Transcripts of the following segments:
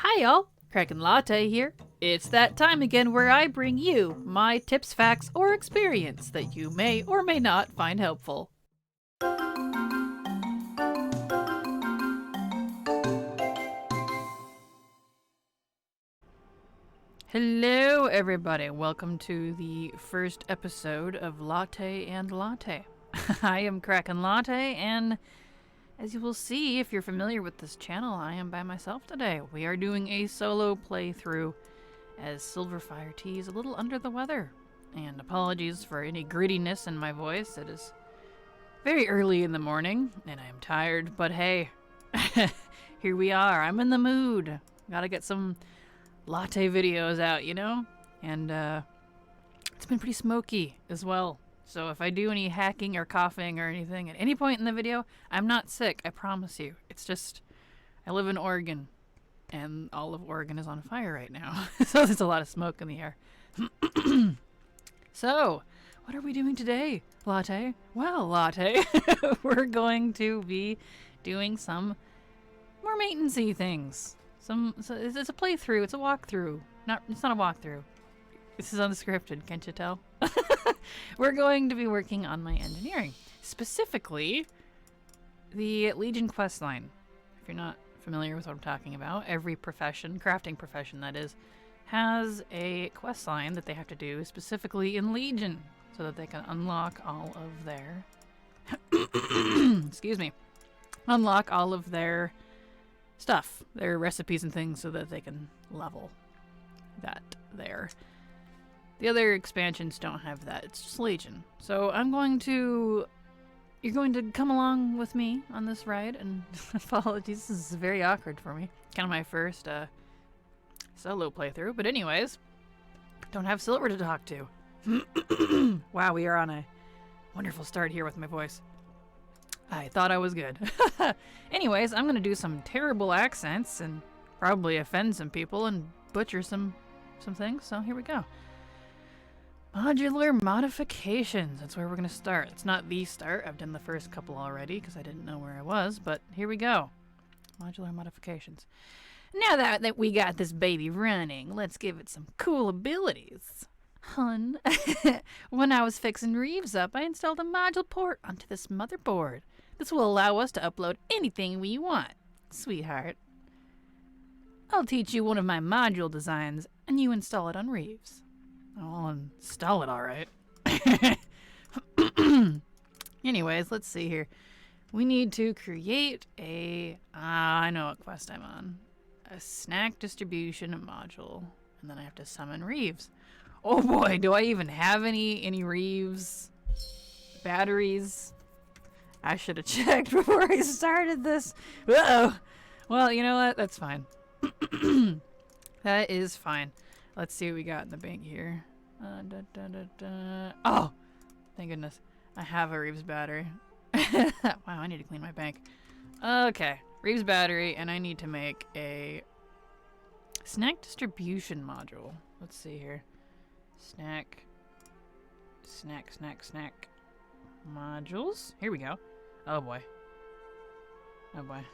Hi y'all, Kraken Latte here. It's that time again where I bring you my tips, facts, or experience that you may or may not find helpful. Hello everybody, welcome to the first episode of Latte and Latte. I am Kraken Latte, and as you will see if you're familiar with this channel, I am by myself today. We are doing a solo playthrough as Silverfire Tea is a little under the weather. And apologies for any grittiness in my voice. It is very early in the morning and I am tired, but hey, here we are. I'm in the mood. Gotta get some latte videos out, you know? And it's been pretty smoky as well. So if I do any hacking or coughing or anything at any point in the video, I'm not sick, I promise you. It's just, I live in Oregon, and all of Oregon is on fire right now. So there's a lot of smoke in the air. So, what are we doing today, Latte? Well, Latte, we're going to be doing some more maintenance-y things. So it's a playthrough, it's a walkthrough. It's not a walkthrough. This is unscripted, can't you tell? We're going to be working on my engineering. Specifically, the Legion questline. If you're not familiar with what I'm talking about, every profession, crafting profession that is, has a questline that they have to do specifically in Legion so that they can unlock all of their excuse me, unlock all of their stuff, their recipes and things, so that they can level that there. The other expansions don't have that. It's just Legion. So you're going to come along with me on this ride, and apologies, this is very awkward for me. Kind of my first solo playthrough, but anyways, don't have Silver to talk to. Wow, we are on a wonderful start here with my voice. I thought I was good. Anyways, I'm going to do some terrible accents and probably offend some people and butcher some things, so here we go. Modular modifications. That's where we're going to start. It's not the start. I've done the first couple already because I didn't know where I was, but here we go. Modular modifications. Now that we got this baby running, let's give it some cool abilities. Hun, when I was fixing Reeves up, I installed a module port onto this motherboard. This will allow us to upload anything we want. Sweetheart. I'll teach you one of my module designs, and you install it on Reeves. I'll install it all right. Anyways, let's see here. We need to create a... I know what quest I'm on. A snack distribution module. And then I have to summon Reeves. Oh boy, do I even have any Reeves batteries? I should have checked before I started this. Uh-oh. Well, you know what? That's fine. That is fine. Let's see what we got in the bank here. Oh! Thank goodness. I have a Reeves battery. Wow, I need to clean my bank. Okay. Reeves battery, and I need to make a snack distribution module. Let's see here. Snack modules. Here we go. Oh boy. Oh boy.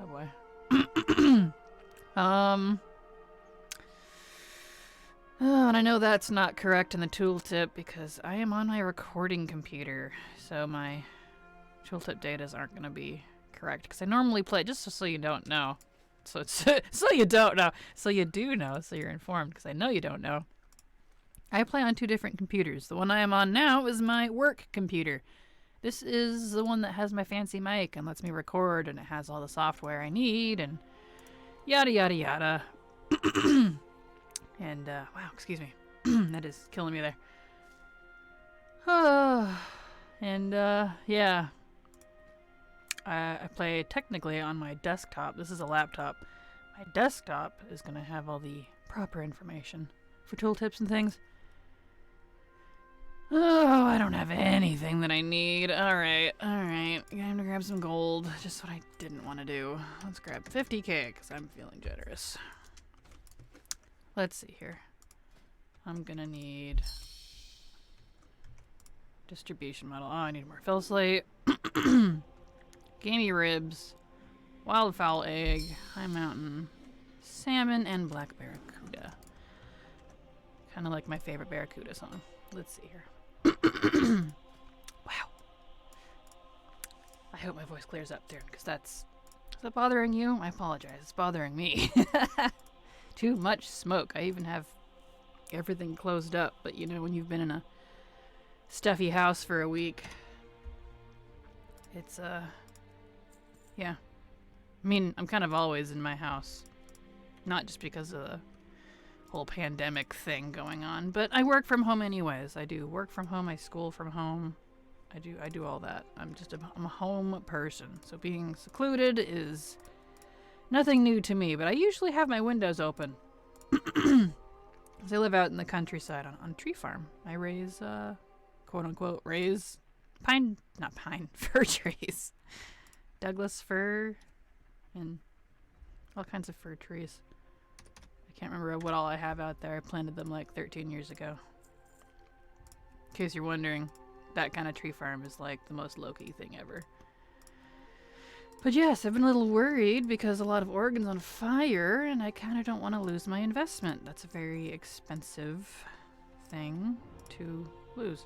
Oh boy. Oh, and I know that's not correct in the tooltip because I am on my recording computer, so my tooltip datas aren't going to be correct because I normally play, just so you don't know. So it's so you don't know. So you do know, so you're informed because I know you don't know. I play on two different computers. The one I am on now is my work computer. This is the one that has my fancy mic and lets me record, and it has all the software I need and yada yada yada. And, wow, excuse me. That is killing me there. And, yeah. I play technically on my desktop. This is a laptop. My desktop is going to have all the proper information for tooltips and things. Oh, I don't have anything that I need. Alright. I'm gonna grab some gold. Just what I didn't want to do. Let's grab 50k because I'm feeling generous. Let's see here. I'm gonna need distribution model. Oh, I need more fill slate. Gamey ribs. wildfowl egg, high mountain, salmon, and black barracuda. Kind of like my favorite barracuda song. Let's see here. Wow. I hope my voice clears up there, because is that bothering you? I apologize. It's bothering me. Too much smoke. I even have everything closed up, but you know, when you've been in a stuffy house for a week, it's, yeah. I mean, I'm kind of always in my house. Not just because of the whole pandemic thing going on, but I work from home anyways. I do work from home, I school from home. I do all that. I'm a home person. So being secluded is nothing new to me, but I usually have my windows open. Because I live out in the countryside on a tree farm. I raise, quote unquote, fir trees. Douglas fir and all kinds of fir trees. I can't remember what all I have out there. I planted them like 13 years ago. In case you're wondering, that kind of tree farm is like the most low-key thing ever. But yes, I've been a little worried because a lot of Oregon's on fire and I kind of don't want to lose my investment. That's a very expensive thing to lose.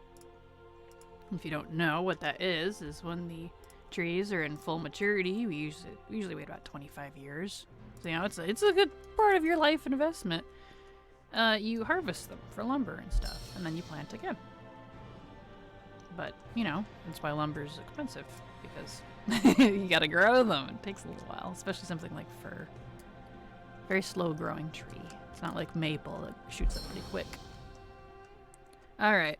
If you don't know what that is when the trees are in full maturity. We usually wait about 25 years. So, you know, it's a good part of your life investment. You harvest them for lumber and stuff, and then you plant again. But, you know, that's why lumber is expensive, because you gotta grow them. It takes a little while, especially something like fir. Very slow growing tree. It's not like maple that shoots up pretty quick. Alright.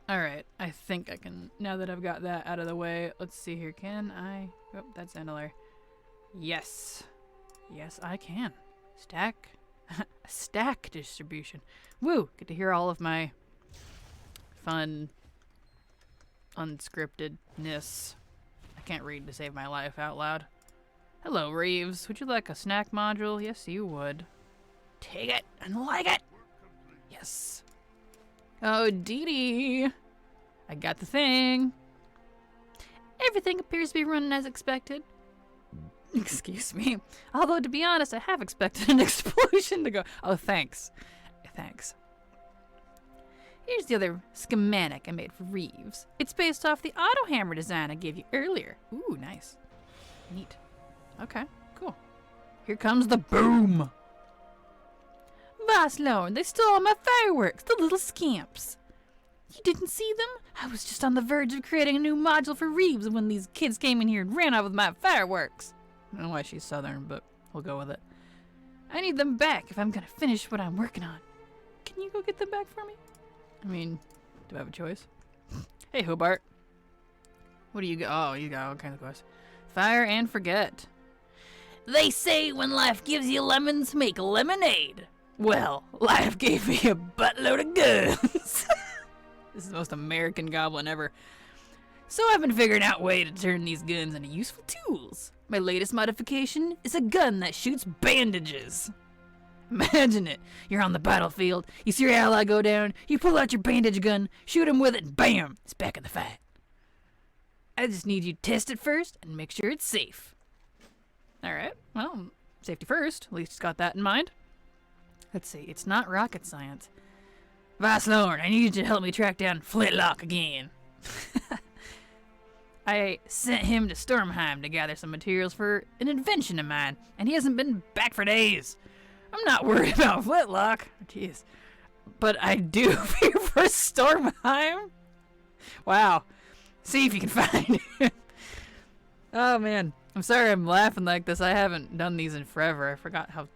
I think I can, now that I've got that out of the way, let's see here. Can I? Oh, that's Andalare. Yes. Yes, I can. Stack distribution. Woo! Get to hear all of my fun unscriptedness. I can't read to save my life out loud. Hello, Reeves. Would you like a snack module? Yes, you would. Take it and like it! Yes. Oh, Dee Dee. I got the thing. Everything appears to be running as expected. Excuse me. Although, to be honest, I have expected an explosion to go. Oh, thanks. Thanks. Here's the other schematic I made for Reeves. It's based off the auto hammer design I gave you earlier. Ooh, nice. Neat. Okay, cool. Here comes the boom. Boss Loamm, they stole all my fireworks, the little scamps. You didn't see them? I was just on the verge of creating a new module for Reeves when these kids came in here and ran off with my fireworks. I don't know why she's southern, but we'll go with it. I need them back if I'm gonna finish what I'm working on. Can you go get them back for me? I mean, do I have a choice? Hey, Hobart. What do you got? Oh, you got all kinds of quests. Fire and forget. They say when life gives you lemons, make lemonade. Well, life gave me a buttload of guns. This is the most American goblin ever. So I've been figuring out a way to turn these guns into useful tools. My latest modification is a gun that shoots bandages. Imagine it. You're on the battlefield, you see your ally go down, you pull out your bandage gun, shoot him with it, and bam, it's back in the fight. I just need you to test it first and make sure it's safe. Alright, well, safety first. At least it's got that in mind. Let's see, it's not rocket science. Vice Lord, I need you to help me track down Flintlock again. I sent him to Stormheim to gather some materials for an invention of mine, and he hasn't been back for days. I'm not worried about Flintlock. Jeez. But I do fear for Stormheim. Wow. See if you can find him. Oh, man. I'm sorry I'm laughing like this. I haven't done these in forever. I forgot how...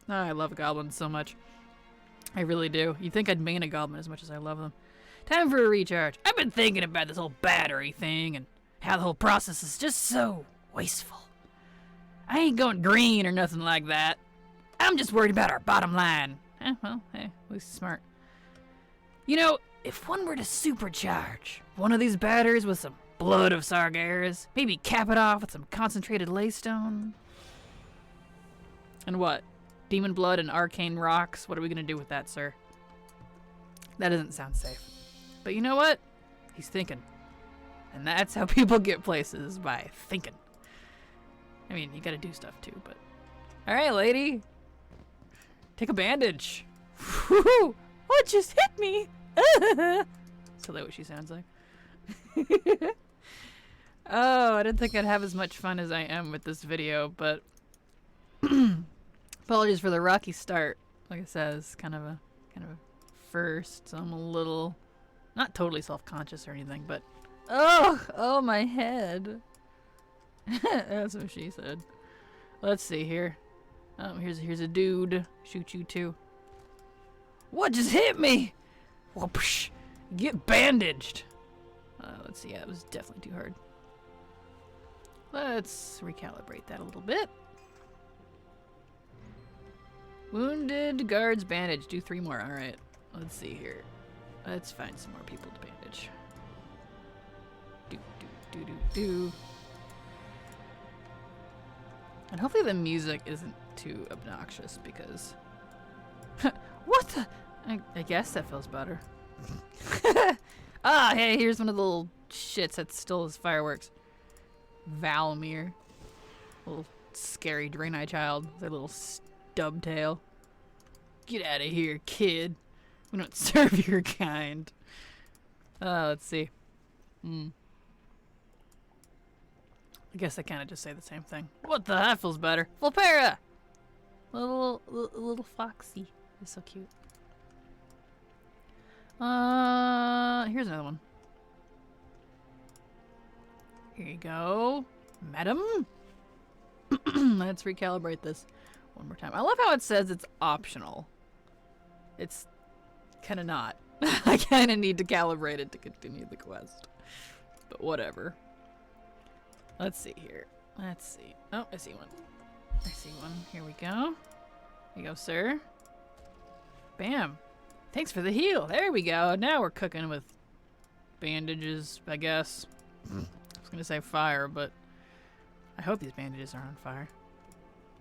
Oh, I love goblins so much. I really do. You'd think I'd main a goblin as much as I love them. Time for a recharge. I've been thinking about this whole battery thing and how the whole process is just so wasteful. I ain't going green or nothing like that. I'm just worried about our bottom line. Well, hey, at least he's smart. You know, if one were to supercharge one of these batteries with some blood of Sargeras, maybe cap it off with some concentrated laystone. And what? Demon blood and arcane rocks? What are we gonna do with that, sir? That doesn't sound safe. But you know what? He's thinking. And that's how people get places, by thinking. I mean, you gotta do stuff too, but... Alright, lady! Take a bandage! Whew! What just hit me? So that what she sounds like? Oh, I didn't think I'd have as much fun as I am with this video, but... Apologies for the rocky start. Like I said, it's kind of a first, so I'm a little... Not totally self-conscious or anything, but... Oh, my head! That's what she said. Let's see here. Oh, here's a dude. Shoot you too. What just hit me? Whoopsh! Get bandaged! Let's see, yeah, it was definitely too hard. Let's recalibrate that a little bit. Wounded guards bandage. Do 3 more. Alright. Let's see here. Let's find some more people to bandage. Do. And hopefully the music isn't too obnoxious because... What the... I guess that feels better. Ah, hey, here's one of the little shits that stole his fireworks. Valmir. Little scary Draenei child. Their little stub tail. Get out of here, kid. We don't serve your kind. Let's see. I guess I kind of just say the same thing. What the? That feels better. Volpera! Little foxy. He's so cute. Here's another one. Here you go. Madam. Let's recalibrate this one more time. I love how it says it's optional. It's kind of not. I kind of need to calibrate it to continue the quest. But whatever. Let's see here. Let's see. Oh, I see one. I see one. Here we go. Here you go, sir. Bam. Thanks for the heal. There we go. Now we're cooking with bandages, I guess. I was going to say fire, but I hope these bandages are on fire.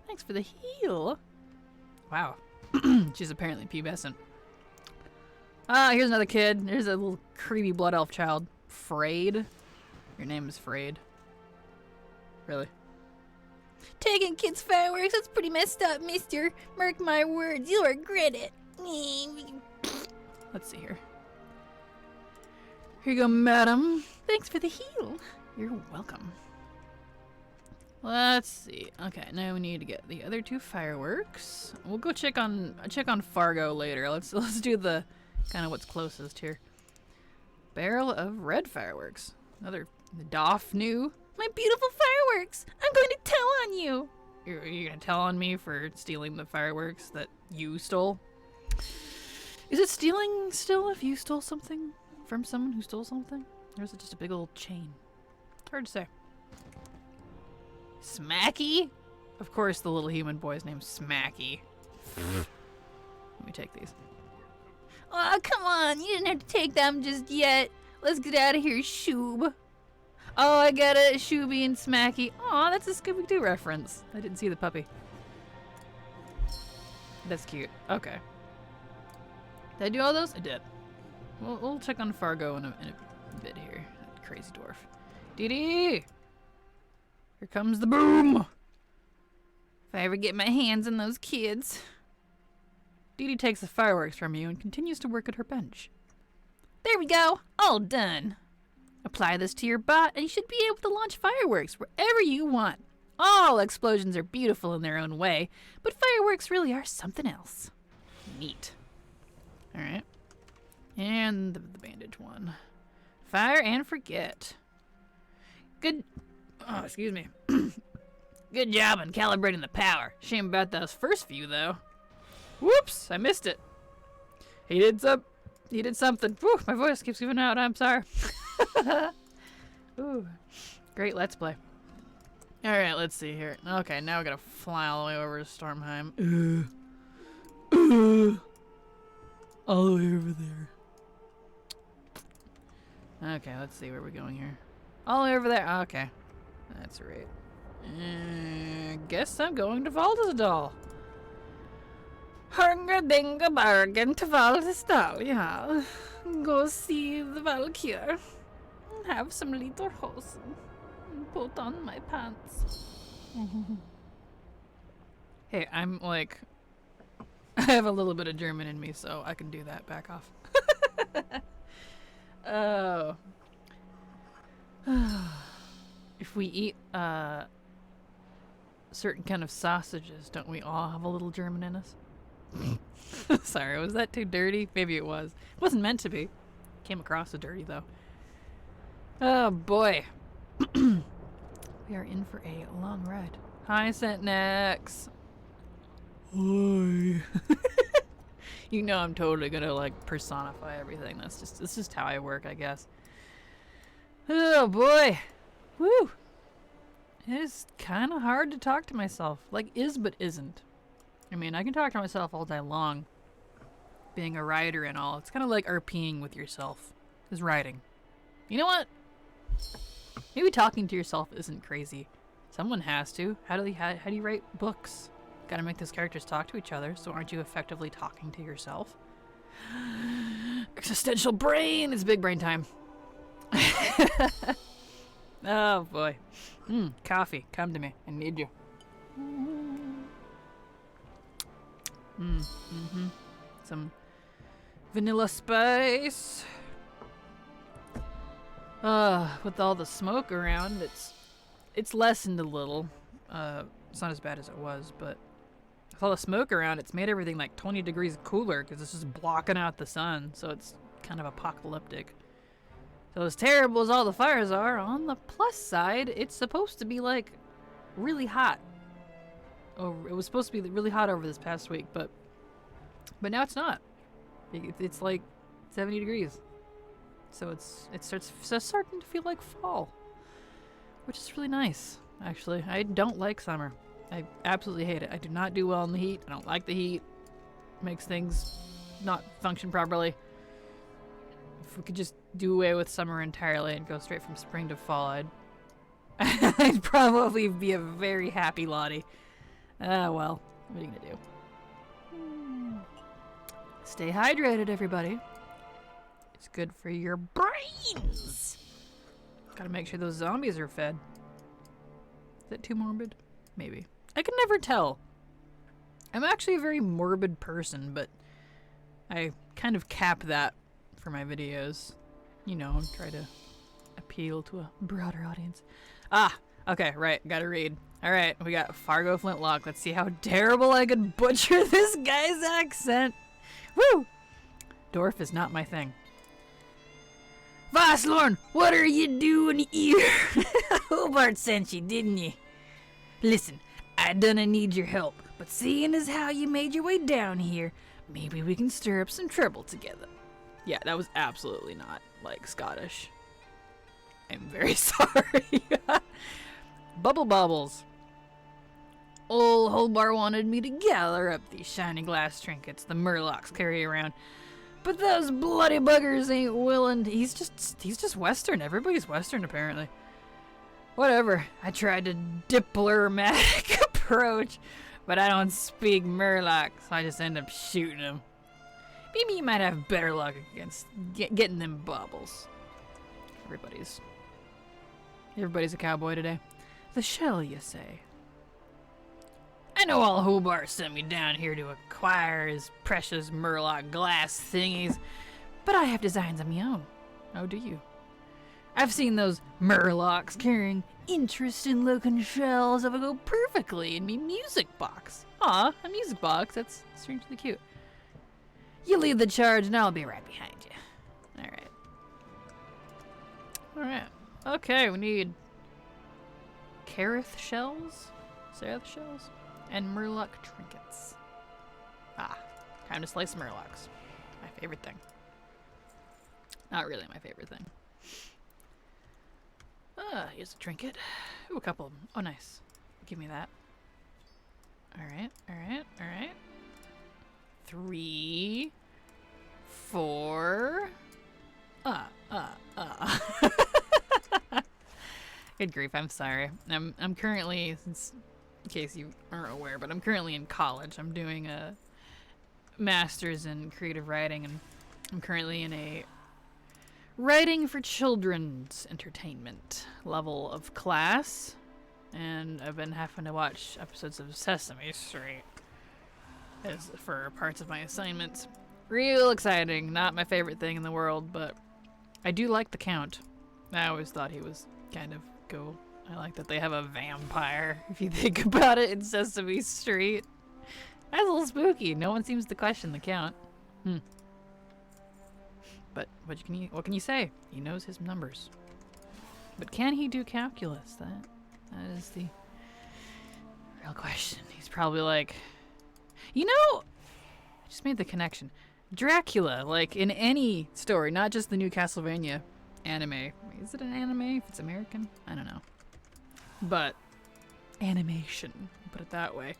Thanks for the heal. Wow. She's apparently pubescent. Ah, here's another kid. There's a little creepy blood elf child. Frayed. Your name is Frayed. Really? Taking kids' fireworks, that's pretty messed up, mister. Mark my words, you'll regret it. Let's see here. Here you go, madam. Thanks for the heal. You're welcome. Let's see. Okay, now we need to get the other 2 fireworks. We'll go check on Fargo later. Let's do the kind of what's closest here. Barrel of red fireworks. Another Doff new. My beautiful fireworks! I'm going to tell on you! You're gonna tell on me for stealing the fireworks that you stole? Is it stealing still if you stole something from someone who stole something? Or is it just a big old chain? Hard to say. Smacky? Of course the little human boy's name's Smacky. Let me take these. Oh, come on! You didn't have to take them just yet. Let's get out of here, Shoob. Oh, I got a Shooby and Smacky. Aw, that's a Scooby-Doo reference. I didn't see the puppy. That's cute. Okay. Did I do all those? I did. We'll check on Fargo in a bit here. That crazy dwarf. Dee Dee! Here comes the boom! If I ever get my hands on those kids. Dee Dee takes the fireworks from you and continues to work at her bench. There we go! All done! Apply this to your bot and you should be able to launch fireworks wherever you want. All explosions are beautiful in their own way, but fireworks really are something else. Neat. Alright. And the bandage one. Fire and forget. Good... Oh, excuse me. Good job on calibrating the power. Shame about those first few, though. Whoops! I missed it. He did something. Whew, my voice keeps giving out. I'm sorry. Ooh. Great Let's Play. Alright, let's see here. Okay, now we gotta fly all the way over to Stormheim. All the way over there. Okay, let's see where we're going here. All the way over there. Okay. That's right. Guess I'm going to Valdisdal. Hunger dinga bargain to Valdisdal, yeah. Go see the Valkyr. Have some little hosen. Put on my pants. Hey, I'm like, I have a little bit of German in me, so I can do that. Back off. Oh. If we eat certain kind of sausages, don't we all have a little German in us? Sorry, was that too dirty? Maybe it was. It wasn't meant to be. Came across as dirty, though. Oh, boy. We are in for a long ride. Hi, Centnex. Hi. You know I'm totally gonna, like, personify everything. That's just how I work, I guess. Oh, boy. Woo. It is kind of hard to talk to myself. Like, is but isn't. I mean, I can talk to myself all day long. Being a writer and all. It's kind of like RPing with yourself. Is writing. You know what? Maybe talking to yourself isn't crazy. Someone has to. How do you write books? Gotta make those characters talk to each other, so aren't you effectively talking to yourself? Existential brain! It's big brain time. Oh boy. Coffee, come to me. I need you. Some vanilla spice. With all the smoke around, it's lessened a little. It's not as bad as it was, but with all the smoke around, it's made everything like 20 degrees cooler because it's just blocking out the sun, so it's kind of apocalyptic. So as terrible as all the fires are, on the plus side, it's supposed to be like really hot. Oh, it was supposed to be really hot over this past week, but now it's not. It's like 70 degrees. So it's starting to feel like fall, which is really nice, actually. I don't like summer. I absolutely hate it. I do not do well in the heat. I don't like the heat. It makes things not function properly. If we could just do away with summer entirely and go straight from spring to fall, I'd probably be a very happy Lottie. Well, what are you gonna do? Stay hydrated, everybody. It's good for your brains. Gotta make sure those zombies are fed. Is that too morbid? Maybe. I can never tell. I'm actually a very morbid person, but I kind of cap that for my videos. You know, try to appeal to a broader audience. Okay, right, gotta read. Alright, we got Fargo Flintlock. Let's see how terrible I could butcher this guy's accent. Woo! Dwarf is not my thing. Vaslorn, what are you doing here? Hobart sent you, didn't you? Listen, I dunna need your help, but seeing as how you made your way down here, maybe we can stir up some trouble together. Yeah, that was absolutely not, like, Scottish. I'm very sorry. Bubble Bobbles. Old Hobart wanted me to gather up these shiny glass trinkets the Murlocs carry around. But those bloody buggers ain't willing to. He's just Western. Everybody's Western, apparently. Whatever. I tried to diplomatic approach, but I don't speak Murloc, so I just end up shooting him. Maybe you might have better luck against getting them baubles. Everybody's a cowboy today. The shell, you say? I know all Hobart sent me down here to acquire his precious Murloc glass thingies, but I have designs of my own. Oh, do you? I've seen those Murlocs carrying interesting-looking shells that would go perfectly in me music box. Aw, a music box. That's strangely cute. You lead the charge, and I'll be right behind you. Alright. Okay, we need Kareth shells? Seraph shells? And Murloc trinkets. Time to slice Murlocs. My favorite thing. Not really my favorite thing. Here's a trinket. Ooh, a couple of them. Oh, nice. Give me that. Alright. 3, 4. Good grief, I'm sorry. I'm currently, since in case you aren't aware, but I'm currently in college. I'm doing a master's in creative writing, and I'm currently in a writing for children's entertainment level of class. and I've been having to watch episodes of Sesame Street as for parts of my assignments. Real exciting. Not my favorite thing in the world, but I do like the Count. I always thought he was kind of cool. I like that they have a vampire, if you think about it, in Sesame Street. That's a little spooky. No one seems to question the Count. But what can you say? He knows his numbers. But can he do calculus? That is the real question. He's probably like, you know, I just made the connection. Dracula, like in any story, not just the new Castlevania anime. Is it an anime if it's American? I don't know. But animation, put it that way.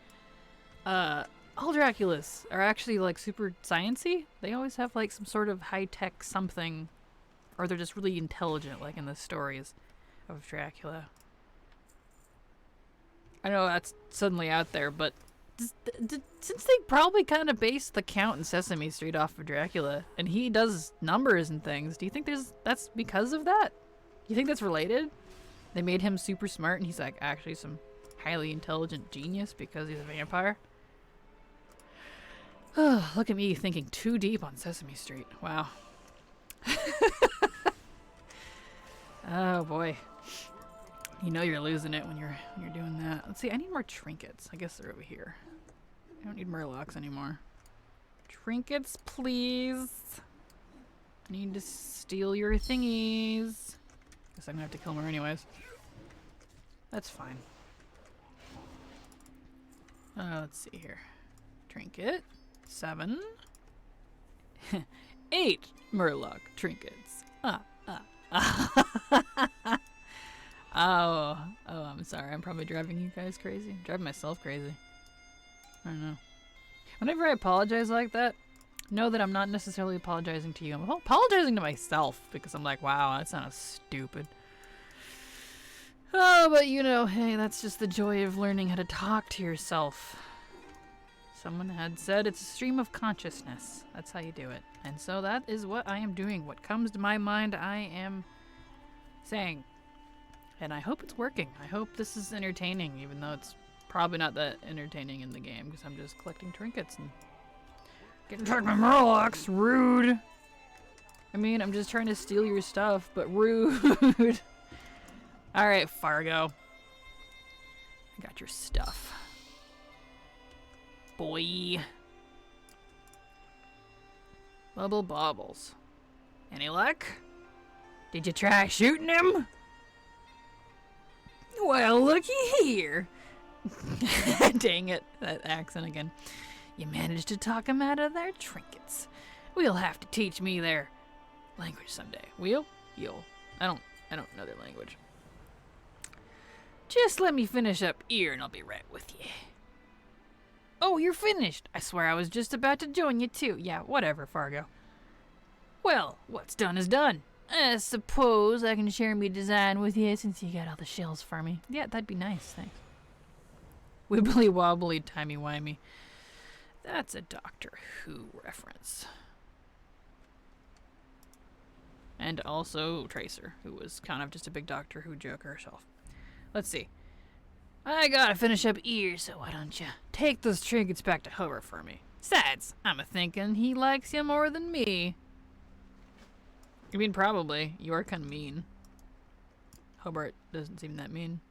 All Draculas are actually like super sciencey. They always have like some sort of high-tech something, or they're just really intelligent, like in the stories of Dracula. I know that's suddenly out there, but since they probably kind of based the Count in Sesame Street off of Dracula, and he does numbers and things, do you think that's because of that? You think that's related? They made him super smart, and he's like actually some highly intelligent genius because he's a vampire? Oh, look at me thinking too deep on Sesame Street. Wow. Oh boy. You know you're losing it when you're doing that. Let's see, I need more trinkets. I guess they're over here. I don't need murlocs anymore. Trinkets, please. I need to steal your thingies. Guess I'm gonna have to kill more anyways. That's fine. Let's see here. Trinket. 7. 8 murloc trinkets. Oh, I'm sorry. I'm probably driving you guys crazy. I'm driving myself crazy. I don't know. Whenever I apologize like that, know that I'm not necessarily apologizing to you. I'm apologizing to myself because I'm like, wow, that sounds stupid. Oh, but you know, hey, that's just the joy of learning how to talk to yourself. Someone had said it's a stream of consciousness. That's how you do it. And so that is what I am doing. What comes to my mind, I am saying. And I hope it's working. I hope this is entertaining, even though it's probably not that entertaining in the game, because I'm just collecting trinkets and getting tracked by murlocs. Rude. I mean, I'm just trying to steal your stuff, but rude. Alright, Fargo. I got your stuff. Boy. Bubble bobbles. Any luck? Did you try shooting him? Well, looky here. Dang it, that accent again. You managed to talk them out of their trinkets. We'll have to teach me their language someday. We'll? You'll. I don't know their language. Just let me finish up here and I'll be right with you. Oh, you're finished. I swear I was just about to join you too. Yeah, whatever, Fargo. Well, what's done is done. I suppose I can share me design with you since you got all the shells for me. Yeah, that'd be nice, thanks. Wibbly wobbly timey wimey. That's a Doctor Who reference. And also Tracer, who was kind of just a big Doctor Who joke herself. Let's see. I gotta finish up here, so why don't you take those trinkets back to Hobart for me? Besides, I'm a-thinking he likes you more than me. I mean, probably. You are kind of mean. Hobart doesn't seem that mean.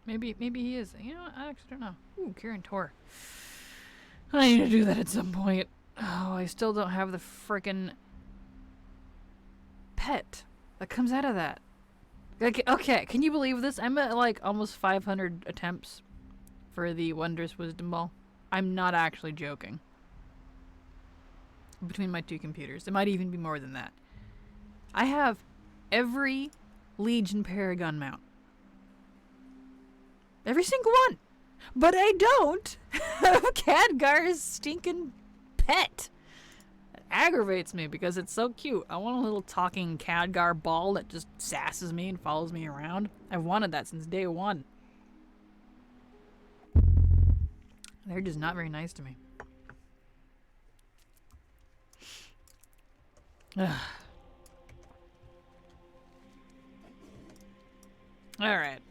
Maybe he is. You know what? I actually don't know. Ooh, Kieran Tor. I need to do that at some point. Oh, I still don't have the frickin' pet that comes out of that. Like, okay, can you believe this? I'm at like almost 500 attempts for the Wondrous Wisdom Ball. I'm not actually joking. Between my two computers. It might even be more than that. I have every Legion Paragon mount. Every single one. But I don't have Khadgar's stinking pet. It aggravates me because it's so cute. I want a little talking Khadgar ball that just sasses me and follows me around. I've wanted that since day one. They're just not very nice to me. Ugh. Alright.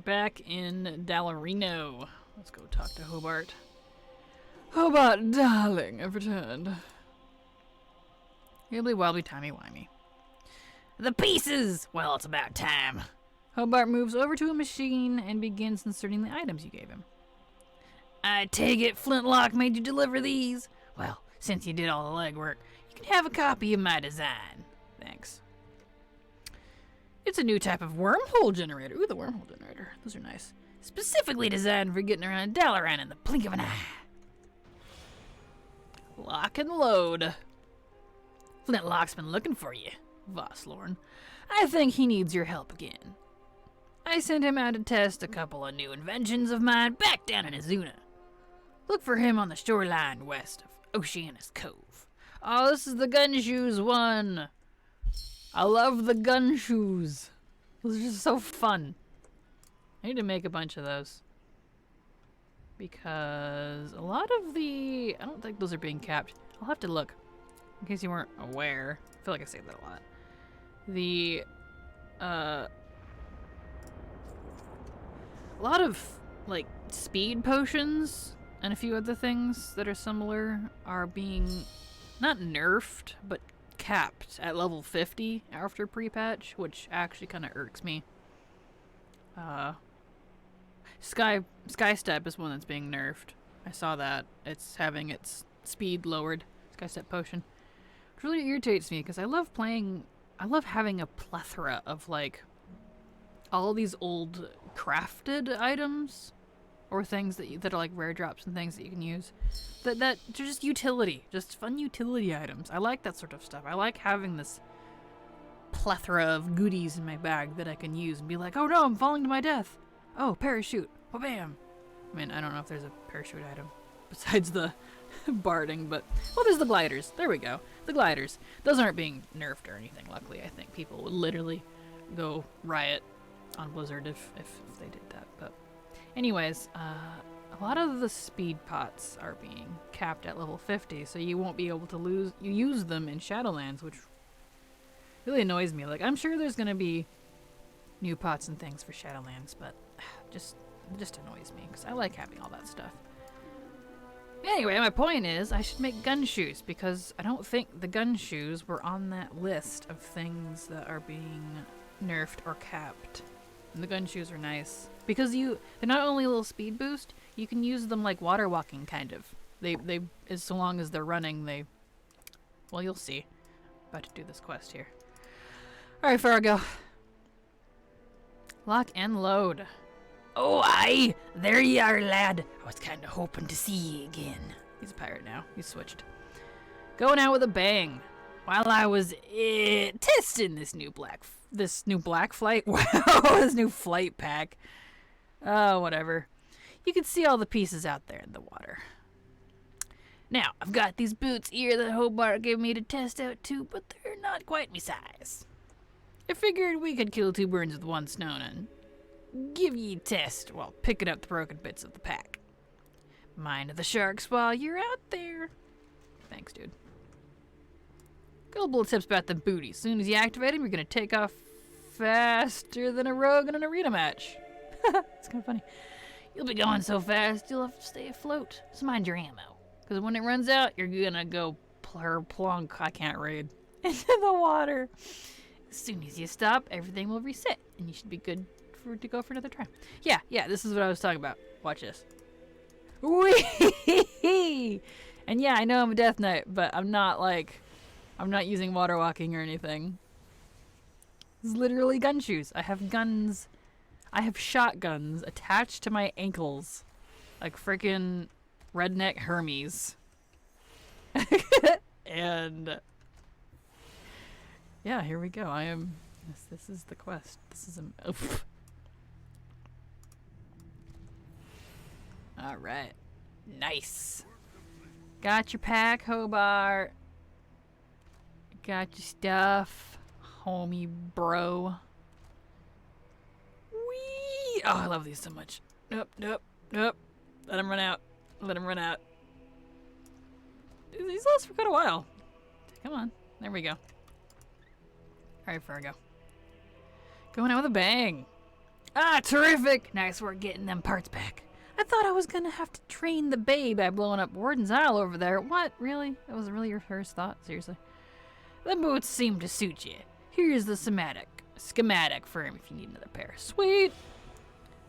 Back in Dallarino. Let's go talk to Hobart. Hobart, darling, I've returned. Wibbly wobbly timey wimey. The pieces! Well, it's about time. Hobart moves over to a machine and begins inserting the items you gave him. I take it Flintlock made you deliver these? Well, since you did all the legwork, you can have a copy of my design. Thanks. It's a new type of wormhole generator. Ooh, the wormhole generator. Those are nice. Specifically designed for getting around Dalaran in the blink of an eye. Lock and load. Flintlock's been looking for you, Vosslorn. I think he needs your help again. I sent him out to test a couple of new inventions of mine back down in Azuna. Look for him on the shoreline west of Oceanus Cove. Oh, this is the gun shoes one. I love the gun shoes. Those are just so fun. I need to make a bunch of those. Because a lot of the... I don't think those are being capped. I'll have to look. In case you weren't aware. I feel like I say that a lot. The... a lot of, like, speed potions and a few other things that are similar are being not nerfed, but capped at level 50 after pre-patch, which actually kind of irks me. Sky Step is one that's being nerfed. I saw that. It's having its speed lowered. Sky Step potion. Which really irritates me because I love having a plethora of, like, all these old crafted items or things that are like rare drops and things that you can use. That they're just utility. Just fun utility items. I like that sort of stuff. I like having this plethora of goodies in my bag that I can use and be like, oh no, I'm falling to my death. Oh, parachute. Oh, bam. I mean, I don't know if there's a parachute item besides the barding, but... Well, there's the gliders. There we go. The gliders. Those aren't being nerfed or anything, luckily. I think people would literally go riot on Blizzard if they did that. But anyways, a lot of the speed pots are being capped at level 50, so you won't be able to use them in Shadowlands, which really annoys me. Like, I'm sure there's going to be new pots and things for Shadowlands, but it just annoys me because I like having all that stuff. Anyway, my point is I should make gun shoes because I don't think the gun shoes were on that list of things that are being nerfed or capped. And the gun shoes are nice because they're not only a little speed boost, you can use them like water walking kind of. They as so long as they're running, well, you'll see. About to do this quest here. All right, Fargo. Lock and load. Oh, aye! There you are, lad. I was kind of hoping to see you again. He's a pirate now. He's switched. Going out with a bang. While I was testing this new black flight. Wow, this new flight pack. Oh, whatever. You can see all the pieces out there in the water. Now, I've got these boots here that Hobart gave me to test out too, but they're not quite my size. I figured we could kill two birds with one stone and give ye a test while picking up the broken bits of the pack. Mind the sharks while you're out there. Thanks, dude. Couple little tips about the booty. As soon as you activate them, you're going to take off faster than a rogue in an arena match. It's kind of funny. You'll be going so fast, you'll have to stay afloat. So mind your ammo. Because when it runs out, you're going to go plunk, I can't read, into the water. As soon as you stop, everything will reset, and you should be good to go for another try. Yeah, this is what I was talking about. Watch this. Whee! And yeah, I know I'm a Death Knight, but I'm not using water walking or anything. It's literally gun shoes. I have guns. I have shotguns attached to my ankles. Like freaking redneck Hermes. And yeah, here we go. This is the quest. This is oof. All right. Nice. Got your pack, Hobart. Got your stuff, homie bro. Whee! Oh, I love these so much. Nope. Let him run out. These last for quite a while. Come on. There we go. All right, Fargo. Going out with a bang. Ah, terrific! Nice work getting them parts back. I thought I was gonna have to train the babe by blowing up Warden's Isle over there. What? Really? That was really your first thought? Seriously? The boots seem to suit you. Here's the schematic for him if you need another pair. Sweet!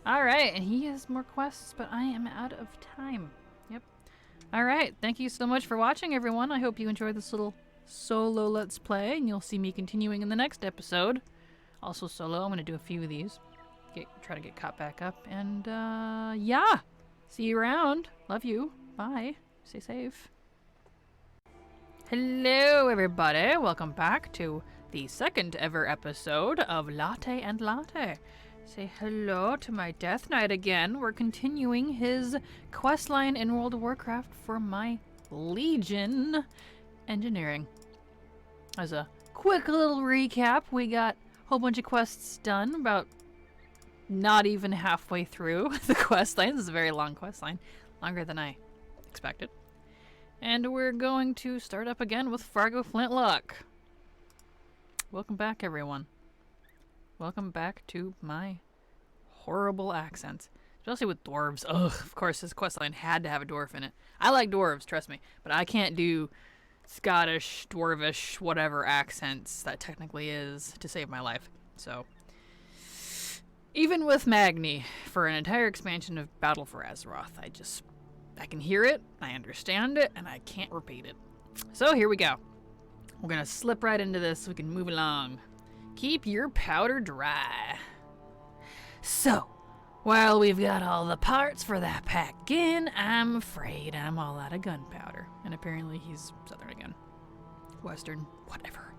Alright, and he has more quests, but I am out of time. Yep. Alright, thank you so much for watching, everyone. I hope you enjoyed this little solo Let's Play, and you'll see me continuing in the next episode. Also solo, I'm going to do a few of these. Try to get caught back up, and yeah! See you around. Love you. Bye. Stay safe. Hello, everybody. Welcome back to the second ever episode of Latte and Latte. Say hello to my Death Knight again. We're continuing his questline in World of Warcraft for my Legion Engineering. As a quick little recap, we got a whole bunch of quests done, about not even halfway through the questline. This is a very long questline, longer than I expected. And we're going to start up again with Fargo Flintlock. Welcome back, everyone. Welcome back to my horrible accents. Especially with dwarves. Ugh, of course this questline had to have a dwarf in it. I like dwarves, trust me. But I can't do Scottish, dwarvish, whatever accents that technically is to save my life. So, even with Magni, for an entire expansion of Battle for Azeroth, I can hear it, I understand it, and I can't repeat it. So here we go. We're gonna slip right into this so we can move along. Keep your powder dry. So, while we've got all the parts for that pack in, I'm afraid I'm all out of gunpowder. And apparently he's Southern again. Western, whatever.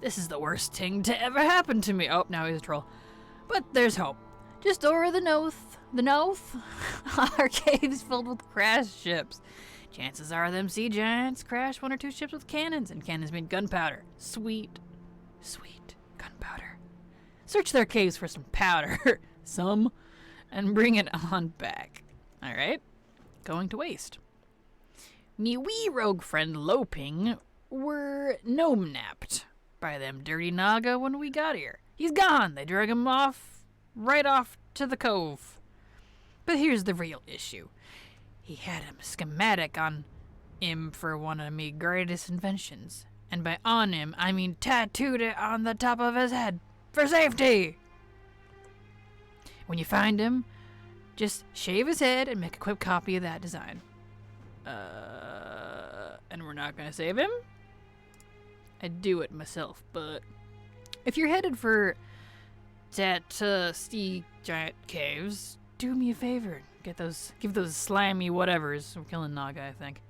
This is the worst thing to ever happen to me. Oh, now he's a troll. But there's hope. Just over the north, are caves filled with crashed ships. Chances are them sea giants crash one or two ships with cannons, and cannons mean gunpowder. Sweet, sweet gunpowder. Search their caves for some powder, and bring it on back. Alright, going to waste. Me wee rogue friend Loamm were gnome-napped by them dirty Naga when we got here. He's gone. They drag him right off to the cove. But here's the real issue. He had a schematic on him for one of me greatest inventions. And by on him, I mean tattooed it on the top of his head. For safety! When you find him, just shave his head and make a quick copy of that design. And we're not gonna save him? I'd do it myself, but if you're headed for that sea giant caves, do me a favor. Give those slimy whatevers. We're killing Naga, I think.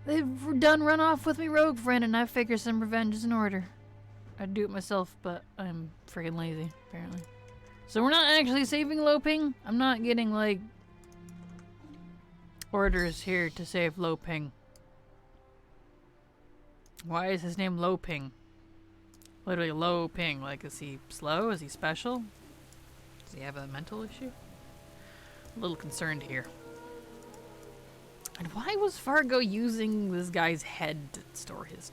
They've done run off with me rogue friend, and I figure some revenge is in order. I'd do it myself, but I'm freaking lazy, apparently. So we're not actually saving Loamm. I'm not getting, like, orders here to save Loamm. Why is his name Loamm? Literally Loamm. Like, is he slow? Is he special? Does he have a mental issue? A little concerned here. And why was Fargo using this guy's head to store his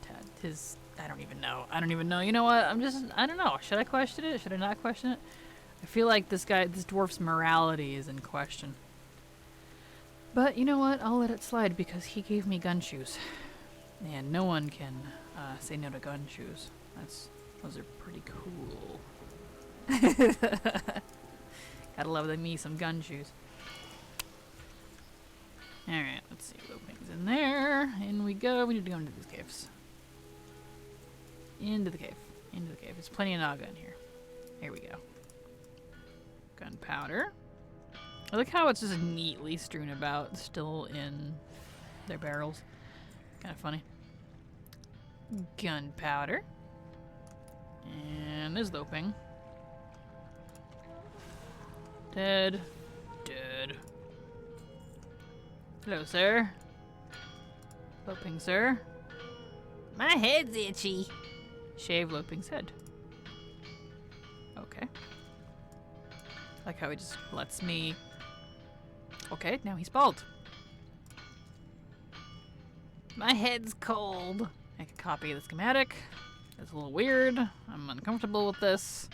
I don't even know. You know what? I don't know. Should I question it? Should I not question it? I feel like this dwarf's morality is in question. But you know what? I'll let it slide because he gave me gun shoes. And no one can say no to gun shoes. Those are pretty cool. Gotta love me some gun shoes. Alright, let's see. Loamm's in there. In we go. We need to go into these caves. Into the cave. There's plenty of Naga in here. Here we go. Gunpowder. I like how it's just neatly strewn about, still in their barrels. Kind of funny. Gunpowder. And there's Loamm. Dead. Hello, sir. Loamm, sir. My head's itchy. Shave Loamm's head. Okay. Like how he just lets me... Okay, now he's bald. My head's cold. Make a copy of the schematic. It's a little weird. I'm uncomfortable with this.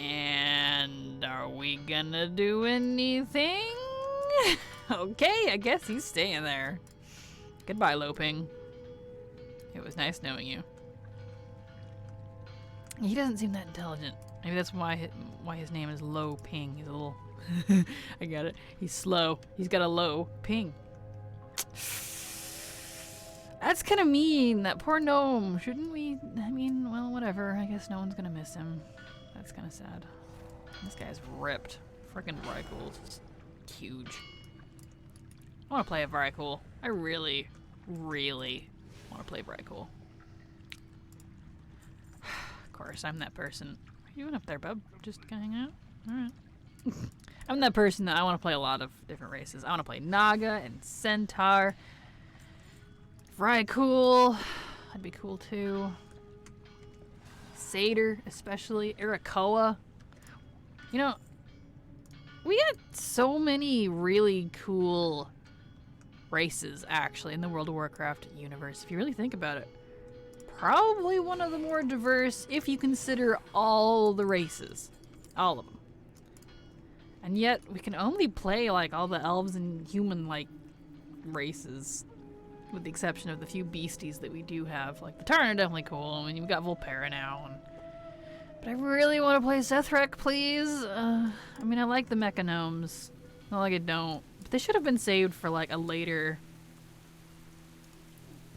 And are we gonna do anything? Okay, I guess he's staying there. Goodbye, Loamm. It was nice knowing you. He doesn't seem that intelligent. Maybe that's why his name is Low Ping. He's a little... I got it. He's slow. He's got a low ping. That's kind of mean. That poor gnome. Shouldn't we... I mean, well, whatever. I guess no one's gonna miss him. That's kind of sad. This guy's ripped. Freaking Vrykul is huge. I want to play a Vrykul. I really, really want to play Vrykul. Of course, I'm that person. What are you doing up there, bub? Just gonna hang out? Alright. I'm that person that I want to play a lot of different races. I want to play Naga and Centaur. Vrykul. That'd be cool too. Satyr, especially. Irakoa. You know, we got so many really cool races, actually, in the World of Warcraft universe, if you really think about it. Probably one of the more diverse, if you consider all the races. All of them. And yet, we can only play, like, all the elves and human-like races. With the exception of the few beasties that we do have. Like, the Tarn are definitely cool. I mean, you've got Volpera now. But I really want to play Sethrek, please. I mean, I like the Mecha Gnomes. Not like I don't. But they should have been saved for, like, a later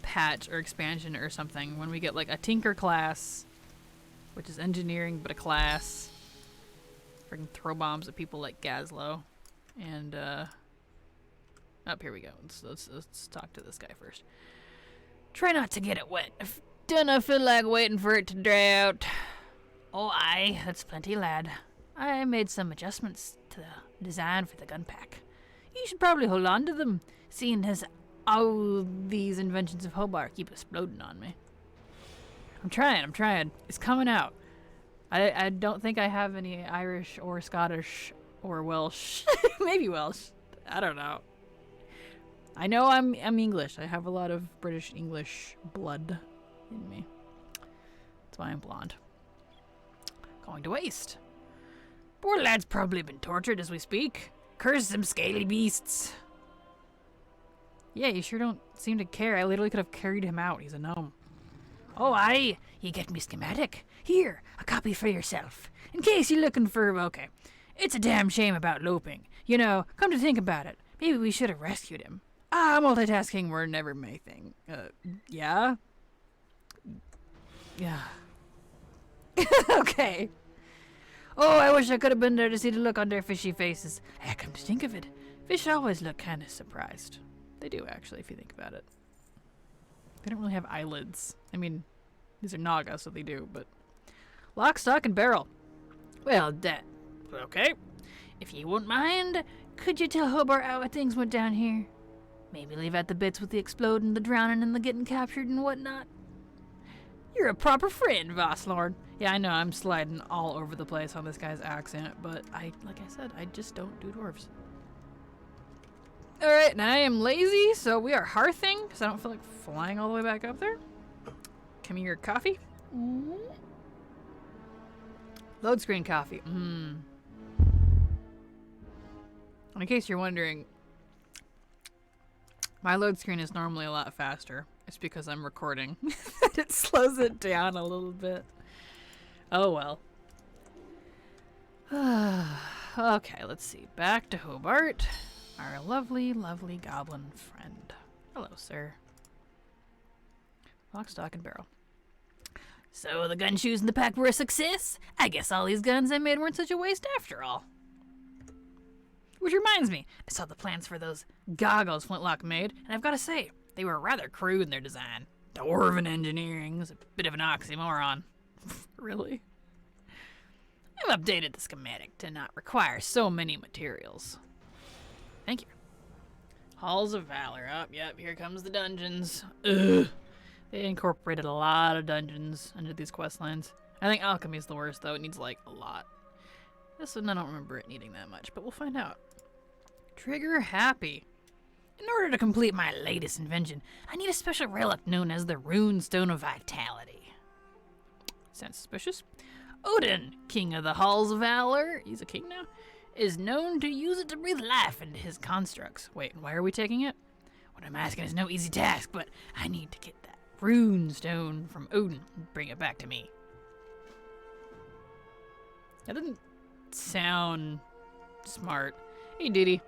patch or expansion or something. When we get, like, a Tinker class. Which is engineering, but a class. Freaking throw bombs at people like Gazlo. And, up here we go. Let's talk to this guy first. Try not to get it wet. Don't feel like waiting for it to dry out. Oh, aye, that's plenty, lad. I made some adjustments to the design for the gun pack. You should probably hold on to them, seeing as all these inventions of Hobart keep exploding on me. I'm trying. It's coming out. I don't think I have any Irish or Scottish or Welsh. Maybe Welsh. I don't know. I know I'm English. I have a lot of British English blood in me. That's why I'm blonde. Going to waste. Poor lad's probably been tortured as we speak. Curse them scaly beasts. Yeah, you sure don't seem to care. I literally could have carried him out. He's a gnome. Oh, aye. You get me schematic. Here, a copy for yourself. In case you're looking for... Okay. It's a damn shame about Loamm. You know, come to think about it, maybe we should have rescued him. Multitasking were never my thing. Yeah? Yeah. Okay. Oh, I wish I could have been there to see the look on their fishy faces. Come to think of it, fish always look kind of surprised. They do, actually, if you think about it. They don't really have eyelids. I mean, these are Naga, so they do, but... Lock, stock, and barrel. Well, that... Okay. If you wouldn't mind, could you tell Hobart how things went down here? Maybe leave out the bits with the exploding, the drowning, and the getting captured and whatnot. You're a proper friend, Vosslord. Yeah, I know, I'm sliding all over the place on this guy's accent, but like I said, I just don't do dwarves. Alright, now I am lazy, so we are hearthing, because I don't feel like flying all the way back up there. Come here, coffee. Load screen coffee. In case you're wondering, my load screen is normally a lot faster. It's because I'm recording. It slows it down a little bit. Oh well. Okay, let's see. Back to Hobart. Our lovely, lovely goblin friend. Hello, sir. Lock, stock, and barrel. So the gun shoes in the pack were a success? I guess all these guns I made weren't such a waste after all. Which reminds me, I saw the plans for those goggles Flintlock made, and I've got to say, they were rather crude in their design. Dwarven engineering is a bit of an oxymoron. Really? I've updated the schematic to not require so many materials. Thank you. Halls of Valor. Oh, yep, here comes the dungeons. Ugh. They incorporated a lot of dungeons under these quest lines. I think alchemy is the worst, though. It needs, like, a lot. This one, I don't remember it needing that much, but we'll find out. Trigger happy. In order to complete my latest invention, I need a special relic known as the Rune Stone of Vitality. Sounds suspicious. Odyn, king of the halls of valor, he's a king now, is known to use it to breathe life into his constructs. Wait, why are we taking it? What I'm asking is no easy task, but I need to get that rune stone from Odyn and bring it back to me. That doesn't sound smart. Hey, Diddy.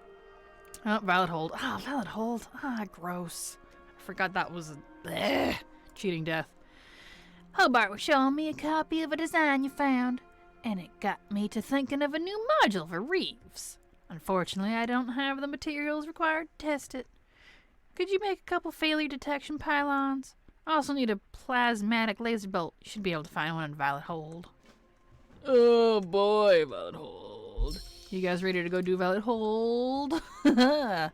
Oh, Violet Hold. Ah, Violet Hold. Ah, gross. I forgot that was a cheating death. Hobart was showing me a copy of a design you found, and it got me to thinking of a new module for Reeves. Unfortunately, I don't have the materials required to test it. Could you make a couple failure detection pylons? I also need a plasmatic laser bolt. You should be able to find one in Violet Hold. Oh boy, Violet Hold. You guys ready to go do Violet Hold? Oh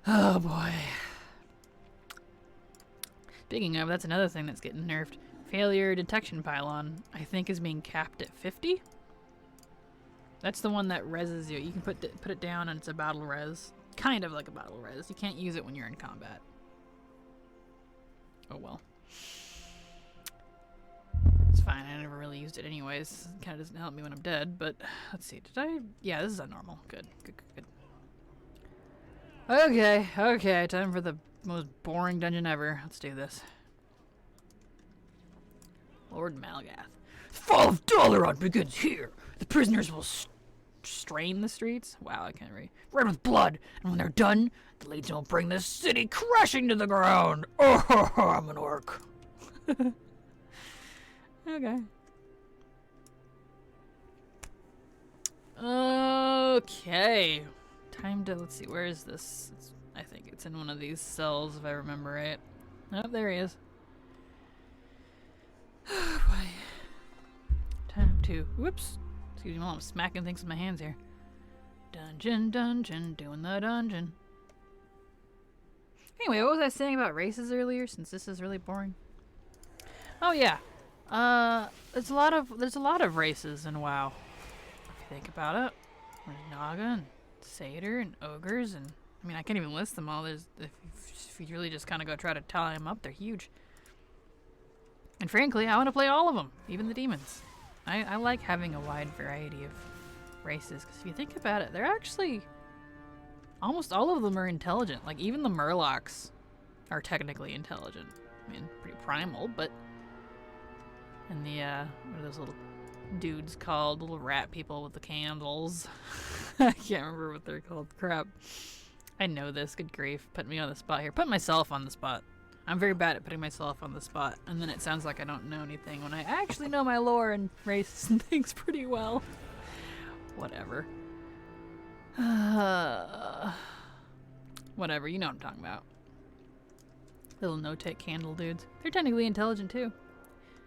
boy. Speaking of, that's another thing that's getting nerfed. Failure detection pylon, I think, is being capped at 50. That's the one that reses you. You can put it down and it's a battle res. Kind of like a battle res. You can't use it when you're in combat. Oh well. It's fine, I never really used it anyways. It kind of doesn't help me when I'm dead, but let's see. Did I? Yeah, this is abnormal. Good. Okay, time for the most boring dungeon ever. Let's do this. Lord Malgath. The fall of Dalaran begins here. The prisoners will strain the streets. Wow, I can't read. Red with blood, and when they're done, the Legion will bring this city crashing to the ground. Oh, I'm an orc. Okay. Okay. Time to, let's see, where is this? I think it's in one of these cells, if I remember right. Oh, there he is. Oh, boy. Time to, whoops. Excuse me while I'm smacking things with my hands here. Dungeon, doing the dungeon. Anyway, what was I saying about races earlier, since this is really boring? Oh, yeah. There's a lot of races in WoW. If you think about it. There's Naga and Satyr and Ogres and... I mean, I can't even list them all. If you really just kind of go try to tally them up, they're huge. And frankly, I want to play all of them, even the demons. I like having a wide variety of races, because if you think about it, they're actually... Almost all of them are intelligent. Like, even the Murlocs are technically intelligent. I mean, pretty primal, but... And the, what are those little dudes called? Little rat people with the candles. I can't remember what they're called. Crap. I know this. Good grief. Put me on the spot here. Put myself on the spot. I'm very bad at putting myself on the spot. And then it sounds like I don't know anything when I actually know my lore and races and things pretty well. Whatever. Whatever. You know what I'm talking about. Little no-take candle dudes. They're technically intelligent too.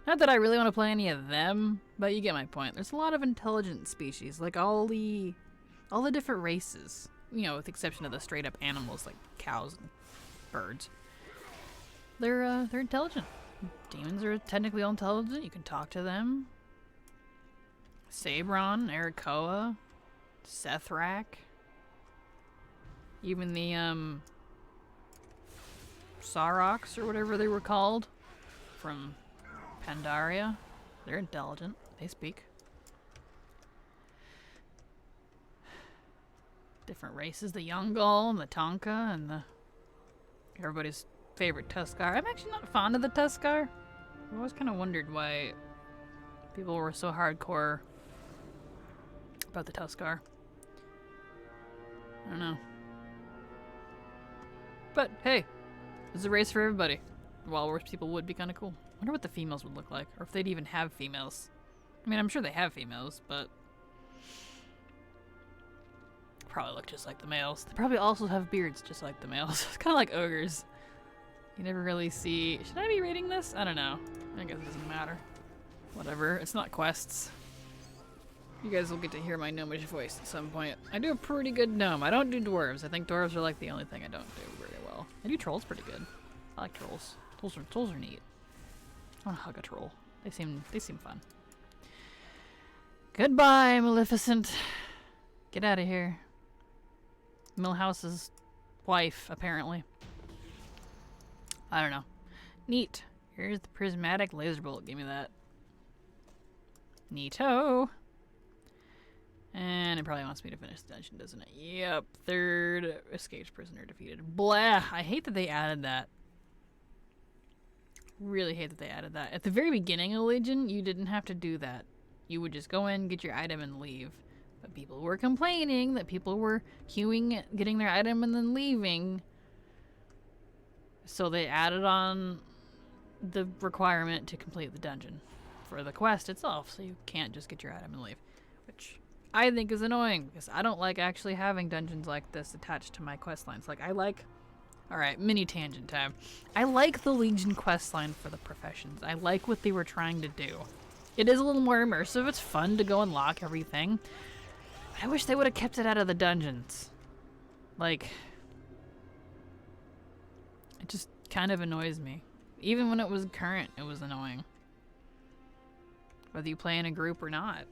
Not that I really want to play any of them, but you get my point. There's a lot of intelligent species, like all the different races. You know, with the exception of the straight up animals like cows and birds. They're intelligent. Demons are technically all intelligent. You can talk to them. Sabron, Erakoa, Sethrak. Even the Saurochs or whatever they were called from Pandaria. They're intelligent. They speak. Different races, the Yungal and the Tonka and the everybody's favorite Tuskar. I'm actually not fond of the Tuskar. I've always kind of wondered why people were so hardcore about the Tuskar. I don't know. But hey, there's a race for everybody. Walrus people would be kind of cool. I wonder what the females would look like, or if they'd even have females. I mean, I'm sure they have females, but probably look just like the males. They probably also have beards just like the males. It's kind of like ogres. You never really see... Should I be reading this? I don't know. I guess it doesn't matter. Whatever. It's not quests. You guys will get to hear my gnomish voice at some point. I do a pretty good gnome. I don't do dwarves. I think dwarves are like the only thing I don't do very well. I do trolls pretty good. I like trolls. Trolls are neat. I want to hug a troll. They seem fun. Goodbye, Maleficent. Get out of here. Millhouse's wife, apparently. I don't know. Neat. Here's the prismatic laser bolt. Give me that. Neato. And it probably wants me to finish the dungeon, doesn't it? Yep. 3rd escaped prisoner defeated. Blah. I hate that they added that. Really hate that they added that. At the very beginning of Legion, you didn't have to do that. You would just go in, get your item, and leave. But people were complaining that people were queuing, getting their item, and then leaving. So they added on the requirement to complete the dungeon for the quest itself. So you can't just get your item and leave. Which I think is annoying, because I don't like actually having dungeons like this attached to my quest lines. Like, I like... Alright, mini tangent time. I like the Legion questline for the professions. I like what they were trying to do. It is a little more immersive. It's fun to go unlock everything. I wish they would have kept it out of the dungeons. Like, it just kind of annoys me. Even when it was current, it was annoying. Whether you play in a group or not.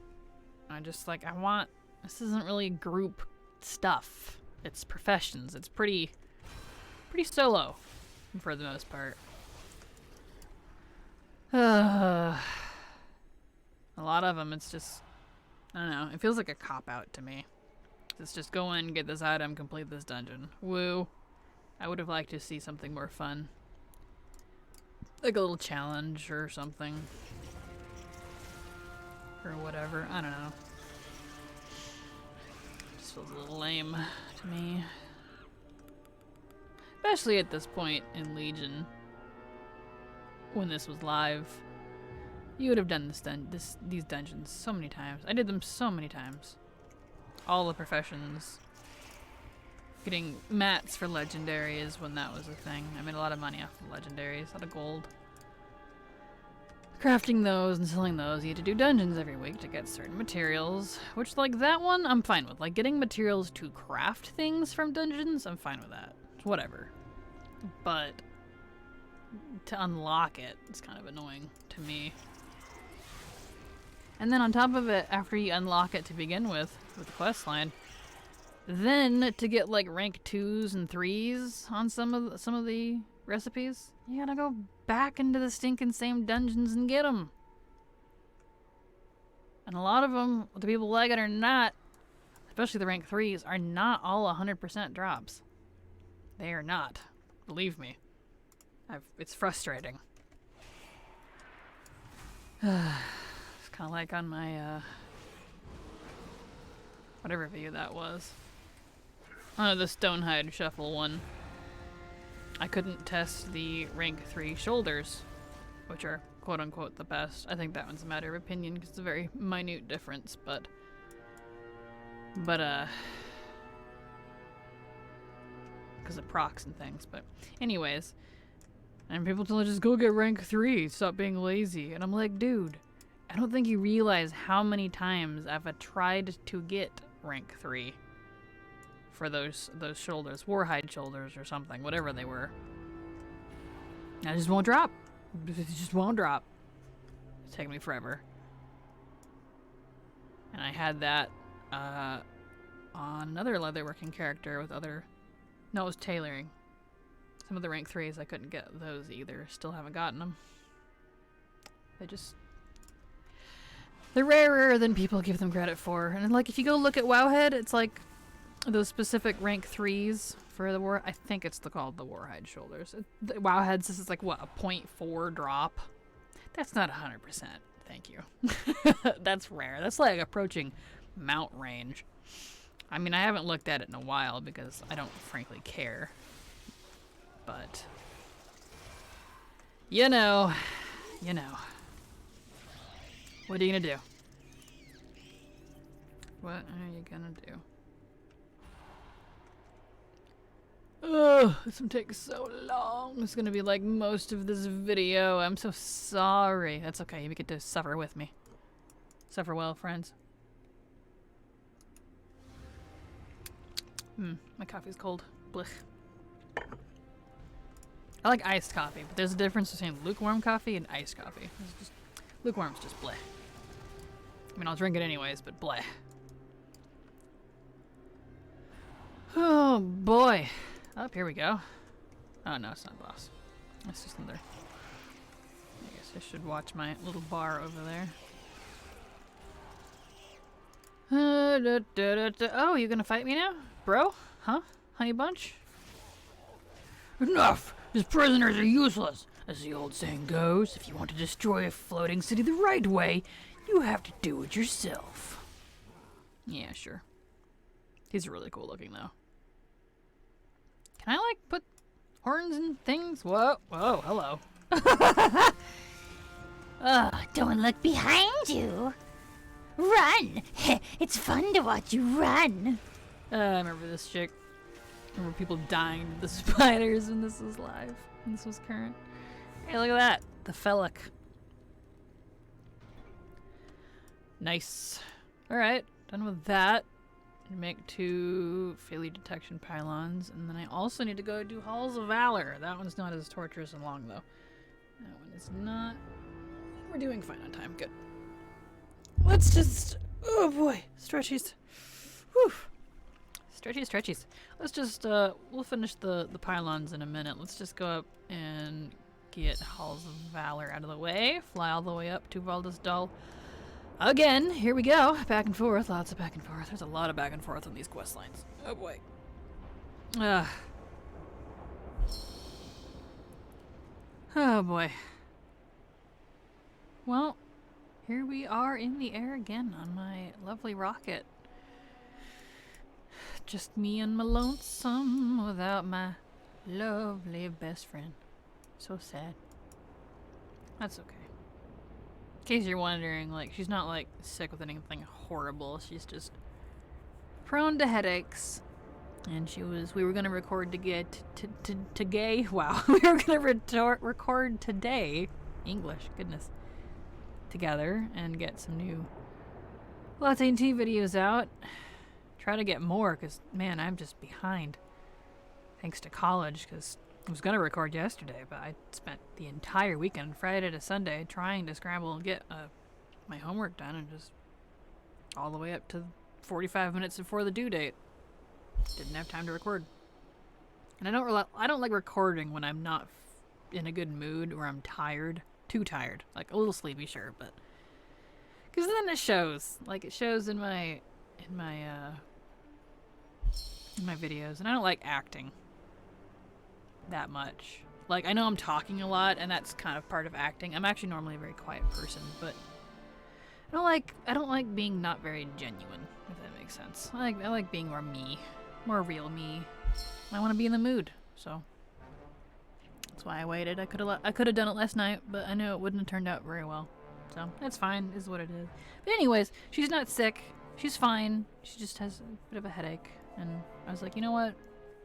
I just, like, I want... This isn't really group stuff. It's professions. It's pretty solo, for the most part. A lot of them, it's just... I don't know. It feels like a cop-out to me. It's just go in, get this item, complete this dungeon. Woo. I would have liked to see something more fun. Like a little challenge or something. Or whatever. I don't know. Just feels a little lame to me. Especially at this point in Legion. When this was live. You would have done these dungeons so many times. I did them so many times. All the professions. Getting mats for legendaries when that was a thing. I made a lot of money off of legendaries. A lot of gold. Crafting those and selling those. You had to do dungeons every week to get certain materials. Which, like, that one, I'm fine with. Like, getting materials to craft things from dungeons, I'm fine with that. Whatever. But to unlock it, it's kind of annoying to me. And then on top of it, after you unlock it to begin with the quest line, then to get like rank 2s and 3s on some of the recipes, you gotta go back into the stinking same dungeons and get them. And a lot of them, whether people like it or not, especially the rank 3s, are not all 100% drops. They are not. Believe me. It's frustrating. It's kind of like on my, whatever video that was. Oh, the Stonehide Shuffle one. I couldn't test the rank 3 shoulders, which are quote-unquote the best. I think that one's a matter of opinion because it's a very minute difference, but because of procs and things. But anyways, and people tell me just go get rank 3, stop being lazy, and I'm like, dude, I don't think you realize how many times I've tried to get rank 3 for those shoulders, warhide shoulders or something, whatever they were. I just won't drop. It just won't drop. It's taking me forever. And I had that on another leatherworking character with other... No, it was tailoring. Some of the rank 3s, I couldn't get those either. Still haven't gotten them. They're rarer than people give them credit for. And like, if you go look at Wowhead, it's like those specific rank 3s for the war. I think it's called the Warhide Shoulders. Wowhead says it's like, what, a 0.4 drop? That's not 100%. Thank you. That's rare. That's like approaching mount range. I mean, I haven't looked at it in a while because I don't frankly care. But, you know. What are you gonna do? What are you gonna do? Oh, this one takes so long. It's gonna be like most of this video. I'm so sorry. That's okay. You get to suffer with me. Suffer well, friends. My coffee's cold. Blech. I like iced coffee, but there's a difference between lukewarm coffee and iced coffee. Lukewarm's just bleh. I mean, I'll drink it anyways, but bleh. Oh, boy. Oh, here we go. Oh, no, it's not boss. It's just another... I guess I should watch my little bar over there. Oh, you gonna fight me now? Bro? Huh? Honey bunch? Enough! His prisoners are useless! As the old saying goes, if you want to destroy a floating city the right way, you have to do it yourself. Yeah, sure. He's really cool looking, though. Can I, like, put horns and things? Whoa, whoa, hello. Don't look behind you. Run! It's fun to watch you run. I remember this chick. I remember people dying to the spiders when this was live. When this was current. Hey, look at that. The Fellic. Nice. Alright, done with that. Make 2 failure detection pylons, and then I also need to go do Halls of Valor. That one's not as torturous and long, though. That one is not. We're doing fine on time. Good. Let's just... Oh, boy. Stretchies. Whew. Stretchies. Let's just, we'll finish the pylons in a minute. Let's just go up and get Halls of Valor out of the way. Fly all the way up to Valdez Dull. Again, here we go. Back and forth. Lots of back and forth. There's a lot of back and forth on these quest lines. Oh, boy. Oh, boy. Well, here we are in the air again on my lovely rocket. Just me and my lonesome without my lovely best friend. So sad. That's okay. In case you're wondering, like, she's not, like, sick with anything horrible. She's just prone to headaches. And we were gonna record today. Wow. We were gonna record today. English, goodness. Together and get some new Latte and Tea videos out. Try to get more, because, man, I'm just behind. Thanks to college, because I was going to record yesterday, but I spent the entire weekend, Friday to Sunday, trying to scramble and get my homework done, and just all the way up to 45 minutes before the due date. Didn't have time to record. And I don't like recording when I'm not in a good mood or I'm tired. Too tired. Like, a little sleepy, sure, but... Because then it shows. Like, it shows in my videos, and I don't like acting that much. Like, I know I'm talking a lot, and that's kind of part of acting. I'm actually normally a very quiet person, but I don't like being not very genuine, if that makes sense. I like being more me, more real me. I want to be in the mood, so that's why I waited. I could have done it last night, but I know it wouldn't have turned out very well. So that's fine, is what it is. But anyways, she's not sick. She's fine. She just has a bit of a headache. And I was like, you know what?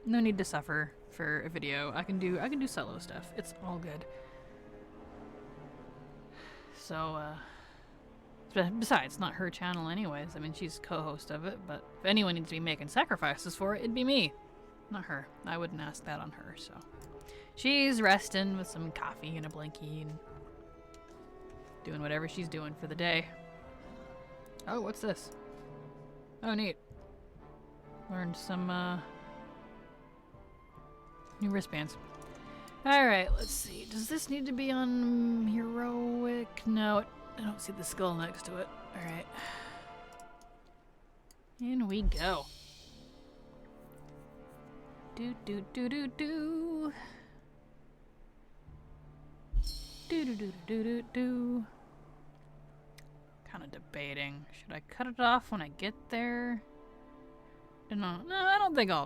No need to suffer for a video. I can do solo stuff. It's all good. So, besides, it's not her channel anyways. I mean, she's co-host of it, but if anyone needs to be making sacrifices for it, it'd be me. Not her. I wouldn't ask that on her, so. She's resting with some coffee and a blankie and doing whatever she's doing for the day. Oh, what's this? Oh, neat. Learned some, new wristbands. Alright, let's see. Does this need to be on heroic? No, I don't see the skull next to it. Alright. In we go. Do. Kind of debating. Should I cut it off when I get there? No, I don't think I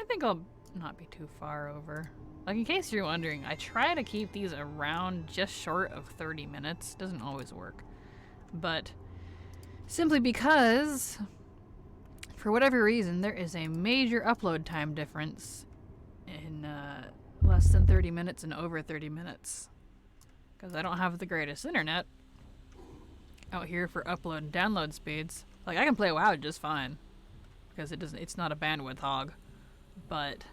think I'll not be too far over. Like, in case you're wondering, I try to keep these around just short of 30 minutes. Doesn't always work. But simply because, for whatever reason, there is a major upload time difference in less than 30 minutes and over 30 minutes. Because I don't have the greatest internet out here for upload and download speeds. Like, I can play WoW just fine. Because it's not a bandwidth hog. But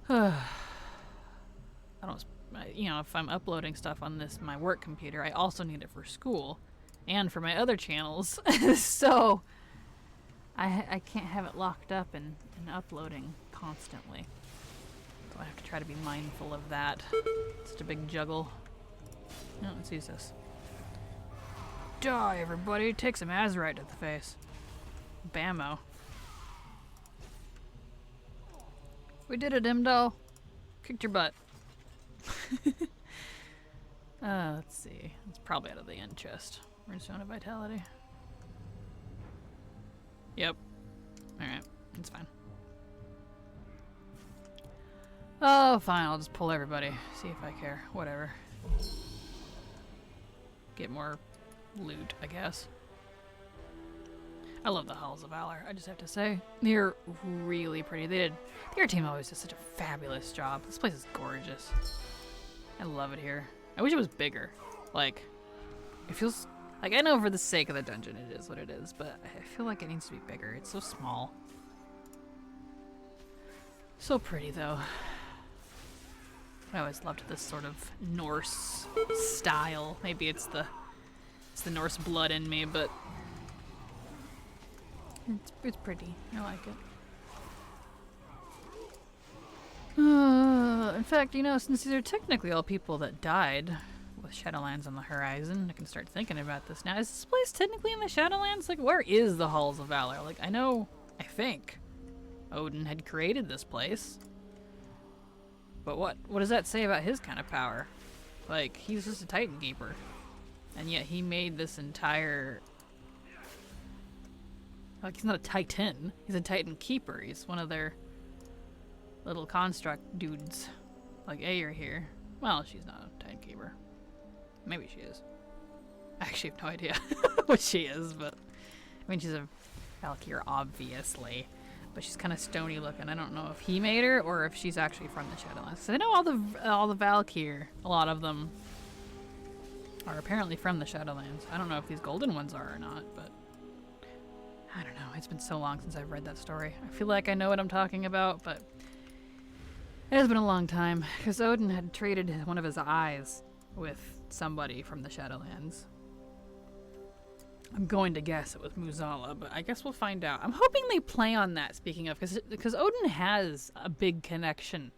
I don't, you know, if I'm uploading stuff on my work computer, I also need it for school and for my other channels. So I can't have it locked up and uploading constantly. So I have to try to be mindful of that. It's such a big juggle. No, let's use this. Die, everybody. Take some Azeroth to the face. Bammo. We did it, Imdal. Kicked your butt. Let's see. It's probably out of the end chest. Runestone of Vitality. Yep. Alright. It's fine. Oh, fine. I'll just pull everybody. See if I care. Whatever. Get more loot, I guess. I love the Halls of Valor, I just have to say. They're really pretty. Their team always does such a fabulous job. This place is gorgeous. I love it here. I wish it was bigger. Like, it feels... Like, I know for the sake of the dungeon it is what it is, but I feel like it needs to be bigger. It's so small. So pretty, though. I always loved this sort of Norse style. Maybe it's the Norse blood in me, but it's pretty. I like it. In fact, you know, since these are technically all people that died with Shadowlands on the horizon, I can start thinking about this now. Is this place technically in the Shadowlands? Like, where is the Halls of Valor? Like, I think Odyn had created this place. But what does that say about his kind of power? Like, he's just a Titan Keeper. And yet he made this entire... Like, he's not a Titan. He's a Titan Keeper. He's one of their little construct dudes. Like, hey, you're here. Well, she's not a Titan Keeper. Maybe she is. I actually have no idea what she is, but... I mean, she's a Valkyr, obviously. But she's kind of stony looking. I don't know if he made her or if she's actually from the Shadowlands. So I know all the Valkyr, a lot of them are apparently from the Shadowlands. I don't know if these golden ones are or not, but I don't know. It's been so long since I've read that story. I feel like I know what I'm talking about, but it has been a long time because Odyn had traded one of his eyes with somebody from the Shadowlands. I'm going to guess it was Muzala, but I guess we'll find out. I'm hoping they play on that, speaking of, because Odyn has a big connection,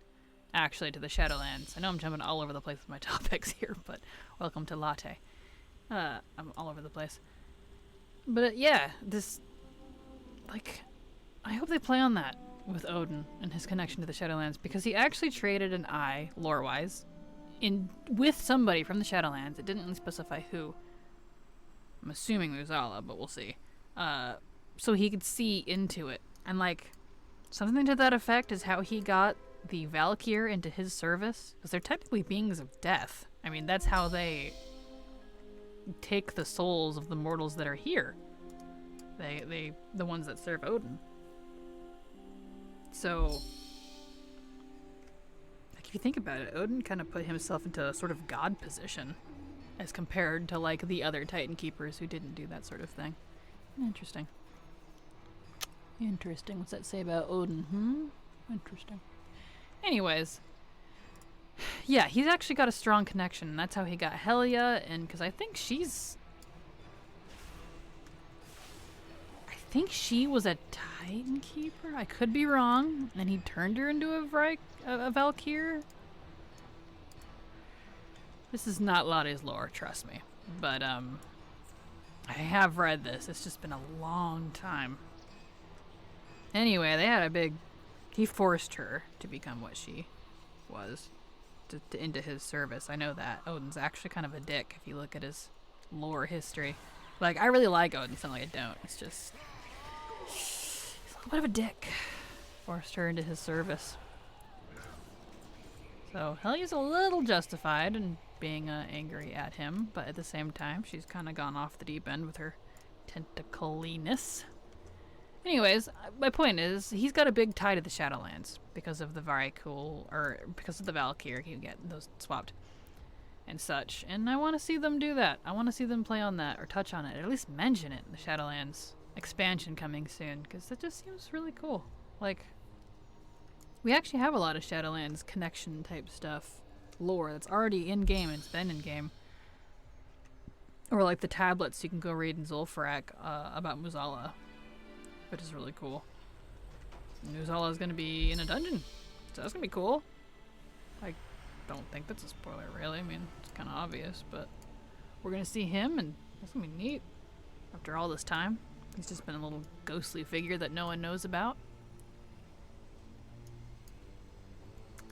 actually, to the Shadowlands. I know I'm jumping all over the place with my topics here, but welcome to Latte. I'm all over the place. But yeah, this, like, I hope they play on that with Odyn and his connection to the Shadowlands, because he actually traded an eye, lore-wise, with somebody from the Shadowlands. It didn't really specify who. I'm assuming Muzala, but we'll see. So he could see into it. And, like, something to that effect is how he got the Valkyr into his service. Because they're technically beings of death. I mean, that's how they take the souls of the mortals that are here. The ones that serve Odyn. So, like, if you think about it, Odyn kind of put himself into a sort of god position as compared to, like, the other Titan Keepers who didn't do that sort of thing. Interesting. Interesting. What's that say about Odyn? Interesting. Anyways. Yeah, he's actually got a strong connection. And that's how he got Helia, and because I think she was a Titan Keeper. I could be wrong. And he turned her into a Valkyr. This is not Latte's lore, trust me. But, I have read this. It's just been a long time. Anyway, they had a big... He forced her to become what she was. Into his service. I know that. Odin's actually kind of a dick if you look at his lore history. Like, I really like Odin. It's not like I don't. It's just... He's a little bit of a dick. Forced her into his service. So, Helia's a little justified in being angry at him, but at the same time, she's kind of gone off the deep end with her tentaculiness. Anyways, my point is, he's got a big tie to the Shadowlands because of the because of the Valkyr. You get those swapped and such. And I want to see them do that. I want to see them play on that or touch on it, or at least mention it in the Shadowlands expansion coming soon, because that just seems really cool. Like, we actually have a lot of Shadowlands connection type stuff, lore that's already in game and it's been in game. Or like the tablets you can go read in Zul'Farrak about Muzala, which is really cool. Muzala is going to be in a dungeon, so that's going to be cool. I don't think that's a spoiler, really. I mean, it's kind of obvious, but we're going to see him, and That's gonna be neat. After all this time, he's just been a little ghostly figure that no one knows about.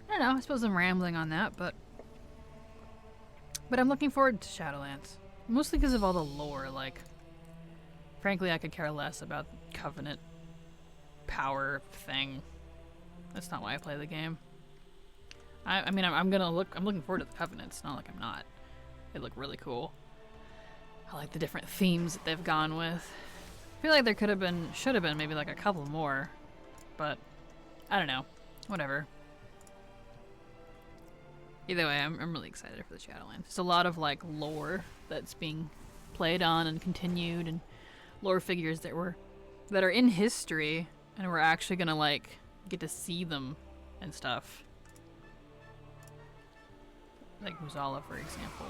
I don't know, I suppose I'm rambling on that, but I'm looking forward to Shadowlands. Mostly because of all the lore, like, frankly, I could care less about Covenant power thing. That's not why I play the game. I mean, I'm looking forward to the Covenant. It's not like I'm not. They look really cool. I like the different themes that they've gone with. I feel like there should have been maybe like a couple more, but I don't know. Whatever. Either way, I'm really excited for the Shadowlands. There's a lot of like lore that's being played on and continued, and lore figures that are in history, and we're actually gonna like get to see them and stuff. Like Muzala, for example.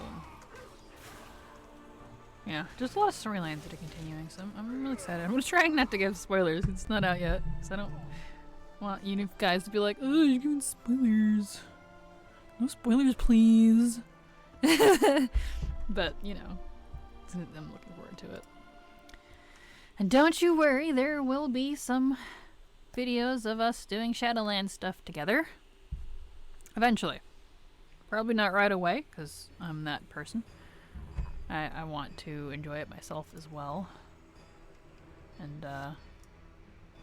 Yeah, just a lot of storylines that are continuing, so I'm really excited. I'm trying not to give spoilers. It's not out yet, so I don't want you guys to be like, oh, you're giving spoilers. No spoilers, please. But, you know, I'm looking forward to it. And don't you worry, there will be some videos of us doing Shadowlands stuff together. Eventually. Probably not right away, because I'm that person. I want to enjoy it myself as well. And,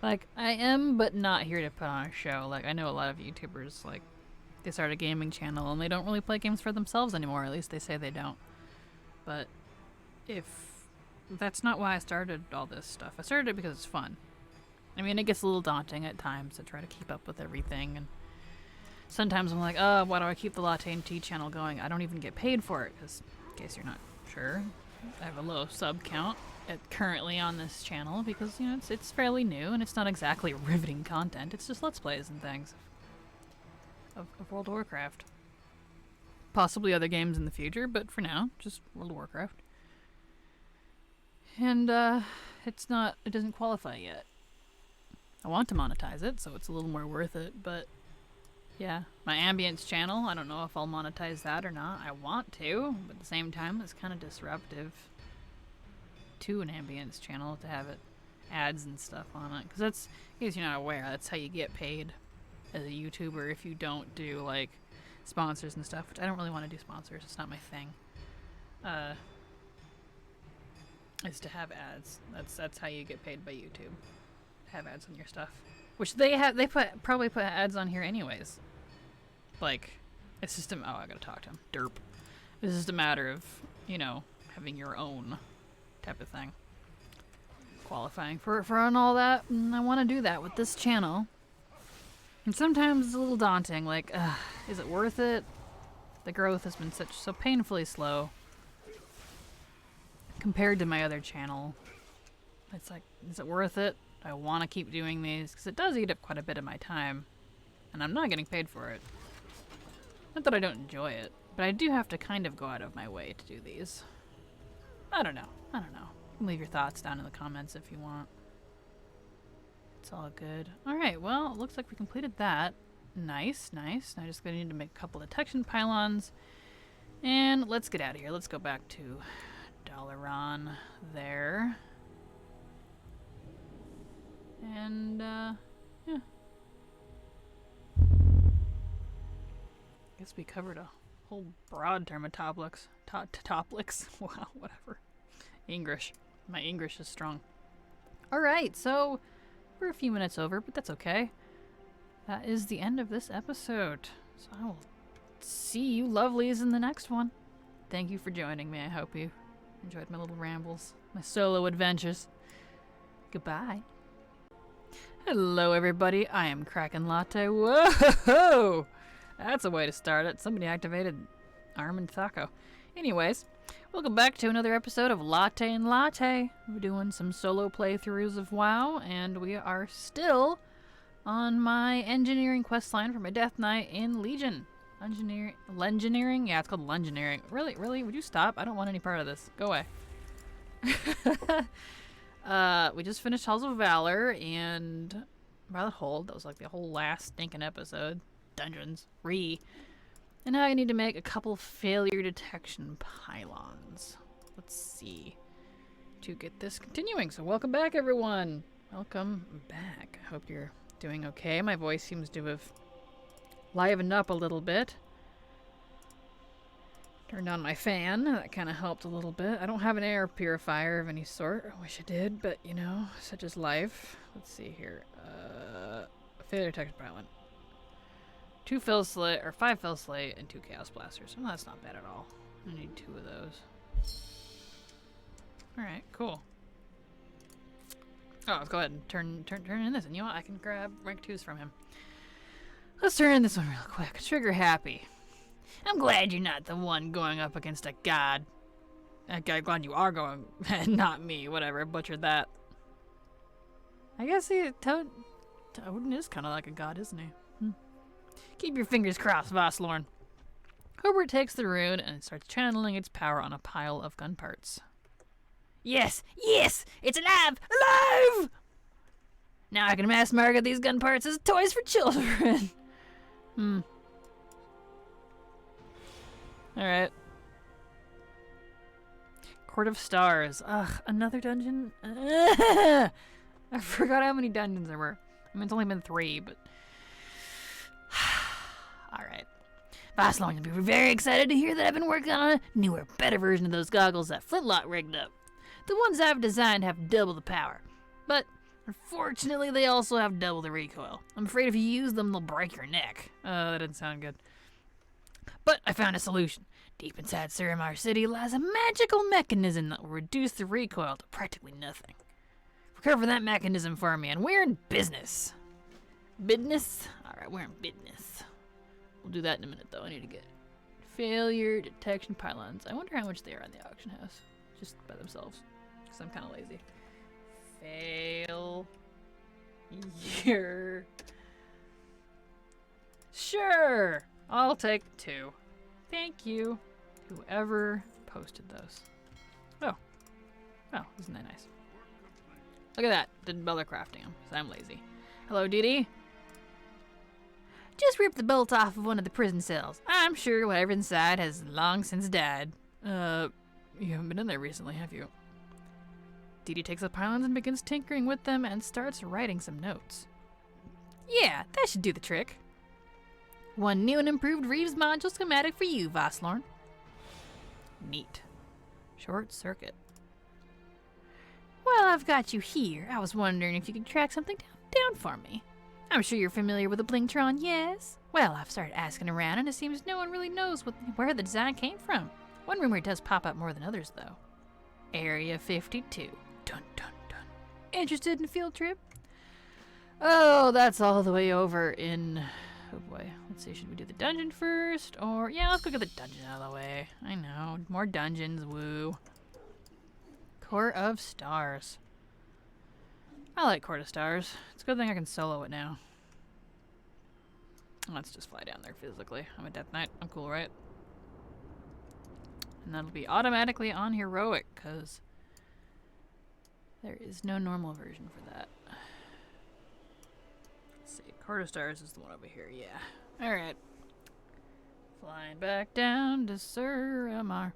like, I am, but not here to put on a show. Like, I know a lot of YouTubers, like, they start a gaming channel and they don't really play games for themselves anymore. At least they say they don't. But if that's not why I started all this stuff. I started it because it's fun. I mean, it gets a little daunting at times to try to keep up with everything, and sometimes I'm like, oh, why do I keep the Latte and Tea channel going? I don't even get paid for it, because, in case you're not sure, I have a low sub count currently on this channel, because, you know, it's fairly new, and it's not exactly riveting content. It's just Let's Plays and things of World of Warcraft. Possibly other games in the future, but for now, just World of Warcraft. And, it doesn't qualify yet. I want to monetize it, so it's a little more worth it, but yeah. My ambience channel, I don't know if I'll monetize that or not. I want to, but at the same time, it's kind of disruptive to an ambience channel to have it ads and stuff on it. Because that's, in case you're not aware, that's how you get paid as a YouTuber if you don't do, like, sponsors and stuff, which I don't really want to do sponsors. It's not my thing. Is to have ads. That's how you get paid by YouTube. Have ads on your stuff, which they probably put ads on here anyways. Like, it's just oh, I gotta talk to him. Derp. It's just a matter of, you know, having your own type of thing. Qualifying for and all that, and I want to do that with this channel. And sometimes it's a little daunting. Like, is it worth it? The growth has been so painfully slow compared to my other channel. It's like, is it worth it? I want to keep doing these because it does eat up quite a bit of my time, and I'm not getting paid for it. Not that I don't enjoy it, but I do have to kind of go out of my way to do these. I don't know. You can leave your thoughts down in the comments if you want. It's all good. Alright, well, it looks like we completed that. Nice. Now I'm just going to need to make a couple detection pylons. And let's get out of here. Let's go back to Dalaran there. And, yeah. Guess we covered a whole broad term of topics. Wow, whatever. English. My English is strong. Alright, so we're a few minutes over, but that's okay. That is the end of this episode. So I will see you lovelies in the next one. Thank you for joining me. I hope you enjoyed my little rambles, my solo adventures. Goodbye. Hello, everybody. I am Kraken Latte. Whoa! That's a way to start it. Somebody activated Armand Thaco. Anyways, welcome back to another episode of Latte and Latte. We're doing some solo playthroughs of WoW, and we are still on my engineering questline for my Death Knight in Legion. Lengineering? Yeah, it's called Lengineering. Really? Would you stop? I don't want any part of this. Go away. We just finished Halls of Valor and Violet Hold. That was like the whole last stinking episode. Dungeons. And now I need to make a couple failure detection pylons. Let's see. to get this continuing. So welcome back, everyone. Welcome back. I hope you're doing okay. My voice seems to have livened up a little bit. Turned on my fan. That kind of helped a little bit. I don't have an air purifier of any sort. I wish I did, but you know, such is life. Let's see here. Failure detection pilot. 2 fill slate, or 5 fill slate, and 2 chaos blasters. Well, that's not bad at all. I need 2 of those. Alright, cool. Oh, let's go ahead and turn in this. And you know what? I can grab rank 2s from him. Let's turn in this one real quick. Trigger happy. I'm glad you're not the one going up against a god. I'm glad you are going, not me. Whatever, butchered that. I guess Odyn is kind of like a god, isn't he? Keep your fingers crossed, Voslorn. Hobart takes the rune and starts channeling its power on a pile of gun parts. Yes! Yes! It's alive! Alive! Now I can mass market these gun parts as toys for children. Alright. Court of Stars. Ugh, another dungeon? I forgot how many dungeons there were. I mean, it's only been 3, but... Alright. Voslorn will be very excited to hear that I've been working on a newer, better version of those goggles that Flintlock rigged up. The ones I've designed have double the power, but unfortunately they also have double the recoil. I'm afraid if you use them, they'll break your neck. That didn't sound good. But I found a solution. Deep inside Suramar City lies a magical mechanism that will reduce the recoil to practically nothing. Recover that mechanism for me, and we're in business. Business? Alright, we're in business. We'll do that in a minute, though. I need to get failure detection pylons. I wonder how much they are in the auction house. Just by themselves. Because I'm kind of lazy. Failure. Sure! I'll take 2. Thank you. Whoever posted those. Oh, isn't that nice? Look at that. Didn't bother crafting them, because I'm lazy. Hello, Dee. Just ripped the bolt off of one of the prison cells. I'm sure whatever's inside has long since died. You haven't been in there recently, have you? Dee takes the pylons and begins tinkering with them and starts writing some notes. Yeah, that should do the trick. One new and improved Reeves module schematic for you, Voslorn. Neat. Short circuit. Well, I've got you here. I was wondering if you could track something down for me. I'm sure you're familiar with the Blingtron, yes? Well, I've started asking around, and it seems no one really knows where the design came from. One rumor does pop up more than others, though. Area 52. Dun, dun, dun. Interested in a field trip? Oh, that's all the way over in... Oh boy. Let's see, should we do the dungeon first? Or, yeah, let's go get the dungeon out of the way. I know. More dungeons, woo. Court of Stars. I like Court of Stars. It's a good thing I can solo it now. Let's just fly down there physically. I'm a Death Knight. I'm cool, right? And that'll be automatically on Heroic, because there is no normal version for that. Let's see. Court of Stars is the one over here, yeah. Alright. Flying back down to Suramar.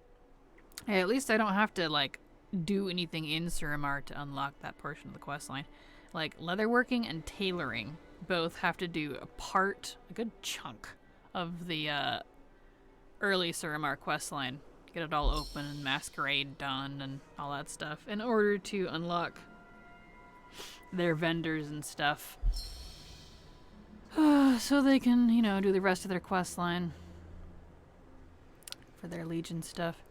Hey, at least I don't have to, like, do anything in Suramar to unlock that portion of the questline. Like, leatherworking and tailoring both have to do a good chunk of the early Suramar questline. Get it all open and Masquerade done and all that stuff in order to unlock their vendors and stuff. So they can, you know, do the rest of their questline for their Legion stuff.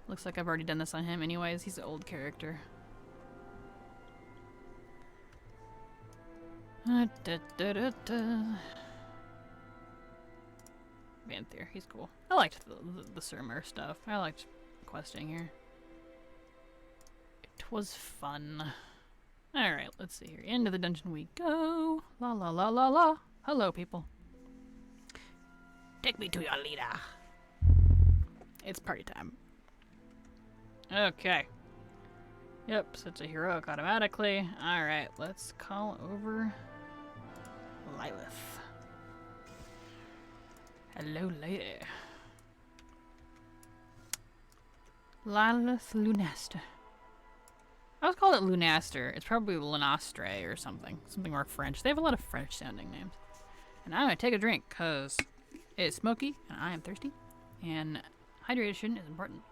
Looks like I've already done this on him anyways. He's an old character. Vanthyr, he's cool. I liked the Suramar stuff. I liked questing here. It was fun. Alright, let's see here. Into the dungeon we go. La la la la la. Hello, people. Take me to your leader. It's party time. Okay. Yep, so it's a heroic automatically. Alright, let's call over Lilith. Hello, lady. Lilith Lunesta. I always call it Lunaster. It's probably Lunastre or something. Something more French. They have a lot of French sounding names. And I'm going to take a drink because it's smoky and I am thirsty. And hydration is important.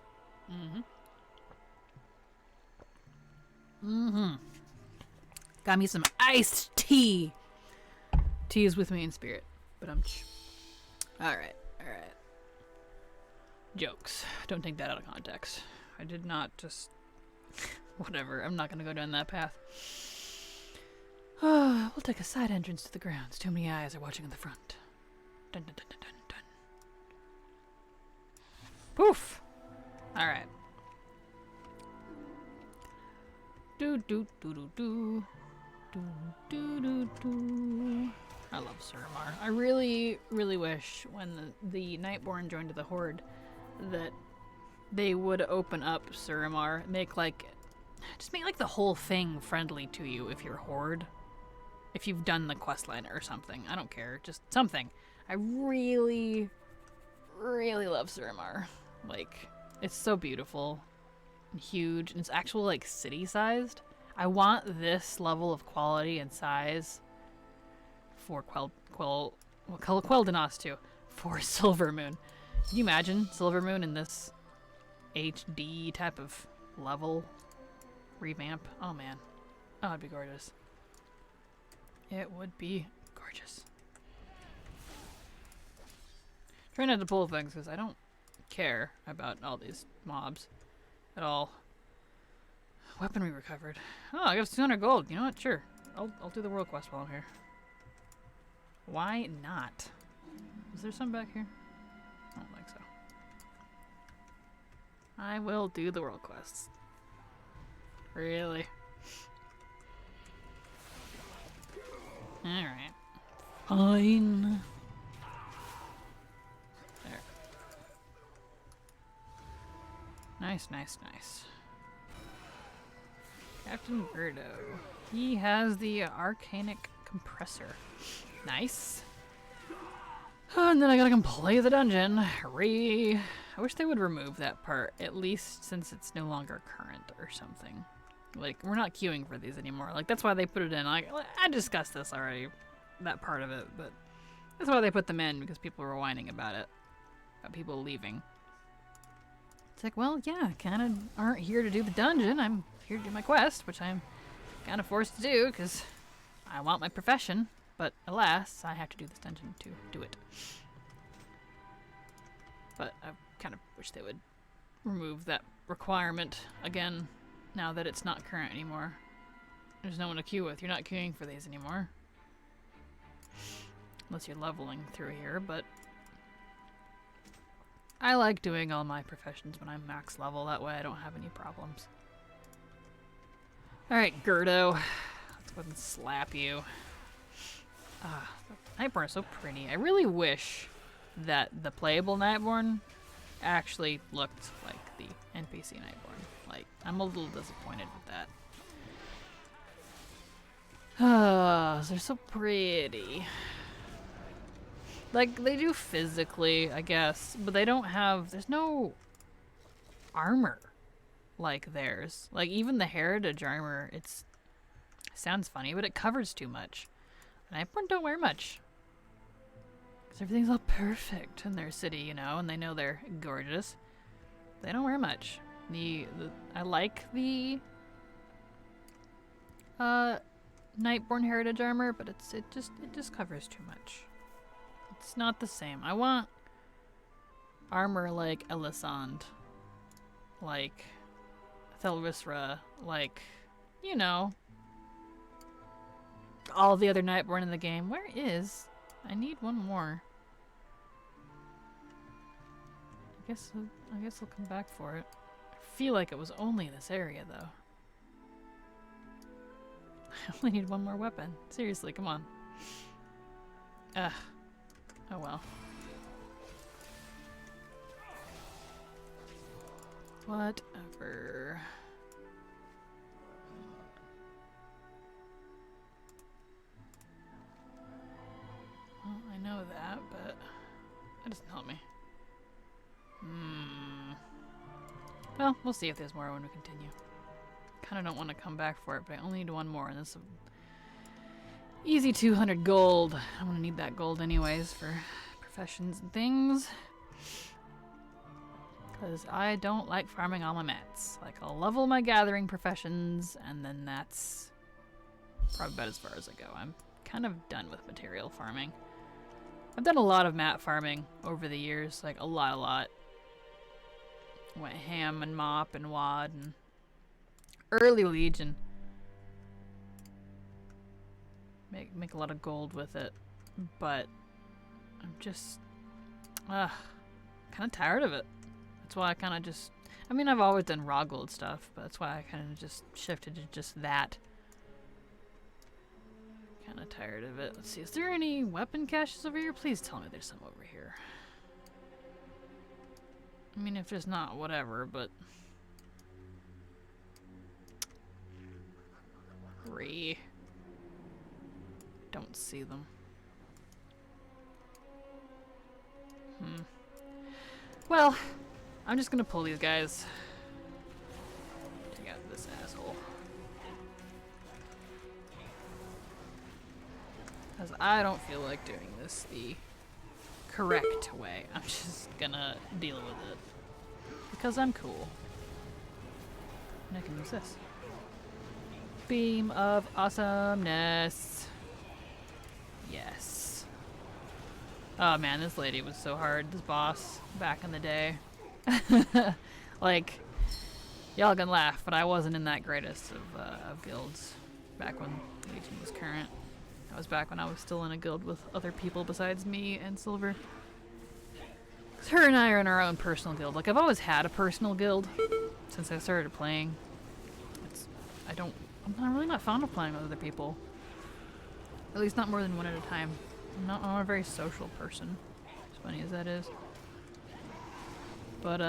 Got me some iced tea. Tea is with me in spirit. But Alright. Jokes. Don't take that out of context. I did not just... Whatever, I'm not gonna go down that path. We'll take a side entrance to the grounds. Too many eyes are watching in the front. Dun dun dun dun dun dun. Poof! Alright. Do do do do do. Do do do do. I love Suramar. I really, really wish when the Nightborn joined the Horde that they would open up Suramar, just make like the whole thing friendly to you if you're Horde. If you've done the questline or something. I don't care. Just something. I really, really love Suramar. Like, it's so beautiful and huge, and it's actual like city sized. I want this level of quality and size for Quel'Danas too. For Silvermoon. Can you imagine Silvermoon in this HD type of level revamp? Oh man. Oh, it'd be gorgeous. It would be gorgeous. Try not to pull things because I don't care about all these mobs at all. Weaponry recovered. Oh, I got 200 gold. You know what? Sure. I'll do the world quest while I'm here. Why not? Is there some back here? I don't think so. I will do the world quests. Really? Alright. Fine. There. Nice, nice, nice. Captain Birdo. He has the Arcanic Compressor. Nice. And then I gotta complete the dungeon. Hooray. I wish they would remove that part, at least since it's no longer current or something. Like, we're not queuing for these anymore. Like, that's why they put it in. I discussed this already, that part of it, but that's why they put them in, because people were whining about it. About people leaving. It's like, well, yeah, kind of aren't here to do the dungeon. I'm here to do my quest, which I'm kind of forced to do, because I want my profession. But alas, I have to do this dungeon to do it. But I kind of wish they would remove that requirement again, now that it's not current anymore. There's no one to queue with. You're not queuing for these anymore. Unless you're leveling through here, but I like doing all my professions when I'm max level. That way I don't have any problems. Alright, Gerdo. Let's go ahead and slap you. Ah, the Nightborn is so pretty. I really wish that the playable Nightborn actually looked like the NPC Nightborn. Like, I'm a little disappointed with that. Ah, they're so pretty. Like, they do physically, I guess, but they don't have, there's no armor like theirs. Like, even the heritage armor, sounds funny, but it covers too much. Nightborn don't wear much. Because everything's all perfect in their city, you know, and they know they're gorgeous. They don't wear much. I like the Nightborn heritage armor, but it just covers too much. It's not the same. I want armor like Elisand, like Thelvisra, like, you know, all the other Nightborn in the game. Where is? I need one more. I guess I'll come back for it. I feel like it was only this area though. I only need one more weapon. Seriously, come on. Ugh. Oh well. Whatever. Well, I know that, but that doesn't help me. Well, we'll see if there's more when we continue. kind of don't want to come back for it, but I only need one more, and this is easy 200 gold. I'm going to need that gold anyways for professions and things. Because I don't like farming all my mats. Like, I'll level my gathering professions, and then that's probably about as far as I go. I'm kind of done with material farming. I've done a lot of mat farming over the years, like a lot. Went ham and mop and wad and early Legion. Make a lot of gold with it, but I'm just kind of tired of it. That's why I kind of just, I mean, I've always done raw gold stuff, but that's why I kind of just shifted to just that. Kind of tired of it. Let's see, is there any weapon caches over here? Please tell me there's some over here. I mean, if there's not, whatever, but... Don't see them. Well, I'm just gonna pull these guys. Take out this asshole. Because I don't feel like doing this the correct way. I'm just gonna deal with it. Because I'm cool. And I can use this. Beam of awesomeness. Yes. Oh man, this lady was so hard, this boss, back in the day. Like, y'all can laugh, but I wasn't in that greatest of guilds back when Legion was current. That was back when I was still in a guild with other people besides me and Silver. 'Cause her and I are in our own personal guild. Like, I've always had a personal guild since I started playing. I'm really not fond of playing with other people. At least not more than one at a time. I'm not a very social person, as funny as that is. But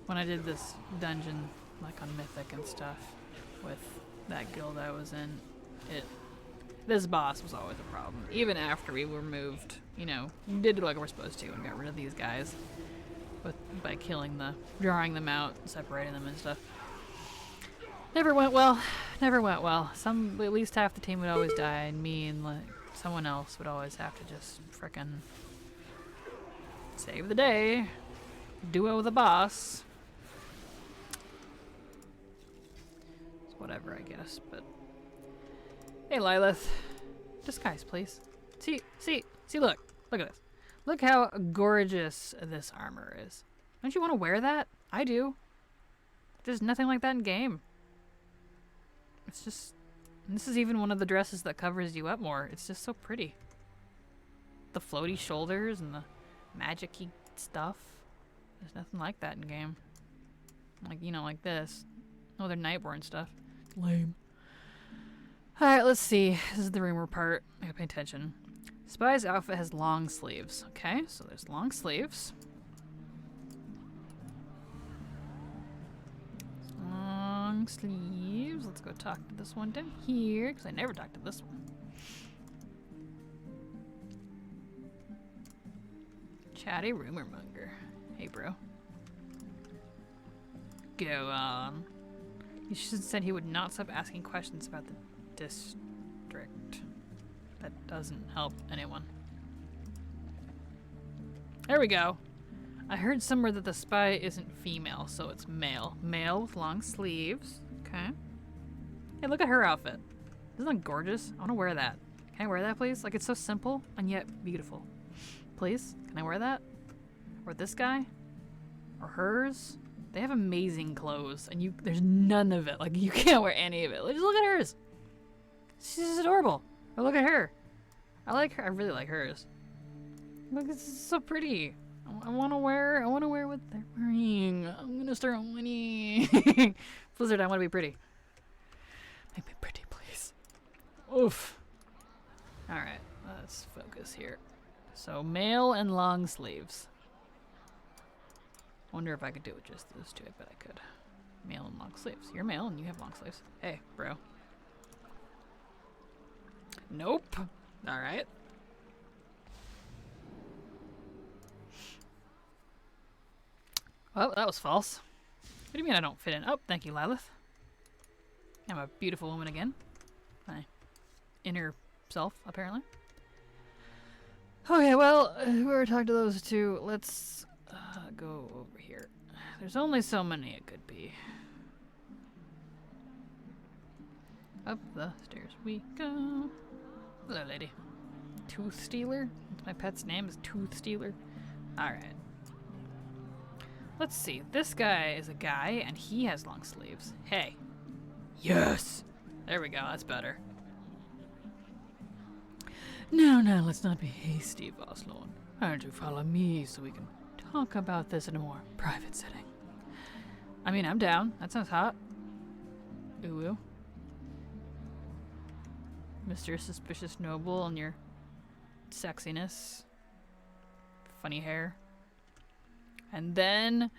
when I did this dungeon, like on Mythic and stuff, with that guild I was in, this boss was always a problem. Even after we were moved, you know, we did like we're supposed to and got rid of these guys by drawing them out, separating them and stuff. Never went well. Never went well. At least half the team would always die, and me and like someone else would always have to just frickin' save the day. Duo the boss. It's whatever, I guess, but... Hey, Lilith. Disguise, please. See, look. Look at this. Look how gorgeous this armor is. Don't you want to wear that? I do. There's nothing like that in game. It's just... This is even one of the dresses that covers you up more. It's just so pretty. The floaty shoulders and the magic-y stuff. There's nothing like that in game. Like, you know, like this. Oh, they're Nightborn stuff. Lame. Alright, let's see. This is the rumor part. I gotta pay attention. Spy's outfit has long sleeves. Okay, so there's long sleeves. Long sleeves. Let's go talk to this one down here, because I never talked to this one. Chatty rumor monger. Hey, bro. Go on. He should have said he would not stop asking questions about the district. That doesn't help anyone. There we go. I heard somewhere that the spy isn't female, so it's male. Male with long sleeves. Okay. Hey, look at her outfit. Isn't that gorgeous? I want to wear that. Can I wear that, please? Like, it's so simple and yet beautiful. Please? Can I wear that? Or this guy? Or hers? They have amazing clothes, and there's none of it. Like, you can't wear any of it. Just look at hers. She's just adorable. Or look at her. I like her. I really like hers. Look, this is so pretty. I want to wear what they're wearing. I'm gonna start winning. Blizzard, I want to be pretty. Make me pretty, please. Oof. All right, let's focus here. So male and long sleeves. Wonder if I could do it with just those two. I bet I could. Male and long sleeves. You're male and you have long sleeves. Hey, bro. Nope. All right. Well, that was false. What do you mean I don't fit in? Oh, thank you, Lilith. I'm a beautiful woman again. My inner self, apparently. Okay, well, whoever talked to those two, let's go over here. There's only so many it could be. Up the stairs we go. Hello, lady. Tooth Stealer? My pet's name is Tooth Stealer. Alright. Let's see. This guy is a guy, and he has long sleeves. Hey. Yes! There we go. That's better. Now, let's not be hasty, Voslorn. Why don't you follow me so we can talk about this in a more private setting? I mean, I'm down. That sounds hot. Ooh. Mr. Suspicious Noble and your sexiness. Funny hair. And then,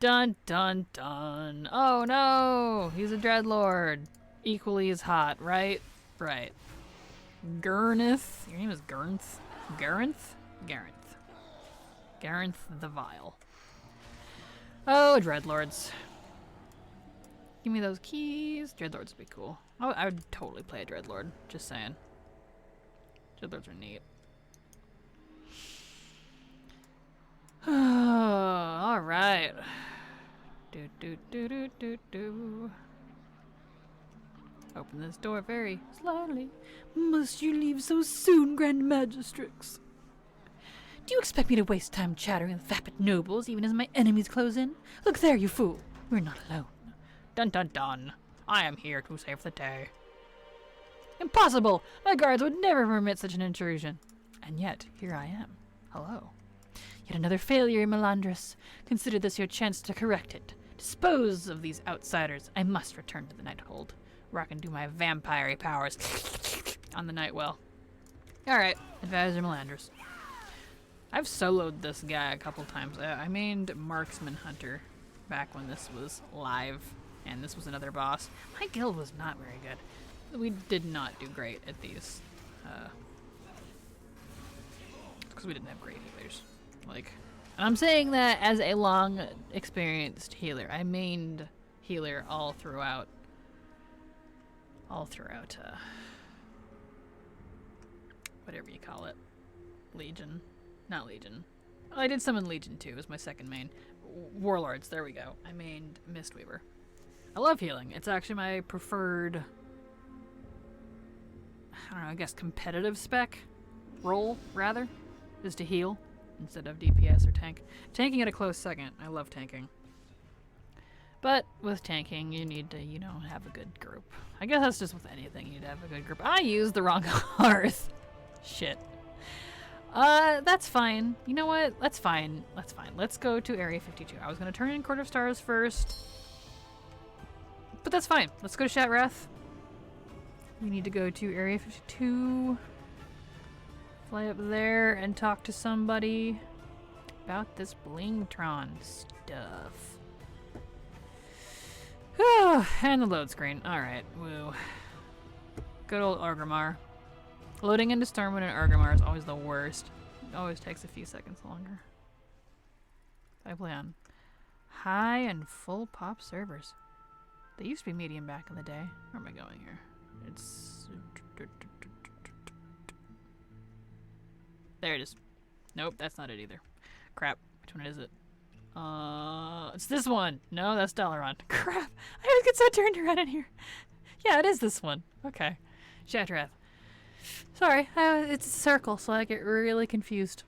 dun dun dun. Oh no! He's a dreadlord. Equally as hot, right? Right. Gurnith. Your name is Gurnth? Garanth? Garanth. Garanth the Vile. Oh, dreadlords. Give me those keys. Dreadlords would be cool. I would totally play a dreadlord. Just saying. Dreadlords are neat. All right. Do. Open this door very slowly. Must you leave so soon, Grand Magistrix? Do you expect me to waste time chattering with vapid nobles even as my enemies close in? Look there, you fool. We're not alone. Dun dun dun. I am here to save the day. Impossible! My guards would never permit such an intrusion. And yet, here I am. Hello. Yet another failure, Melandris. Consider this your chance to correct it. Dispose of these outsiders. I must return to the Nighthold, where I can do my vampire powers on the Nightwell. Alright, Advisor Melandris. I've soloed this guy a couple times. I mained Marksman Hunter back when this was live, and this was another boss. My guild was not very good. We did not do great at these. Because we didn't have great healers. Like, and I'm saying that as a long experienced healer. I mained healer all throughout whatever you call it. Legion. Not Legion. Oh, I did summon Legion too as my second main. Warlords, there we go. I mained Mistweaver. I love healing. It's actually my preferred, I don't know, I guess competitive spec role, rather, is to heal instead of DPS or tank. Tanking at a close second. I love tanking. But with tanking, you need to, you know, have a good group. I guess that's just with anything. You need to have a good group. I used the wrong hearth. Shit. That's fine. You know what? That's fine. That's fine. Let's go to Area 52. I was going to turn in Court of Stars first. But that's fine. Let's go to Shatrath. We need to go to Area 52. Fly up there and talk to somebody about this Blingtron stuff. And the load screen. Alright, woo. Good old Orgrimmar. Loading into Stormwind and Orgrimmar is always the worst. It always takes a few seconds longer. I play on high and full pop servers. They used to be medium back in the day. Where am I going here? It's... There it is. Nope, that's not it either. Crap. Which one is it? It's this one. No, that's Dalaran. Crap. I always get so turned around in here. Yeah, it is this one. Okay. Shatrath. Sorry, it's a circle, so I get really confused.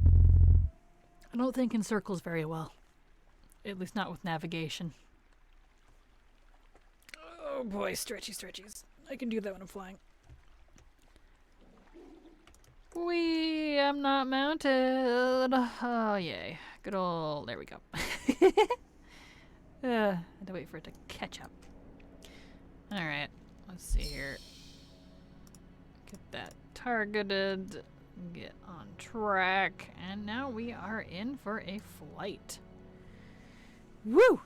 I don't think in circles very well. At least not with navigation. Oh boy, stretchies. I can do that when I'm flying. Whee! I'm not mounted. Oh, yay. Good old... There we go. I had to wait for it to catch up. Alright. Let's see here. Get that targeted. Get on track. And now we are in for a flight. Woo!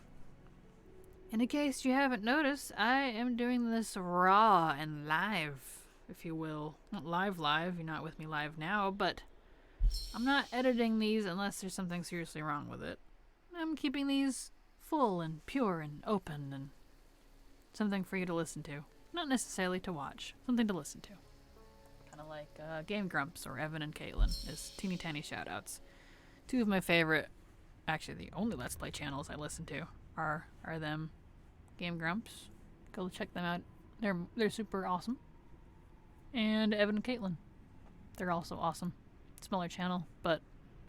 In case you haven't noticed, I am doing this raw and live, if you will. Not live, you're not with me live now, but I'm not editing these unless there's something seriously wrong with it. I'm keeping these full and pure and open and something for you to listen to. Not necessarily to watch. Something to listen to. Kind of like Game Grumps or Evan and Caitlin as teeny tiny shoutouts. Two of my favorite, actually the only Let's Play channels I listen to are them. Game Grumps. Go check them out. They're super awesome. And Evan and Caitlin. They're also awesome. Smaller channel, but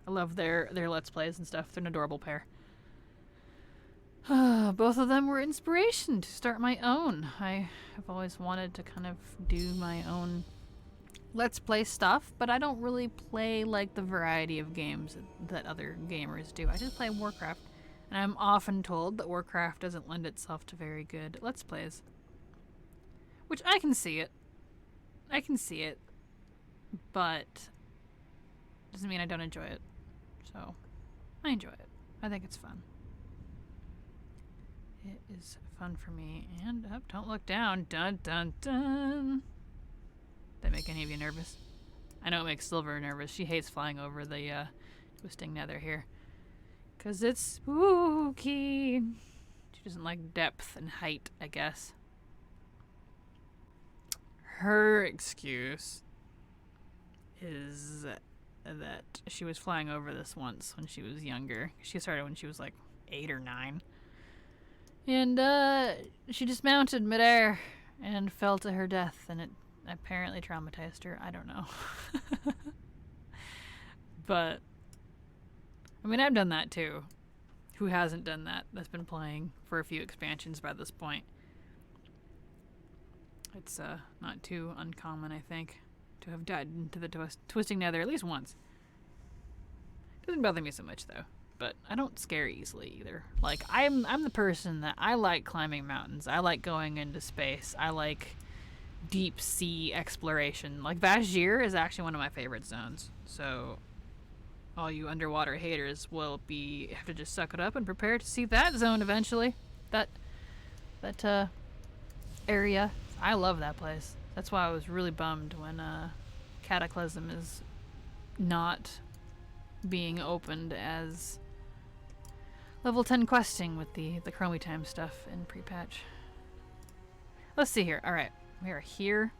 I love their Let's Plays and stuff. They're an adorable pair. Both of them were inspiration to start my own. I have always wanted to kind of do my own Let's Play stuff, but I don't really play like the variety of games that other gamers do. I just play Warcraft, and I'm often told that Warcraft doesn't lend itself to very good Let's Plays. Which I can see it. I can see it, but doesn't mean I don't enjoy it. So, I enjoy it. I think it's fun. It is fun for me. And, don't look down. Dun, dun, dun. That make any of you nervous? I know it makes Silver nervous. She hates flying over the twisting nether here. Because it's spooky. She doesn't like depth and height, I guess. Her excuse is that she was flying over this once when she was younger. She started when she was like 8 or 9. And she dismounted midair and fell to her death, and it apparently traumatized her. I don't know. But, I mean, I've done that too. Who hasn't done that? That's been playing for a few expansions by this point. It's not too uncommon, I think, to have died into the twisting nether at least once. Doesn't bother me so much, though. But I don't scare easily either. Like, I'm the person that I like climbing mountains. I like going into space. I like deep sea exploration. Like, Vashj'ir is actually one of my favorite zones. So, all you underwater haters will have to just suck it up and prepare to see that zone eventually. That area. I love that place. That's why I was really bummed when Cataclysm is not being opened as level 10 questing with the Chromie time stuff in pre-patch. Let's see here. Alright, we are here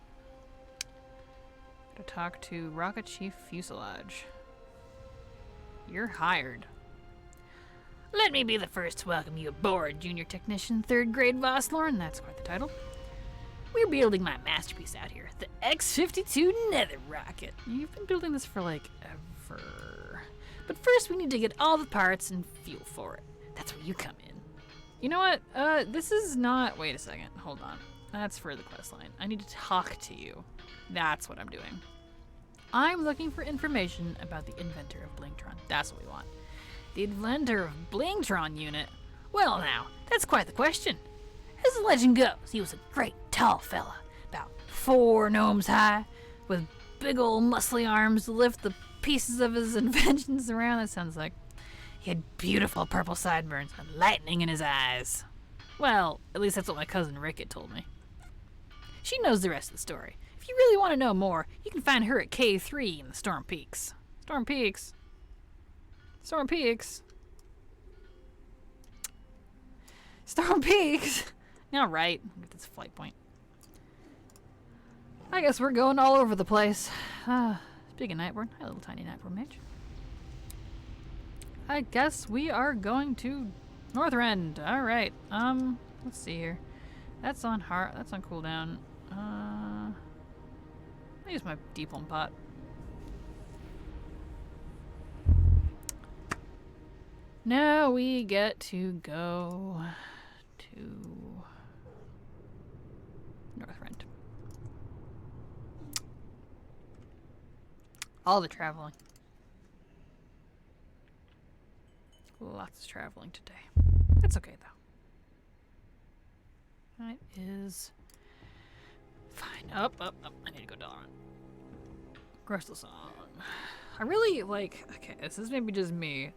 to talk to Rocket Chief Fuselage. You're hired. Let me be the first to welcome you aboard, Junior Technician 3rd Grade Voslorn. That's quite the title. We're building my masterpiece out here, the X-52 Nether Rocket. You've been building this for, like, ever. But first we need to get all the parts and fuel for it. That's where you come in. You know what? This is not... Wait a second. Hold on. That's for the questline. I need to talk to you. That's what I'm doing. I'm looking for information about the inventor of Blingtron. That's what we want. The inventor of Blingtron unit? Well now, that's quite the question. As the legend goes, he was a great tall fella, about 4 gnomes high, with big old muscly arms to lift the pieces of his inventions around. That sounds like he had beautiful purple sideburns and lightning in his eyes. Well, at least that's what my cousin Rickett told me. She knows the rest of the story. If you really want to know more, you can find her at K3 in the Storm Peaks. Storm Peaks? Storm Peaks? Storm Peaks? All right, get this flight point. I guess we're going all over the place. Speaking of Nightborn, hi little tiny Nightborn mage. I guess we are going to Northrend. All right. Let's see here. That's on cooldown. I'll use my deep one pot. Now we get to go to Northrend. All the traveling. Lots of traveling today. That's okay though. That is fine. Up. I need to go down. Crystal Song. I really like. Okay, this is maybe just me,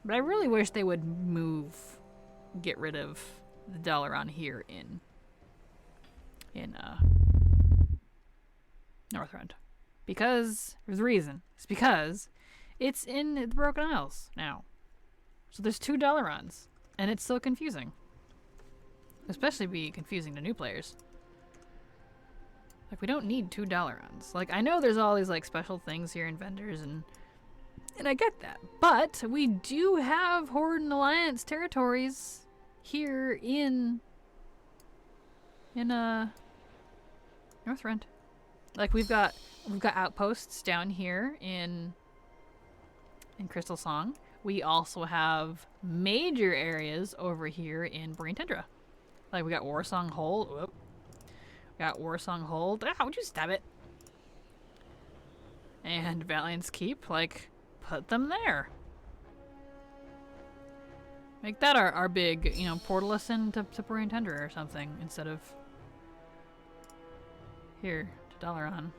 but I really wish they would get rid of the Dalaran here in Northrend, because there's a reason. It's because it's in the Broken Isles now. So there's 2 Dalarans, and it's so confusing. Especially be confusing to new players. Like, we don't need $2 runs. Like, I know there's all these, like, special things here in vendors, and I get that. But we do have Horde and Alliance territories here in Northrend. Like, we've got outposts down here in Crystal Song. We also have major areas over here in Marine Tundra. Like, we got Warsong Hold. Whoop. We got Warsong Hold. Ah, would you stab it? And Valiant's Keep. Like, put them there. Make that our big, you know, portal us into Marine Tundra or something instead of here, $1 on.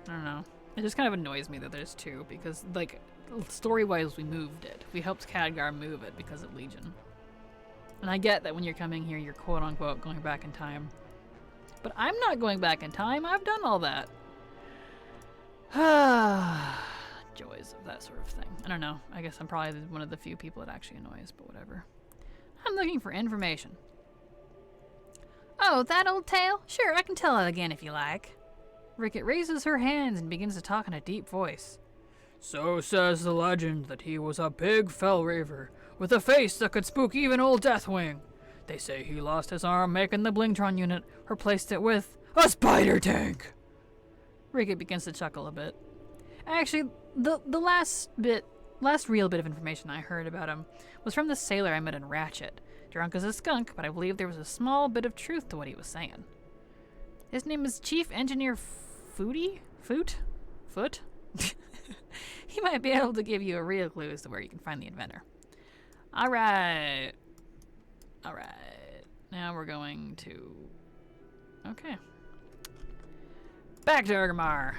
I don't know. It just kind of annoys me that there's two because, like, story-wise, we moved it. We helped Khadgar move it because of Legion. And I get that when you're coming here, you're quote-unquote going back in time. But I'm not going back in time. I've done all that. Joys of that sort of thing. I don't know. I guess I'm probably one of the few people it actually annoys, but whatever. I'm looking for information. Oh, that old tale? Sure, I can tell it again if you like. Ricket raises her hands and begins to talk in a deep voice. So says the legend that he was a big fell raver with a face that could spook even old Deathwing. They say he lost his arm making the Blingtron unit, replaced it with a spider tank. Ricket begins to chuckle a bit. Actually, the last real bit of information I heard about him was from the sailor I met in Ratchet. Drunk as a skunk, but I believe there was a small bit of truth to what he was saying. His name is Chief Engineer Foot? He might be able to give you a real clue as to where you can find the inventor. Alright. Now we're going to... Okay. Back to Orgrimmar.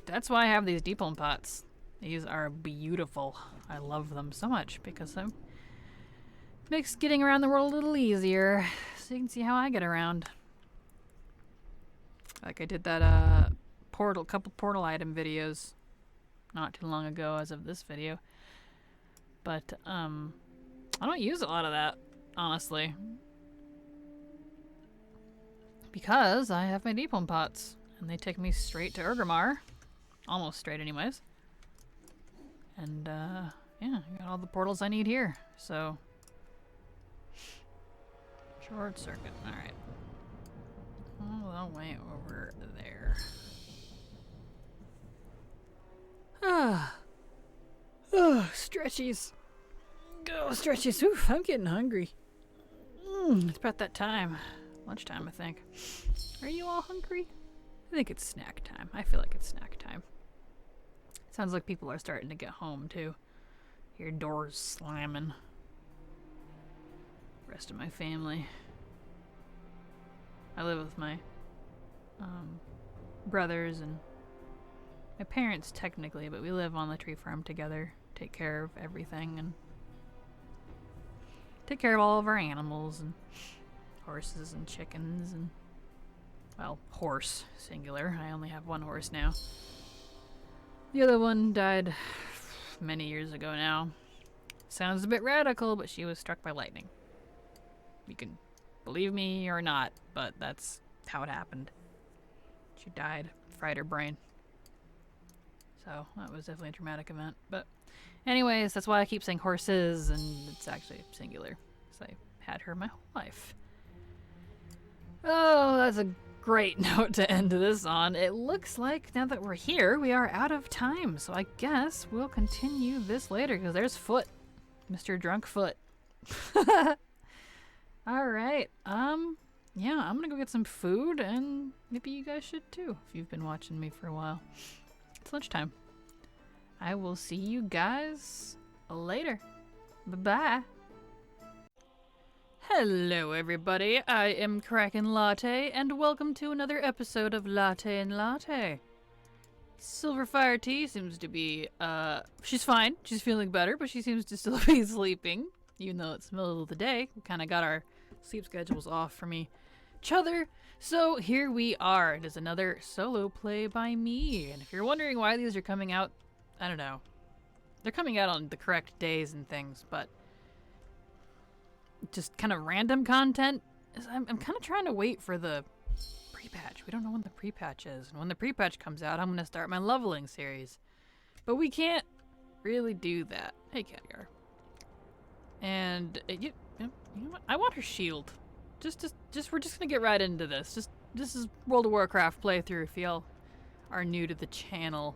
That's why I have these deep home pots. These are beautiful. I love them so much because it makes getting around the world a little easier. So you can see how I get around. Like I did that couple portal item videos not too long ago as of this video. But I don't use a lot of that, honestly. Because I have my deep home pots and they take me straight to Orgrimmar. Almost straight anyways. And yeah, I got all the portals I need here. So short circuit. Alright. All the way over there. Stretchies. Go, stretchies. Oof, I'm getting hungry. It's about that time. Lunchtime, I think. Are you all hungry? I think it's snack time. I feel like it's snack time. Sounds like people are starting to get home, too. Hear doors slamming. Rest of my family. I live with my brothers and my parents, technically, but we live on the tree farm together. Take care of everything and take care of all of our animals and horses and chickens and, well, horse, singular. I only have one horse now. The other one died many years ago now. Sounds a bit radical, but she was struck by lightning. You can believe me or not, but that's how it happened. She died, fried her brain. So that was definitely a traumatic event. But anyways, that's why I keep saying horses, and it's actually singular. Because I had her my whole life. Oh, that's a great note to end this on. It looks like now that we're here, we are out of time. So I guess we'll continue this later, because there's Foot. Mr. Drunk Foot. Alright, yeah, I'm gonna go get some food, and maybe you guys should too, if you've been watching me for a while. It's lunchtime. I will see you guys later. Bye-bye. Hello, everybody. I am Kraken Latte, and welcome to another episode of Latte and Latte. Silverfire Tea seems to be, she's fine. She's feeling better, but she seems to still be sleeping, even though it's the middle of the day. We kind of got our sleep schedules off from each other. So here we are. It is another solo play by me. And if you're wondering why these are coming out, I don't know. They're coming out on the correct days and things, but just kind of random content. I'm kind of trying to wait for the pre-patch. We don't know when the pre-patch is. And when the pre-patch comes out, I'm going to start my leveling series. But we can't really do that. Hey, Khadgar. And you know what? I want her shield. We're just gonna get right into this. This is World of Warcraft playthrough if y'all are new to the channel.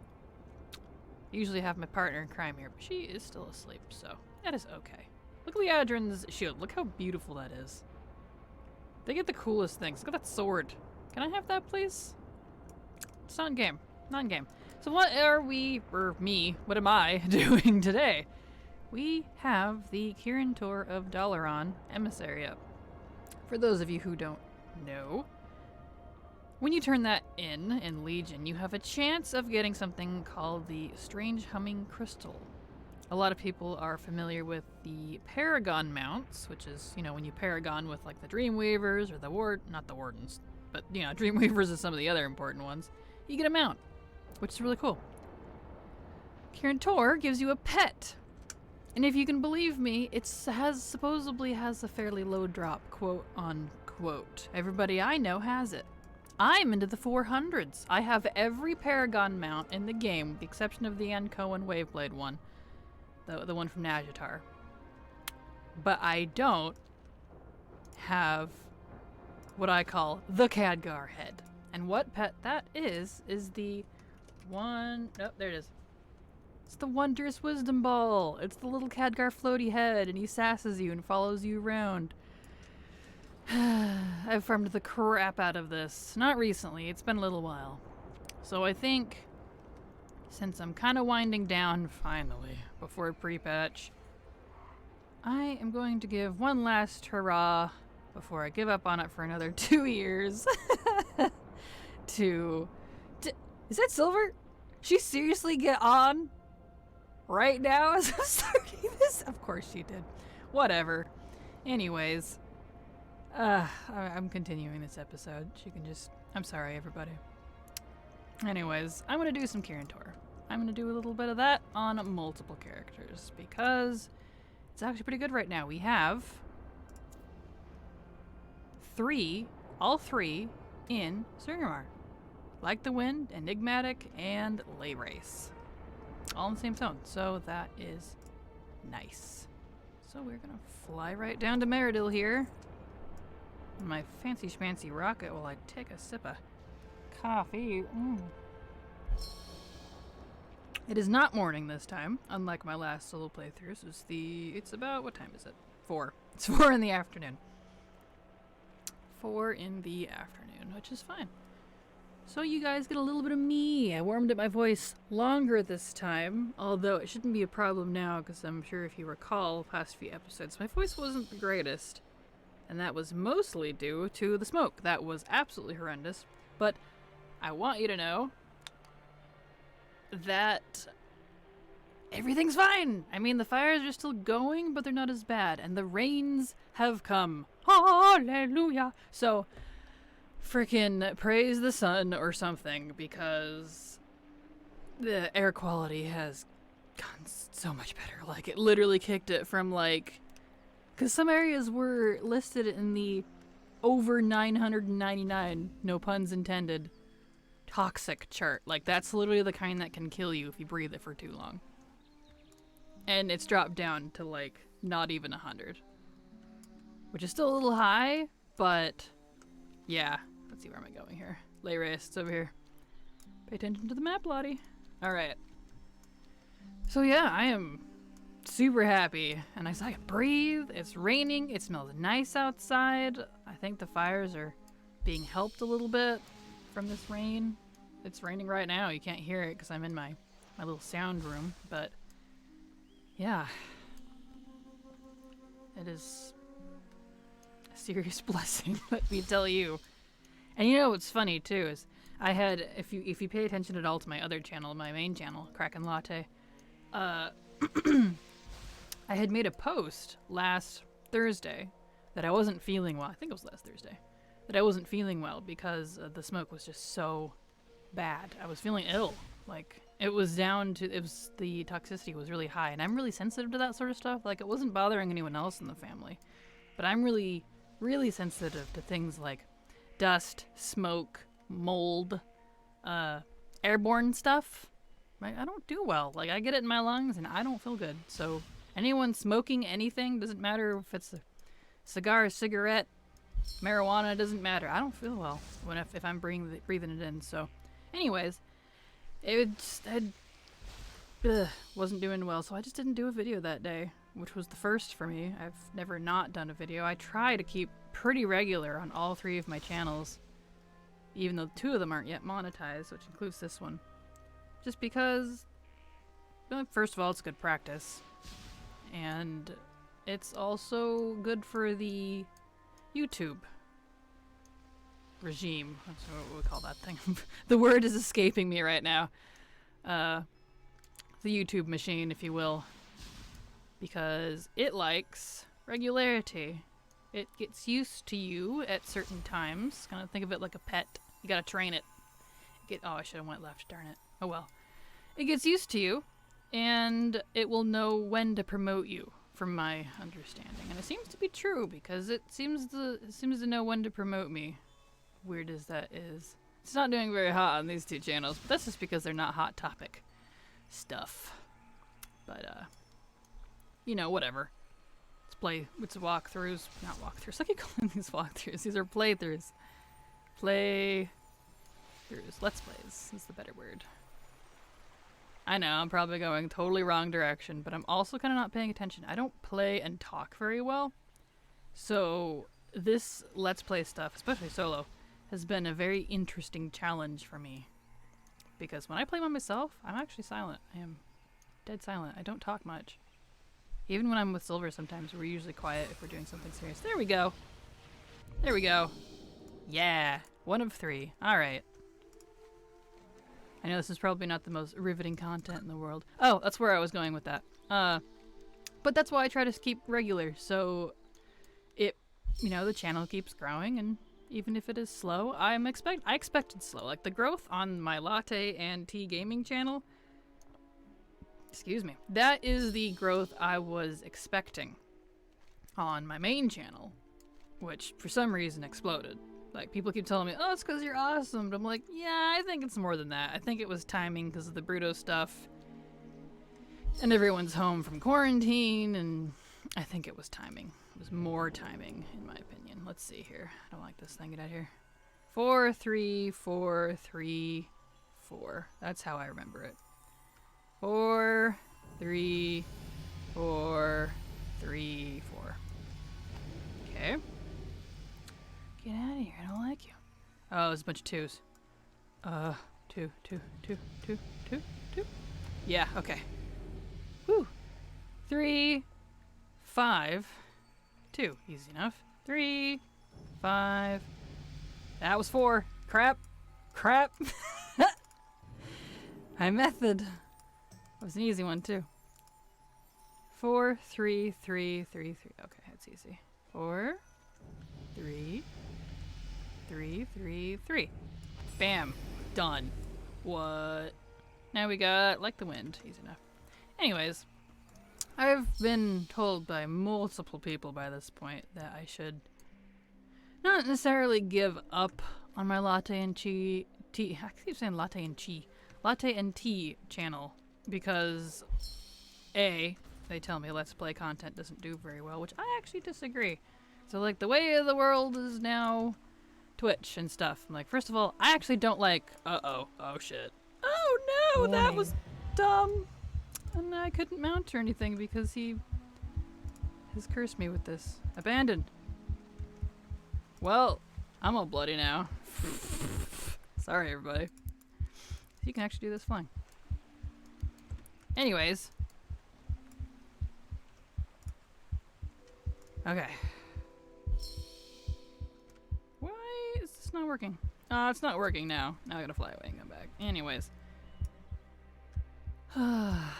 I usually have my partner in crime here, but she is still asleep, so that is okay. Look at the Addons shield. Look how beautiful that is. They get the coolest things. Look at that sword. Can I have that, please? It's not in game. Not in game. So what are we, or me, what am I doing today? We have the Kirin Tor of Dalaran Emissary up. For those of you who don't know, when you turn that in Legion, you have a chance of getting something called the Strange Humming Crystal. A lot of people are familiar with the Paragon mounts, which is, you know, when you Paragon with like the Dreamweavers or the not the Wardens, but, you know, Dreamweavers is some of the other important ones. You get a mount, which is really cool. Kirin Tor gives you a pet. And if you can believe me, it supposedly has a fairly low drop, quote unquote. Everybody I know has it. I'm into the 400s. I have every Paragon mount in the game, with the exception of the Ankoan Waveblade one. The one from Nazjatar. But I don't have what I call the Khadgar head. And what pet that is the one... Oh, there it is. It's the Wondrous Wisdom Ball. It's the little Khadgar floaty head, and he sasses you and follows you around. I've farmed the crap out of this. Not recently, it's been a little while. So I think, since I'm kind of winding down, finally, before pre-patch, I am going to give one last hurrah before I give up on it for another 2 years. Is that Silver? She seriously get on? Right now as I'm starting this? Of course she did. Whatever. Anyways, I'm continuing this episode. She can just... I'm sorry, everybody. Anyways, I'm going to do some Kirin Tor. I'm going to do a little bit of that on multiple characters because it's actually pretty good right now. We have all three in Suramar. Like the Wind, Enigmatic, and Lay Race. All in the same zone, so that is nice. So we're gonna fly right down to Meridil here. In my fancy schmancy rocket while I take a sip of coffee. It is not morning this time, unlike my last solo playthroughs. It's about, what time is it? 4. It's 4 in the afternoon. 4 in the afternoon, which is fine. So you guys get a little bit of me. I warmed up my voice longer this time, although it shouldn't be a problem now because I'm sure if you recall past few episodes, my voice wasn't the greatest. And that was mostly due to the smoke. That was absolutely horrendous. But I want you to know that everything's fine. I mean, the fires are still going, but they're not as bad. And the rains have come. Hallelujah. So... frickin' praise the sun or something, because the air quality has gotten so much better. Like, it literally kicked it from, like... because some areas were listed in the over 999, no puns intended, toxic chart. Like, that's literally the kind that can kill you if you breathe it for too long. And it's dropped down to, like, not even 100. Which is still a little high, but... yeah. Let's see, where am I going here? Lay Race, it's over here. Pay attention to the map, Lottie. Alright. So yeah, I am super happy. And I can breathe. It's raining. It smells nice outside. I think the fires are being helped a little bit from this rain. It's raining right now. You can't hear it because I'm in my little sound room. But yeah. It is a serious blessing, let me tell you. And you know what's funny too is I had, if you pay attention at all to my other channel, my main channel, Kraken Latte, I had made a post last Thursday that I wasn't feeling well. I think it was last Thursday. That I wasn't feeling well because the smoke was just so bad. I was feeling ill. Like, the toxicity was really high. And I'm really sensitive to that sort of stuff. Like, it wasn't bothering anyone else in the family. but I'm really, really sensitive to things like dust, smoke, mold, airborne stuff. I don't do well. Like, I get it in my lungs and I don't feel good. So anyone smoking anything, doesn't matter if it's a cigar, a cigarette, marijuana, doesn't matter. I don't feel well if I'm breathing it in. So anyways, it just, wasn't doing well, so I just didn't do a video that day, which was the first for me. I've never not done a video. I try to keep pretty regular on all 3 of my channels, even though 2 of them aren't yet monetized, which includes this one. Just because, well, first of all, it's good practice, and it's also good for the YouTube regime. That's what we call that thing. The word is escaping me right now. The YouTube machine, if you will, because it likes regularity. It gets used to you at certain times. Kind of think of it like a pet. You gotta train it. Oh, I should have went left, darn it. Oh well. It gets used to you, and it will know when to promote you, from my understanding. And it seems to be true, because it seems to know when to promote me. Weird as that is. It's not doing very hot on these 2 channels, but that's just because they're not hot topic stuff. But, you know, whatever. It's walkthroughs. Not walkthroughs. I keep calling these walkthroughs. These are playthroughs. Playthroughs. Let's plays is the better word. I know, I'm probably going totally wrong direction, but I'm also kind of not paying attention. I don't play and talk very well. So this Let's Play stuff, especially solo, has been a very interesting challenge for me. Because when I play by myself, I'm actually silent. I am dead silent. I don't talk much. Even when I'm with Silver sometimes, we're usually quiet if we're doing something serious. There we go. There we go. Yeah. 1 of 3. Alright. I know this is probably not the most riveting content in the world. Oh, that's where I was going with that. But that's why I try to keep regular, so the channel keeps growing, and even if it is slow, I expected slow. Like, the growth on my Latte and Tea gaming channel, excuse me, that is the growth I was expecting on my main channel, which for some reason exploded. Like, people keep telling me, oh, it's because you're awesome. But I'm like, yeah, I think it's more than that. I think it was timing because of the Bruto stuff. And everyone's home from quarantine, and I think it was timing. It was more timing, in my opinion. Let's see here. I don't like this thing. Get out of here. 4, 3, 4, 3, 4. That's how I remember it. 4, 3, 4, 3, 4. Okay. Get out of here, I don't like you. Oh, there's a bunch of 2s. 2, 2, 2, 2, 2, 2. Yeah, okay. Woo. 3, 5, 2. Easy enough. 3, 5. That was 4. Crap. Crap. My method. That was an easy one, too. 4, 3, 3, 3, 3. Okay, that's easy. 4, 3, 3, 3, 3. Bam. Done. What? Now we got Like the Wind. Easy enough. Anyways, I've been told by multiple people by this point that I should not necessarily give up on my Latte and Tea. I keep saying Latte and Tea. Latte and Tea channel, because A, they tell me Let's Play content doesn't do very well, which I actually disagree. So, like, the way of the world is now Twitch and stuff. I'm like, first of all, I actually don't like... oh shit. Oh no, Warning. that was dumb. And I couldn't mount or anything because he has cursed me with this. Abandoned. Well, I'm all bloody now. Sorry, everybody. You can actually do this flying. Anyways. Okay. Why is this not working? It's not working now. Now I gotta fly away and come back. Anyways.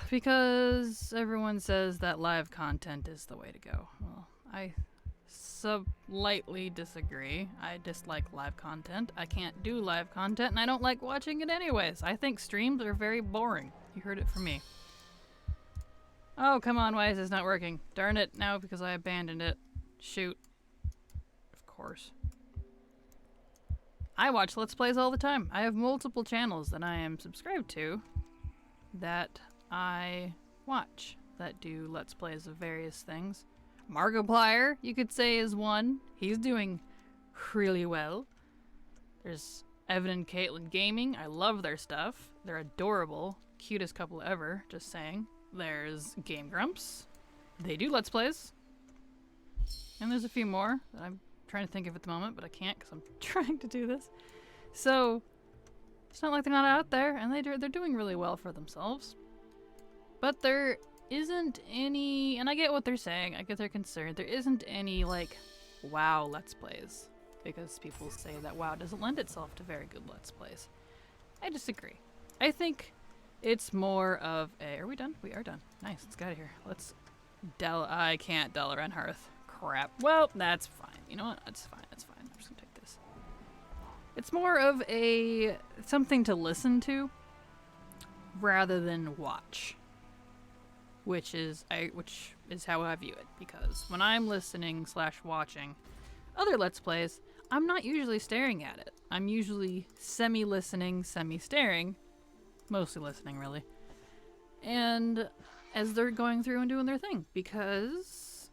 Because everyone says that live content is the way to go. Well, I slightly disagree. I dislike live content. I can't do live content, and I don't like watching it anyways. I think streams are very boring. You heard it from me. Oh, come on, why is this not working? Darn it, now because I abandoned it. Shoot. course. I watch Let's Plays all the time. I have multiple channels that I am subscribed to that I watch that do Let's Plays of various things. Markiplier, you could say, is one. He's doing really well. There's Evan and Caitlin Gaming. I love their stuff. They're adorable. Cutest couple ever, just saying. There's Game Grumps. They do Let's Plays. And there's a few more that I'm trying to think of at the moment, but I can't because I'm trying to do this. So, it's not like they're not out there, and they're doing really well for themselves. But there isn't any, and I get what they're saying, I get their concern, there isn't any, like, WoW Let's Plays. Because people say that WoW doesn't lend itself to very good Let's Plays. I disagree. I think it's more of a... Are we done? We are done. Nice, let's get out of here. Let's... I can't Dalaran Hearth. Crap. Well, that's fine. You know what? That's fine. That's fine. I'm just gonna take this. It's more of a... something to listen to rather than watch. Which is how I view it. Because when I'm listening / watching other Let's Plays, I'm not usually staring at it. I'm usually semi-listening, semi-staring. Mostly listening, really. And as they're going through and doing their thing. Because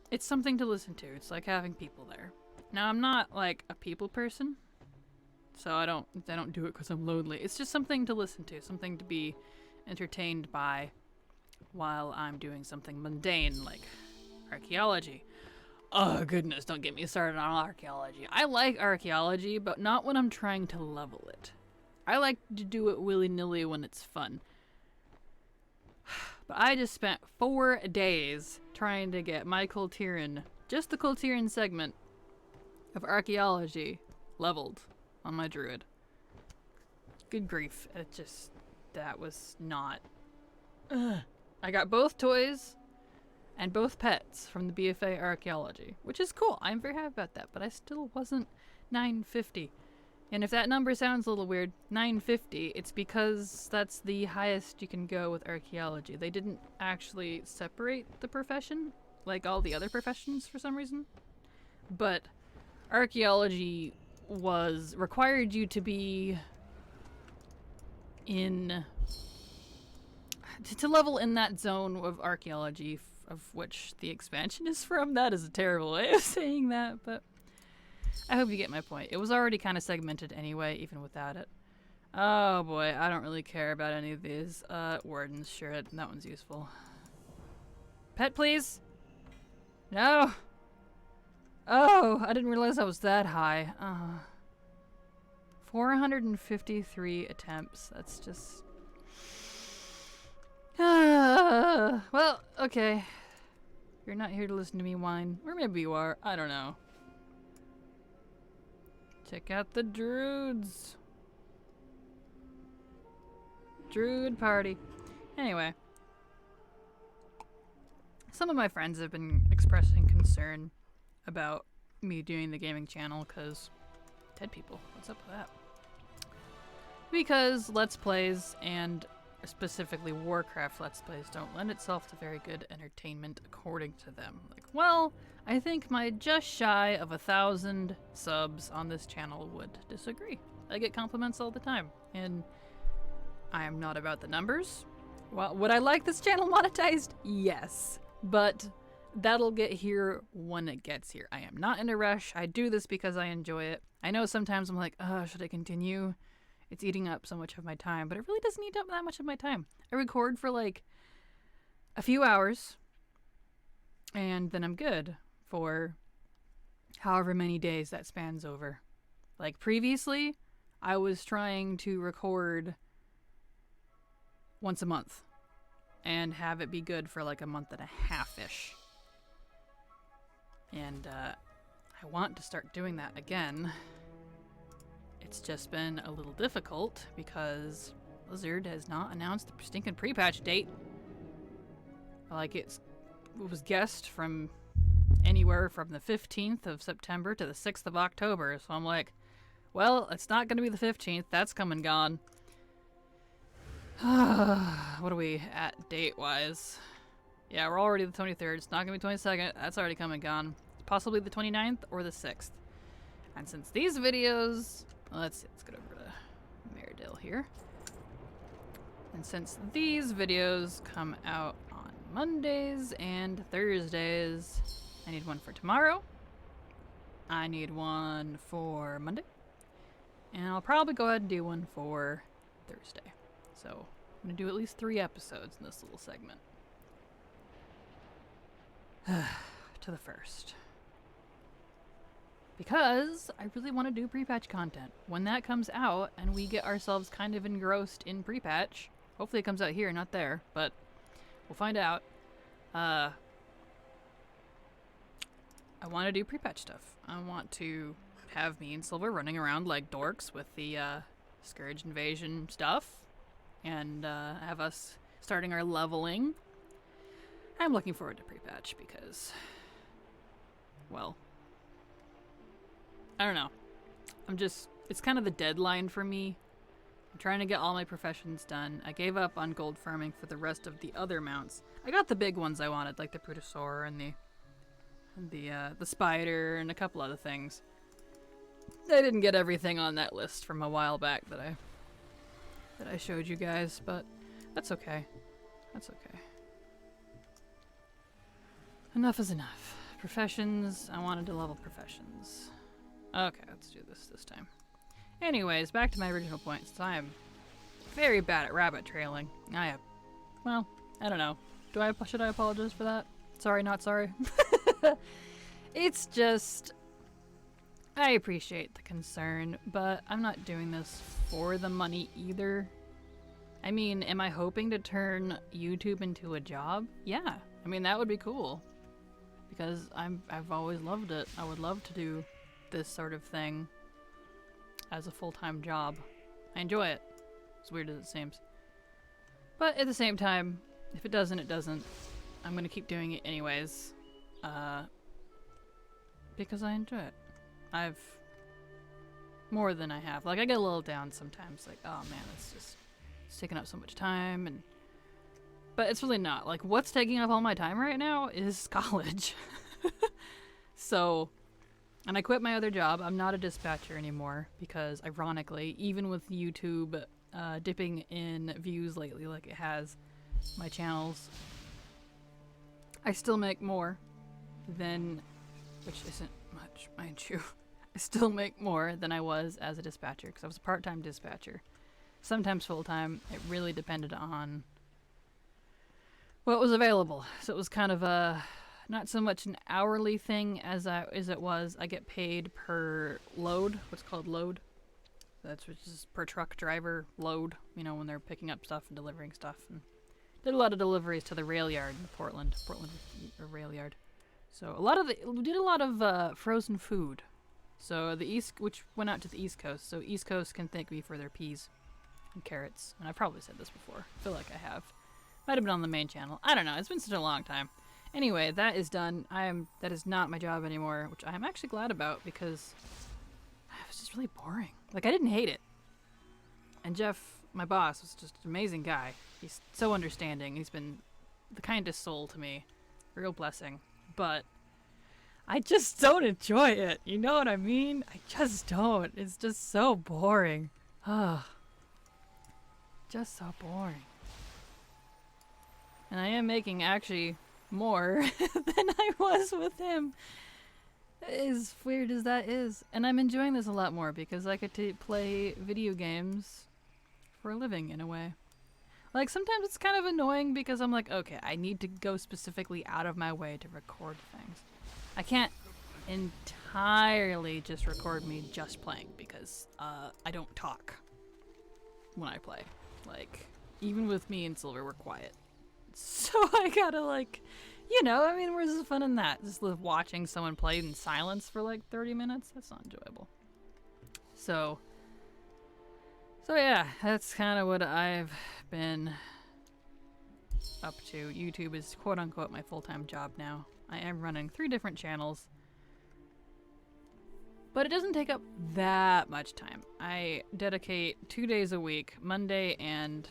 it's something to listen to. It's like having people there. Now, I'm not, like, a people person. So I don't do it because I'm lonely. It's just something to listen to. Something to be entertained by while I'm doing something mundane, like archaeology. Oh, goodness, don't get me started on archaeology. I like archaeology, but not when I'm trying to level it. I like to do it willy-nilly when it's fun. But I just spent 4 days trying to get my Kultiran, just the Kultiran segment of archaeology, leveled on my druid. Good grief. That was not... Ugh. I got both toys and both pets from the BFA archaeology, which is cool. I'm very happy about that, but I still wasn't 950. And if that number sounds a little weird, 950, it's because that's the highest you can go with archaeology. They didn't actually separate the profession like all the other professions for some reason. But archaeology required you to be to level in that zone of archaeology of which the expansion is from. That is a terrible way of saying that, but I hope you get my point. It was already kind of segmented anyway, even without it. Oh boy, I don't really care about any of these. Wardens, sure, that one's useful. Pet, please? No! Oh, I didn't realize I was that high. 453 attempts, that's just... well, okay. You're not here to listen to me whine. Or maybe you are. I don't know. Check out the druids. Druid party. Anyway. Some of my friends have been expressing concern about me doing the gaming channel because... Dead people. What's up with that? Because Let's Plays and... specifically Warcraft Let's Plays don't lend itself to very good entertainment according to them. Like, well, I think my just shy of 1,000 subs on this channel would disagree. I get compliments all the time, and I am not about the numbers. Well, would I like this channel monetized? Yes, but that'll get here when it gets here. I am not in a rush. I do this because I enjoy it. I know sometimes I'm like, oh, should I continue? It's eating up so much of my time, but it really doesn't eat up that much of my time. I record for like a few hours, and then I'm good for however many days that spans over. Like previously, I was trying to record once a month and have it be good for like a month and a half-ish. And I want to start doing that again. It's just been a little difficult because Blizzard has not announced the stinking pre-patch date. Like it was guessed from anywhere from the 15th of September to the 6th of October. So I'm like, well, it's not going to be the 15th. That's come and gone. What are we at date-wise? Yeah, we're already the 23rd. It's not going to be 22nd. That's already come and gone. It's possibly the 29th or the 6th. And since these videos, let's see, let's get over to Meredale here. And since these videos come out on Mondays and Thursdays, I need one for tomorrow. I need one for Monday. And I'll probably go ahead and do one for Thursday. So I'm going to do at least 3 episodes in this little segment. To the first. Because I really want to do pre-patch content. When that comes out and we get ourselves kind of engrossed in pre-patch, hopefully it comes out here, not there, but we'll find out. I want to do pre-patch stuff. I want to have me and Silver running around like dorks with the Scourge Invasion stuff, and have us starting our leveling. I'm looking forward to pre-patch because, well, I don't know. It's kind of the deadline for me. I'm trying to get all my professions done. I gave up on gold farming for the rest of the other mounts. I got the big ones I wanted, like the Prutosaur and the spider and a couple other things. I didn't get everything on that list from a while back that I showed you guys, but that's okay. That's okay. Enough is enough. Professions. I wanted to level professions. Okay, let's do this time. Anyways, back to my original point. Since I am very bad at rabbit trailing, well, I don't know. Should I apologize for that? Sorry, not sorry. It's just, I appreciate the concern, but I'm not doing this for the money either. I mean, am I hoping to turn YouTube into a job? Yeah. I mean, that would be cool. Because I've always loved it. I would love to do this sort of thing as a full-time job. I enjoy it. As weird as it seems. But at the same time, if it doesn't, it doesn't. I'm gonna keep doing it anyways. Because I enjoy it. I've more than I have. Like, I get a little down sometimes, like, oh man, it's taking up so much time, but it's really not. Like, what's taking up all my time right now is college. So, and I quit my other job. I'm not a dispatcher anymore because, ironically, even with YouTube dipping in views lately like it has, my channels, I still make more than, which isn't much, mind you. I still make more than I was as a dispatcher because I was a part-time dispatcher. Sometimes full-time. It really depended on what was available. So it was kind of a, not so much an hourly thing as it was. I get paid per load, what's called load. That's which is per truck driver load, you know, when they're picking up stuff and delivering stuff. And did a lot of deliveries to the rail yard in Portland rail yard. So we did a lot of frozen food. So which went out to the East Coast. So East Coast can thank me for their peas and carrots. And I've probably said this before. I feel like I have. Might have been on the main channel. I don't know. It's been such a long time. Anyway, that is done. That is not my job anymore, which I am actually glad about because it was just really boring. Like, I didn't hate it. And Jeff, my boss, was just an amazing guy. He's so understanding. He's been the kindest soul to me. Real blessing. But I just don't enjoy it. You know what I mean? I just don't. It's just so boring. Ah, just so boring. And I am making actually more than I was with him. As weird as that is. And I'm enjoying this a lot more because I get to play video games for a living in a way. Like, sometimes it's kind of annoying because I'm like, okay, I need to go specifically out of my way to record things. I can't entirely just record me just playing because I don't talk when I play. Like, even with me and Silver, we're quiet. So I gotta, like, you know, I mean, where's the fun in that? Just watching someone play in silence for like 30 minutes? That's not enjoyable. So yeah, that's kind of what I've been up to. YouTube is quote-unquote my full-time job now. I am running 3 different channels, but it doesn't take up that much time. I dedicate 2 days a week, Monday and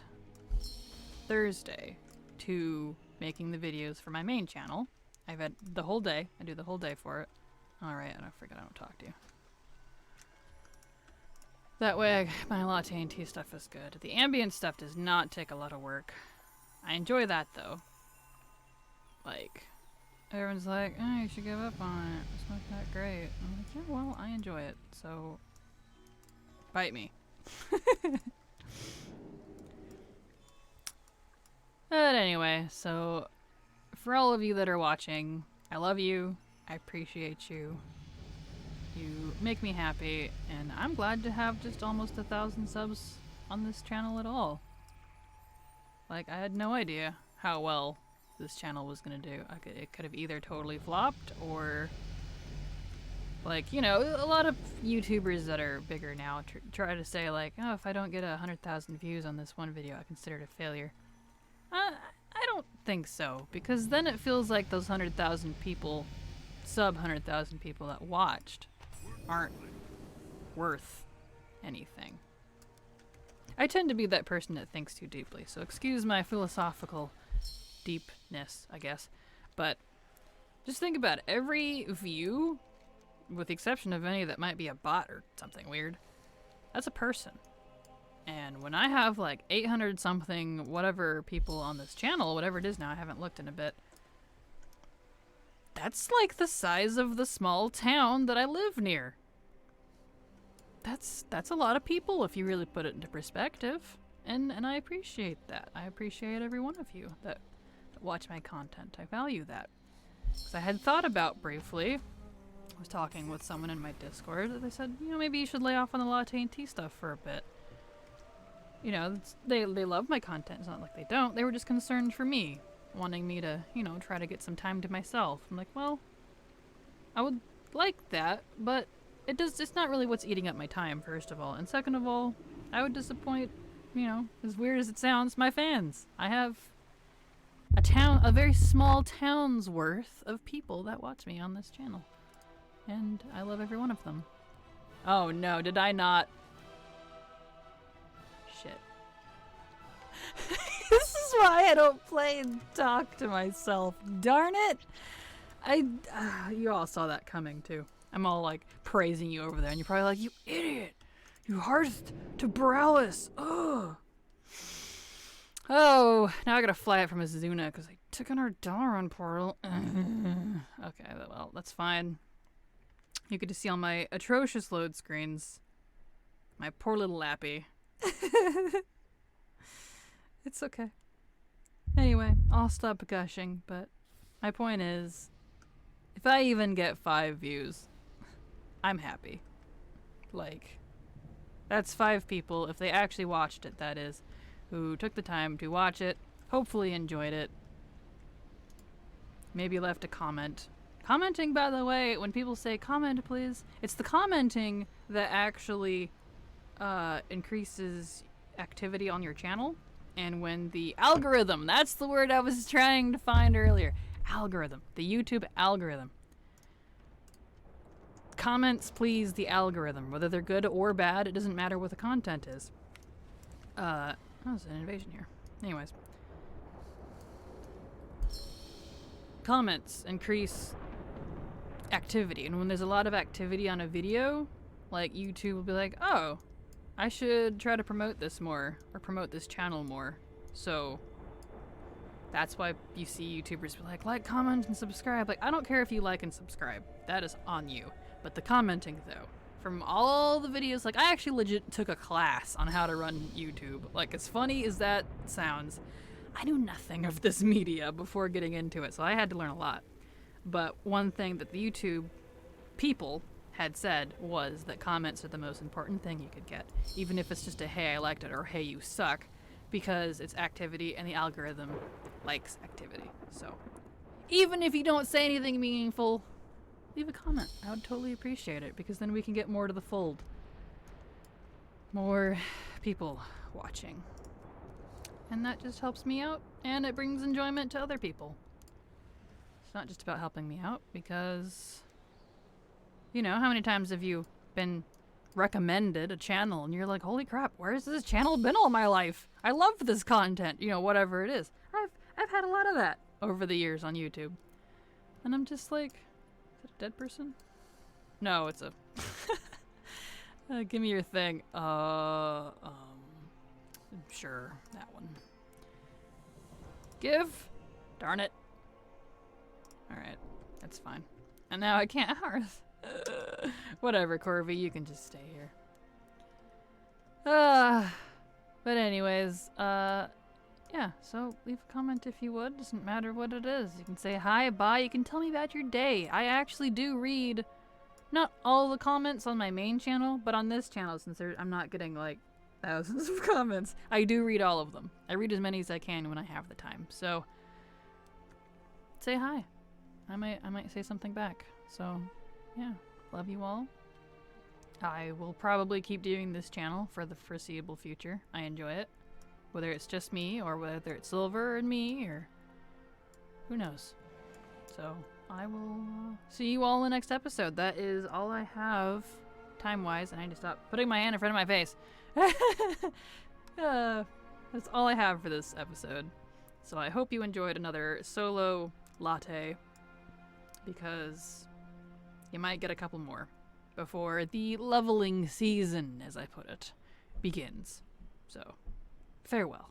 Thursday, to making the videos for my main channel. I've had the whole day. I do the whole day for it. Alright, I forget I don't talk to you. That way, my latte and tea stuff is good. The ambient stuff does not take a lot of work. I enjoy that, though. Like, everyone's like, oh, you should give up on it. It's not that great. I'm like, yeah, well, I enjoy it, so bite me. But anyway, so for all of you that are watching, I love you. I appreciate you. You make me happy, and I'm glad to have just almost 1,000 subs on this channel at all. Like, I had no idea how well this channel was gonna do. It could have either totally flopped, or like, you know, a lot of YouTubers that are bigger now try to say like, oh, if I don't get 100,000 views on this one video, I consider it a failure. I don't think so, because then it feels like those 100,000 people, sub 100,000 people that watched, aren't worth anything. I tend to be that person that thinks too deeply, so excuse my philosophical deepness, I guess. But just think about it. Every view, with the exception of any that might be a bot or something weird, that's a person. And when I have like 800 something whatever people on this channel, whatever it is now, I haven't looked in a bit, that's like the size of the small town that I live near. That's a lot of people if you really put it into perspective. And I appreciate that. I appreciate every one of you that watch my content. I value that. Because I had thought about briefly, I was talking with someone in my Discord, that they said, you know, maybe you should lay off on the latte and tea stuff for a bit. You know, they love my content. It's not like they don't. They were just concerned for me, wanting me to, you know, try to get some time to myself. I'm like, well, I would like that, but it's not really what's eating up my time, first of all. And second of all, I would disappoint, you know, as weird as it sounds, my fans. I have a very small town's worth of people that watch me on this channel. And I love every one of them. Oh no, did I not? Shit. This is why I don't play and talk to myself. Darn it! You all saw that coming too. I'm all like praising you over there, and you're probably like, you idiot! You hearthed to Borealis! Ugh! Oh, now I gotta fly it from Azuna because I took an Ardalaran portal. Okay, well, that's fine. You get to see all my atrocious load screens. My poor little Lappy. It's okay. Anyway, I'll stop gushing, but my point is, if I even get 5 views, I'm happy. Like, that's 5 people, if they actually watched it, that is, who took the time to watch it, hopefully enjoyed it, maybe left a comment. Commenting, by the way, when people say comment please, it's the commenting that actually increases activity on your channel. And when the algorithm, that's the word I was trying to find earlier, algorithm, the YouTube algorithm, comments please the algorithm, whether they're good or bad, it doesn't matter what the content is. Oh, there's an invasion here. Anyways. Comments increase activity, and when there's a lot of activity on a video, like YouTube will be like, oh, I should try to promote this more, or promote this channel more. So that's why you see YouTubers be like, comment, and subscribe. Like, I don't care if you like and subscribe. That is on you. But the commenting, though, from all the videos, like, I actually legit took a class on how to run YouTube. Like, as funny as that sounds, I knew nothing of this media before getting into it, so I had to learn a lot. But one thing that the YouTube people had said was that comments are the most important thing you could get, even if it's just a hey I liked it or hey you suck, because it's activity and the algorithm likes activity. So even if you don't say anything meaningful, leave a comment. I would totally appreciate it, because then we can get more to the fold, more people watching, and that just helps me out and it brings enjoyment to other people. It's not just about helping me out, because you know, how many times have you been recommended a channel and you're like, holy crap, where's this channel been all my life? I love this content, you know, whatever it is. I've had a lot of that over the years on YouTube. And I'm just like, is that a dead person? No, it's a... give me your thing. Sure, that one. Give? Darn it. Alright, that's fine. And now I can't hearth. Whatever, Corby, you can just stay here. But anyways, yeah, so leave a comment if you would. Doesn't matter what it is. You can say hi, bye, you can tell me about your day. I actually do read not all the comments on my main channel, but on this channel, since I'm not getting like thousands of comments, I do read all of them. I read as many as I can when I have the time. So say hi. I might say something back. So yeah, love you all. I will probably keep doing this channel for the foreseeable future. I enjoy it. Whether it's just me, or whether it's Silver and me, or who knows. So I will see you all in the next episode. That is all I have time-wise, and I need to stop putting my hand in front of my face. That's all I have for this episode. So I hope you enjoyed another solo latte, because you might get a couple more before the leveling season, as I put it, begins. So, farewell.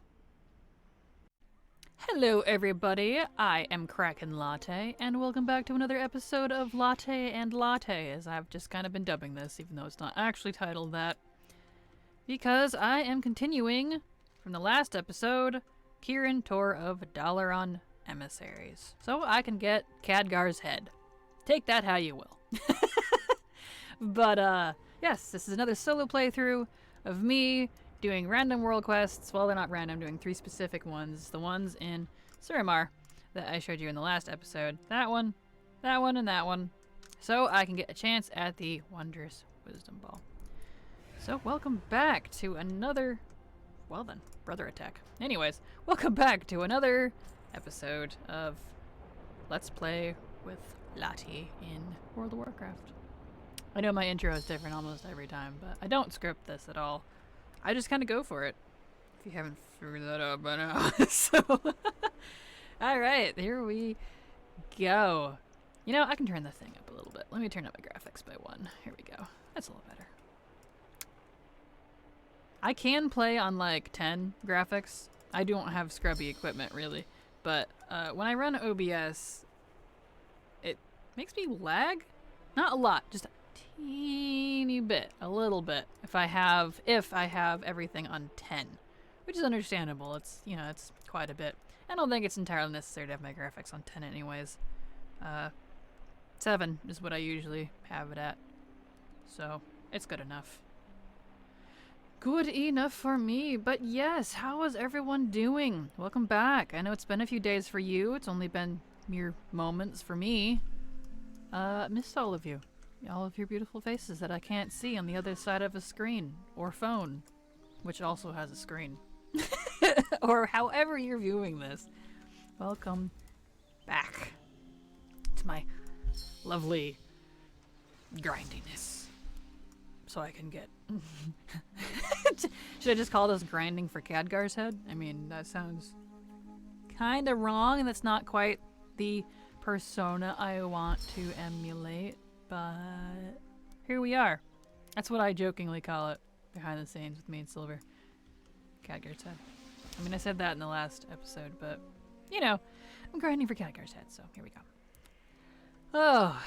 Hello everybody, I am Kraken Latte, and welcome back to another episode of Latte and Latte, as I've just kind of been dubbing this, even though it's not actually titled that, because I am continuing from the last episode, Kirin Tour of Dalaran Emissaries, so I can get Khadgar's head. Take that how you will. But, yes, this is another solo playthrough of me doing random world quests. Well, they're not random, doing 3 specific ones. The ones in Suramar that I showed you in the last episode. That one, and that one. So I can get a chance at the Wondrous Wisdom Ball. So welcome back to another... Well then, brother attack. Anyways, welcome back to another episode of Let's Play with Latte in World of Warcraft. I know my intro is different almost every time, but I don't script this at all. I just kind of go for it. If you haven't figured that out by now. So, alright, here we go. You know, I can turn the thing up a little bit. Let me turn up my graphics by 1. Here we go. That's a little better. I can play on like 10 graphics. I don't have scrubby equipment really, but when I run OBS, it makes me lag. Not a lot, just a teeny bit, a little bit. If I have everything on 10, which is understandable. It's, you know, it's quite a bit. I don't think it's entirely necessary to have my graphics on 10 anyways. 7 is what I usually have it at, so it's good enough. Good enough for me, but yes, how is everyone doing? Welcome back. I know it's been a few days for you. It's only been mere moments for me. Missed all of you. All of your beautiful faces that I can't see on the other side of a screen or phone, which also has a screen. Or however you're viewing this. Welcome back to my lovely grindiness. So I can get... Should I just call this grinding for Khadgar's head? I mean, that sounds kind of wrong, and that's not quite the persona I want to emulate, but here we are. That's what I jokingly call it, behind the scenes with me and Silver. Khadgar's head. I mean, I said that in the last episode, but, you know, I'm grinding for Khadgar's head, so here we go. Oh...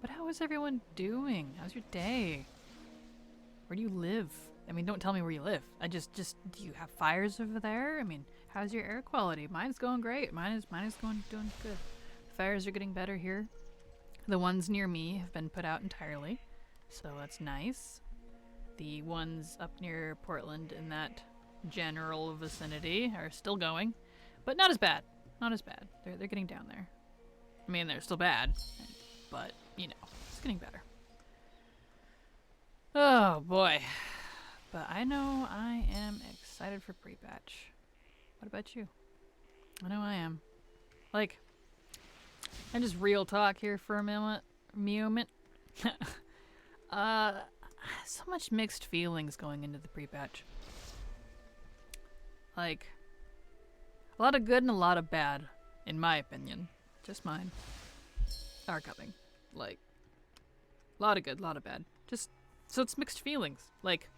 But how is everyone doing? How's your day? Where do you live? I mean, don't tell me where you live. Do you have fires over there? I mean, how's your air quality? Mine's going great. Mine is doing good. Fires are getting better here. The ones near me have been put out entirely, so that's nice. The ones up near Portland in that general vicinity are still going, but not as bad. Not as bad. They're getting down there. I mean, they're still bad, but you know, it's getting better. Oh boy. But I know I am excited for pre-patch. What about you? I know I am. Like, and just real talk here for a moment. So much mixed feelings going into the pre-patch. Like, a lot of good and a lot of bad, in my opinion. Just mine. Are coming. Like, A lot of good, a lot of bad. Just, so it's mixed feelings. Like,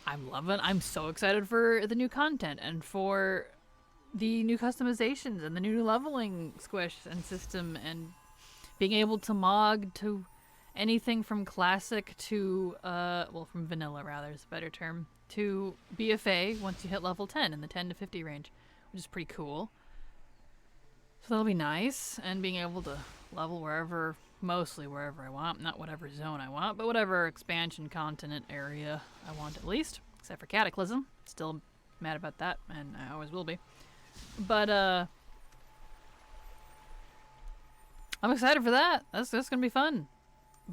I'm so excited for the new content and for the new customizations and the new leveling squish and system and being able to mog to anything from classic to, well, from vanilla rather is a better term, to BFA once you hit level 10 in the 10 to 50 range, which is pretty cool. So that'll be nice, and being able to level wherever, mostly wherever I want, not whatever zone I want, but whatever expansion continent area I want at least, except for Cataclysm. Still mad about that, and I always will be. But, I'm excited for that. That's gonna be fun.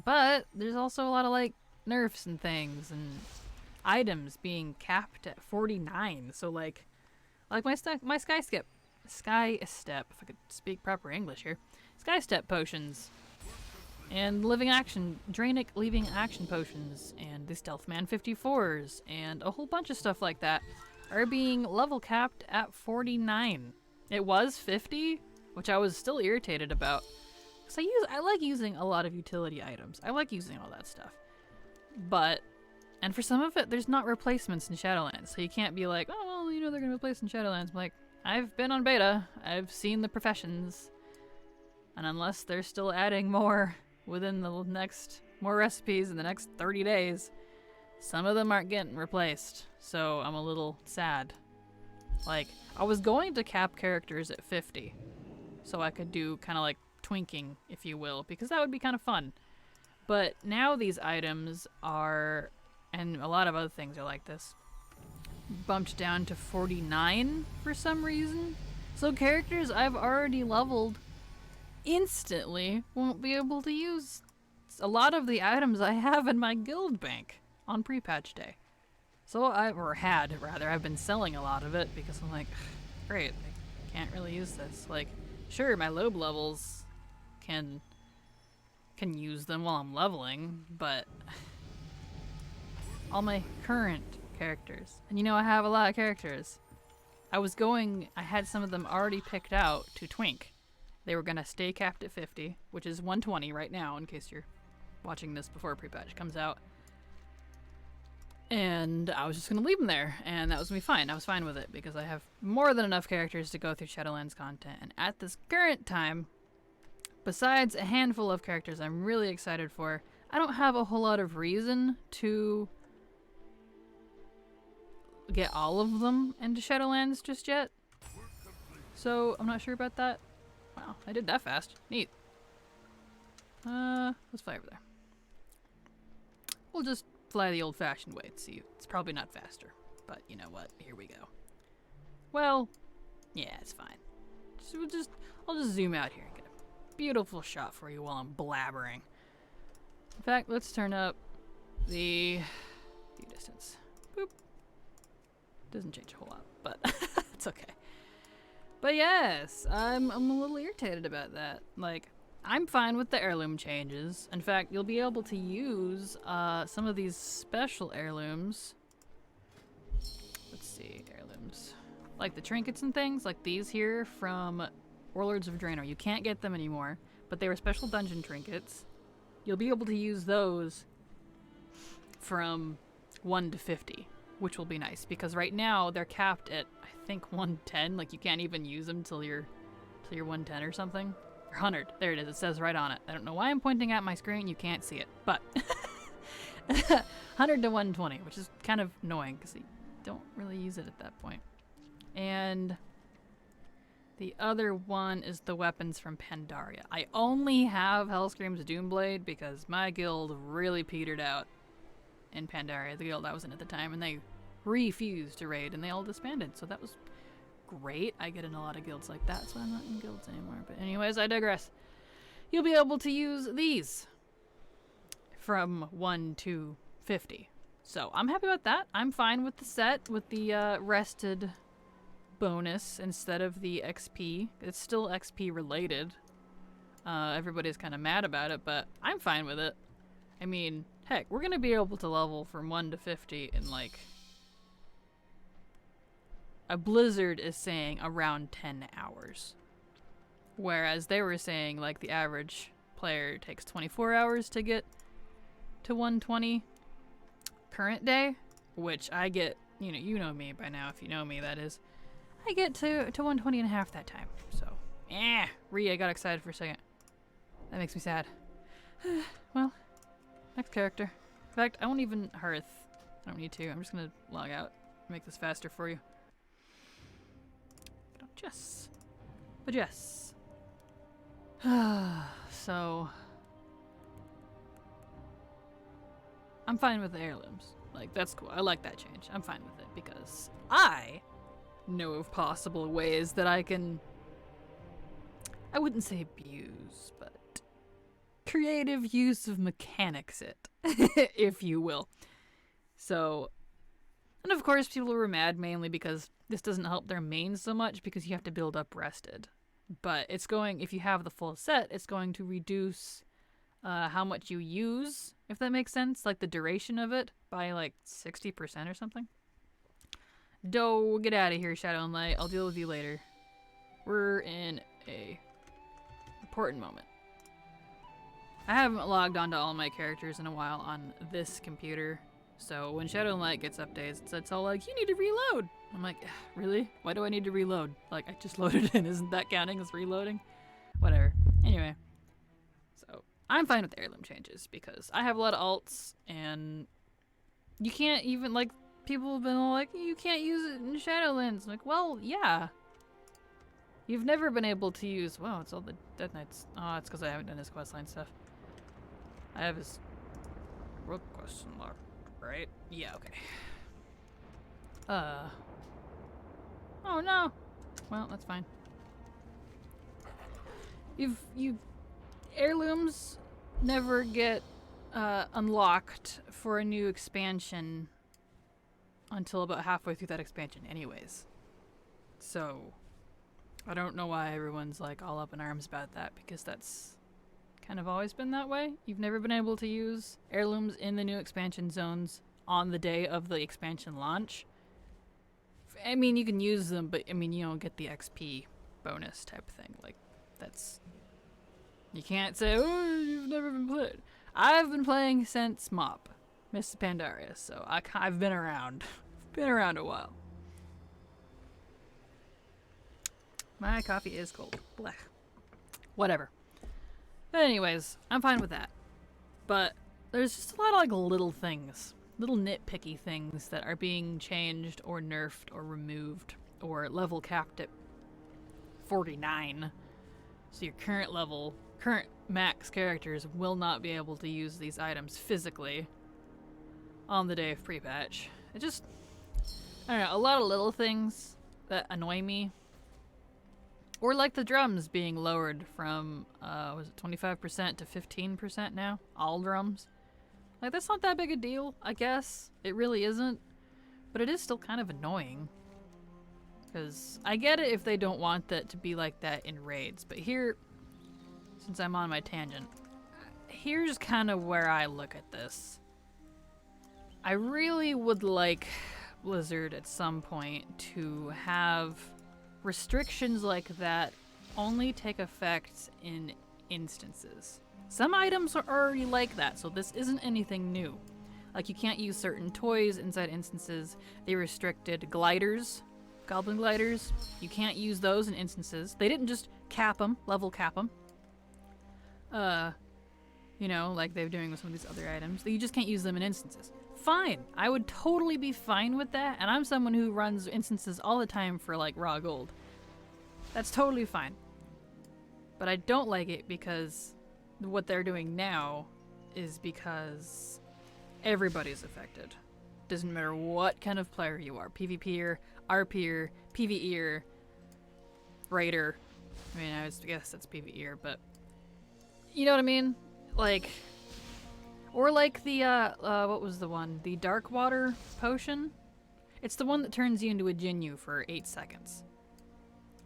But there's also a lot of, like, nerfs and things, and items being capped at 49, so, like my Sky Step, if I could speak proper English here, Sky Step potions, and Draenic leaving action potions, and the Stealthman 54s, and a whole bunch of stuff like that are being level capped at 49. It was 50, which I was still irritated about, because I like using a lot of utility items. I like using all that stuff. But, and for some of it, there's not replacements in Shadowlands, so you can't be like, oh, well, you know they're going to replace in Shadowlands. I'm like, I've been on beta, I've seen the professions, and unless they're still adding more within the more recipes in the next 30 days, some of them aren't getting replaced, so I'm a little sad. Like, I was going to cap characters at 50, so I could do kind of like twinking, if you will, because that would be kind of fun. But now these items are, and a lot of other things are like this, bumped down to 49 for some reason. So characters I've already leveled instantly won't be able to use a lot of the items I have in my guild bank on pre-patch day. So I've been selling a lot of it because I'm like, great, I can't really use this. Like, sure, my Loamm levels can use them while I'm leveling, but all my current characters, and you know I have a lot of characters, I had some of them already picked out to twink. They were gonna stay capped at 50, which is 120 right now in case you're watching this before pre-patch comes out. And I was just gonna leave them there, and that was gonna be fine. I was fine with it because I have more than enough characters to go through Shadowlands content, and at this current time, besides a handful of characters I'm really excited for, I don't have a whole lot of reason to get all of them into Shadowlands just yet. So I'm not sure about that. Wow, I did that fast. Neat. Let's fly over there. We'll just fly the old-fashioned way and see. It's probably not faster, but you know what? Here we go. Well, yeah, it's fine. I'll just zoom out here and get a beautiful shot for you while I'm blabbering. In fact, let's turn up the view distance. Boop. Doesn't change a whole lot, but it's okay. But yes, I'm a little irritated about that. Like, I'm fine with the heirloom changes. In fact, you'll be able to use some of these special heirlooms. Let's see, heirlooms. Like the trinkets and things, like these here from Warlords of Draenor. You can't get them anymore, but they were special dungeon trinkets. You'll be able to use those from 1 to 50, which will be nice, because right now they're capped at, I think, 110. Like, you can't even use them till you're 110 or something. 100. There it is. It says right on it. I don't know why I'm pointing at my screen. You can't see it, but 100 to 120, which is kind of annoying because you don't really use it at that point. And the other one is the weapons from Pandaria. I only have Hellscream's Doomblade because my guild really petered out in Pandaria, the guild I was in at the time, and they refused to raid and they all disbanded. So that was great. I get in a lot of guilds like that, so I'm not in guilds anymore. But anyways, I digress. You'll be able to use these from 1 to 50. So I'm happy about that. I'm fine with the set with the rested bonus instead of the XP. It's still XP related. Everybody's kind of mad about it, but I'm fine with it. I mean, heck, we're gonna be able to level from 1 to 50 in like a Blizzard is saying around 10 hours. Whereas they were saying like the average player takes 24 hours to get to 120 current day, which I get, you know me by now, if you know me, that is. I get to 120 and a half that time, so. I got excited for a second. That makes me sad. Well, next character. In fact, I won't even hearth. I don't need to. I'm just gonna log out. Make this faster for you. Jess. But yes. So I'm fine with the heirlooms. Like, that's cool. I like that change. I'm fine with it because I know of possible ways that I can, I wouldn't say abuse, but creative use of mechanics it, if you will. So, and of course people were mad mainly because this doesn't help their main so much because you have to build up rested. But it's going, if you have the full set, it's going to reduce how much you use, if that makes sense. Like the duration of it by like 60% or something. Doh, get out of here, Shadow and Light. I'll deal with you later. We're in a important moment. I haven't logged onto all my characters in a while on this computer. So when Shadow and Light gets updates, it's all like, you need to reload. I'm like, really? Why do I need to reload? Like, I just loaded in. Isn't that counting as reloading? Whatever. Anyway. So, I'm fine with heirloom changes because I have a lot of alts and you can't even, like, people have been like, you can't use it in Shadowlands. I'm like, well, yeah. You've never been able to use, wow, it's all the Death Knights. Oh, it's because I haven't done his questline stuff. I have his real question mark, right? Yeah, okay. Oh no. Well, that's fine. Heirlooms never get unlocked for a new expansion until about halfway through that expansion anyways. So, I don't know why everyone's like all up in arms about that, because that's kind of always been that way. You've never been able to use heirlooms in the new expansion zones on the day of the expansion launch. I mean, you can use them, but I mean, you don't get the XP bonus type thing. Like, that's, you can't say, oh, you've never been played. I've been playing since MOP, Mr. Pandaria, so I've been around. Been around a while. My coffee is cold. Blech. Whatever. But anyways, I'm fine with that. But there's just a lot of like little things. Little nitpicky things that are being changed or nerfed or removed or level capped at 49. So your current max characters will not be able to use these items physically on the day of pre-patch. It just, I don't know, a lot of little things that annoy me. Or like the drums being lowered from, was it 25% to 15% now? All drums. Like, that's not that big a deal, I guess. It really isn't. But it is still kind of annoying. Because I get it if they don't want that to be like that in raids. But here, since I'm on my tangent, here's kind of where I look at this. I really would like Blizzard at some point to have restrictions like that only take effect in instances. Some items are already like that, so this isn't anything new. Like, you can't use certain toys inside instances. They restricted gliders, goblin gliders. You can't use those in instances. They didn't just cap them, level cap them. You know, like they're doing with some of these other items. You just can't use them in instances. Fine. I would totally be fine with that, and I'm someone who runs instances all the time for, like, raw gold. That's totally fine. But I don't like it because what they're doing now is because everybody's affected. Doesn't matter what kind of player you are. PvPer, RPer, PvEer, Raider. I mean, I guess that's PvEer, but you know what I mean? Like, or like the, what was the one? The Dark Water Potion? It's the one that turns you into a Jinyu for 8 seconds.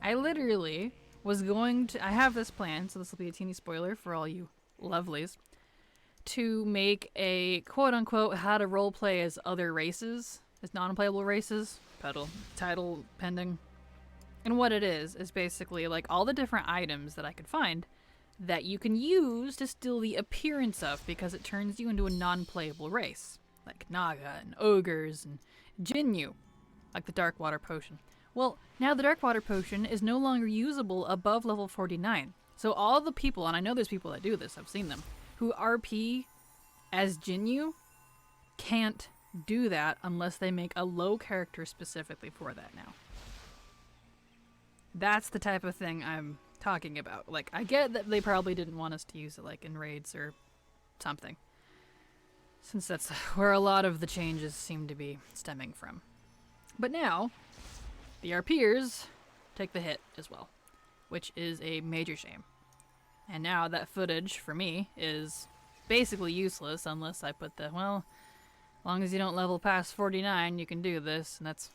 I literally was going to, I have this plan, so this will be a teeny spoiler for all you lovelies, to make a quote-unquote how to roleplay as other races, as non-playable races, title pending. And what it is basically like all the different items that I could find that you can use to steal the appearance of, because it turns you into a non-playable race, like Naga and Ogres and Jinyu, like the Dark Water Potion. Well, now the Dark Water Potion is no longer usable above level 49. So all the people, and I know there's people that do this, I've seen them, who RP as Jinyu can't do that unless they make a low character specifically for that now. That's the type of thing I'm talking about. Like, I get that they probably didn't want us to use it, like, in raids or something, since that's where a lot of the changes seem to be stemming from. But now, the RPers take the hit as well, which is a major shame. And now that footage, for me, is basically useless unless I put the, well, as long as you don't level past 49, you can do this, and that's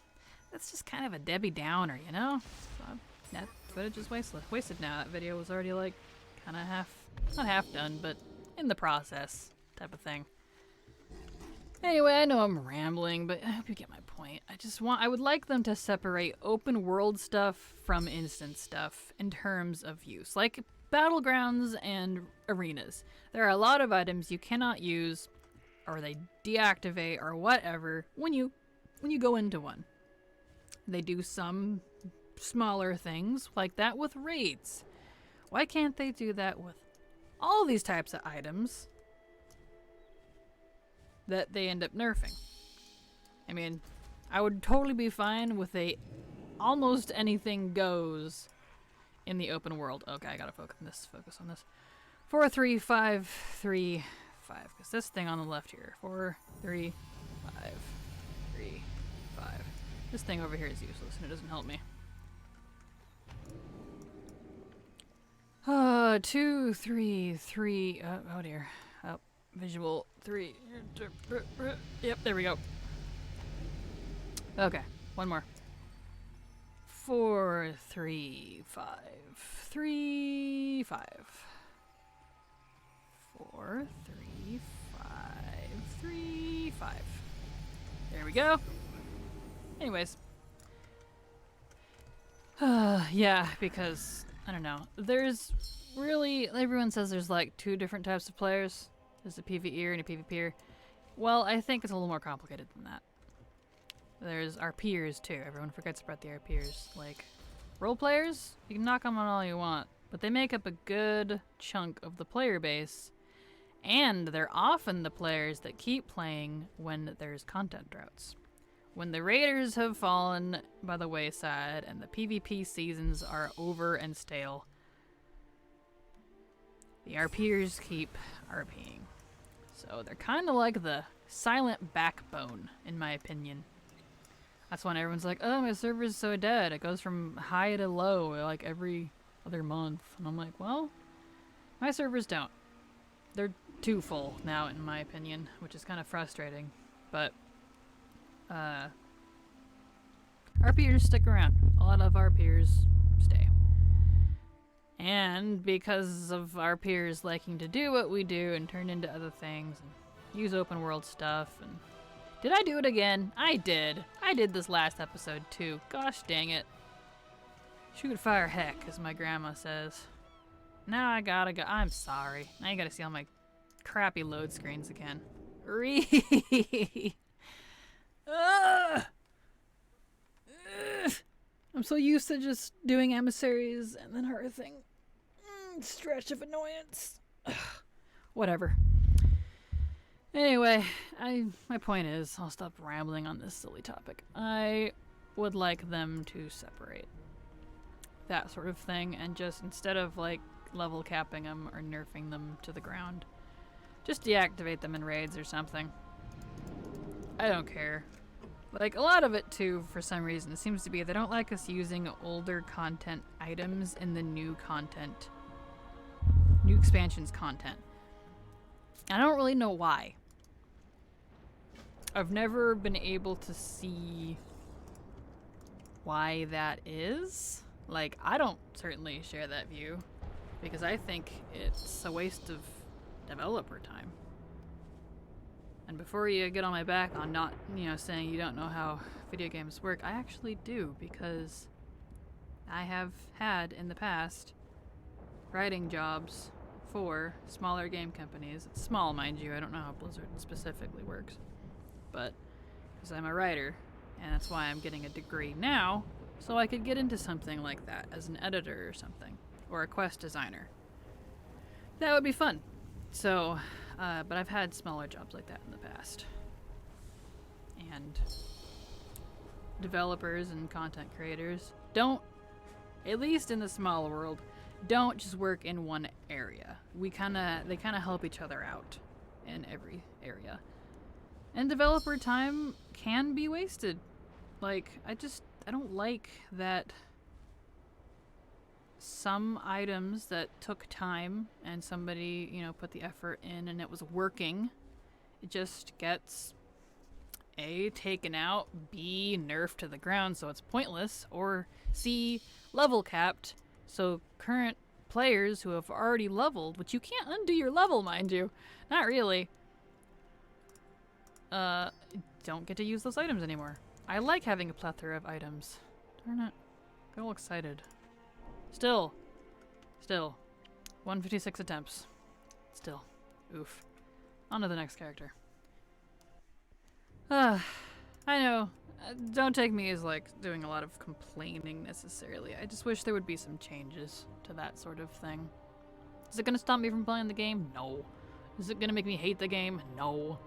just kind of a Debbie Downer, you know? So that footage is wasted now. That video was already, like, kind of not half done, but in the process type of thing. Anyway, I know I'm rambling, but I hope you get my point. I would like them to separate open world stuff from instance stuff in terms of use. Like battlegrounds and arenas. There are a lot of items you cannot use, or they deactivate, or whatever, when you go into one. They do some smaller things like that with raids. Why can't they do that with all these types of items that they end up nerfing? I mean, I would totally be fine with a almost anything goes in the open world. Okay, I gotta focus on this. 4, 3, 5, 3, 5. Because this thing on the left here. 4, 3, 5, 3, 5. This thing over here is useless and it doesn't help me. 2, 3, 3. Oh dear. Oh, visual 3. Yep, there we go. Okay, one more. 4, 3, 5. 3, 5. 4, 3, 5. 3, 5. There we go. Anyways. Yeah, because, I don't know. There's really, everyone says there's like 2 different types of players. There's a PvEer and a PvPer. Well, I think it's a little more complicated than that. There's RPers too. Everyone forgets about the RPers. Like, role players, you can knock them on all you want, but they make up a good chunk of the player base, and they're often the players that keep playing when there's content droughts. When the raiders have fallen by the wayside and the PvP seasons are over and stale, the RPers keep RPing. So they're kind of like the silent backbone, in my opinion. That's when everyone's like, oh, my server's so dead. It goes from high to low like every other month. And I'm like, well, my servers don't. They're too full now, in my opinion, which is kind of frustrating. But, RPers stick around. A lot of RPers stay. And because of our peers liking to do what we do and turn into other things and use open world stuff and... Did I do it again? I did. I did this last episode too. Gosh dang it. Shoot fire heck, as my grandma says. Now I gotta go. I'm sorry. Now you gotta see all my crappy load screens again. I'm so used to just doing emissaries and then hearthing. Stretch of annoyance. Whatever. Anyway, my point is, I'll stop rambling on this silly topic. I would like them to separate that sort of thing and just, instead of like level capping them or nerfing them to the ground, just deactivate them in raids or something. I don't care. Like, a lot of it too, for some reason, seems to be they don't like us using older content items in the new content, new expansions content. I don't really know why. I've never been able to see why that is. Like, I don't certainly share that view because I think it's a waste of developer time. And before you get on my back on not, saying you don't know how video games work, I actually do, because I have had in the past writing jobs for smaller game companies. It's small, mind you. I don't know how Blizzard specifically works. But, because I'm a writer, and that's why I'm getting a degree now, so I could get into something like that as an editor or something, or a quest designer. That would be fun. So, but I've had smaller jobs like that in the past. And developers and content creators don't, at least in the small world, don't just work in one area. They kind of help each other out in every area. And developer time can be wasted. Like, I don't like that some items that took time and somebody, put the effort in and it was working, it just gets A, taken out, B, nerfed to the ground so it's pointless, or C, level capped so current players who have already leveled, which you can't undo your level, mind you, not really, don't get to use those items anymore. I like having a plethora of items. Darn it. Got all excited. Still. 156 attempts. Still. Oof. On to the next character. I know. Don't take me as, doing a lot of complaining necessarily. I just wish there would be some changes to that sort of thing. Is it gonna stop me from playing the game? No. Is it gonna make me hate the game? No.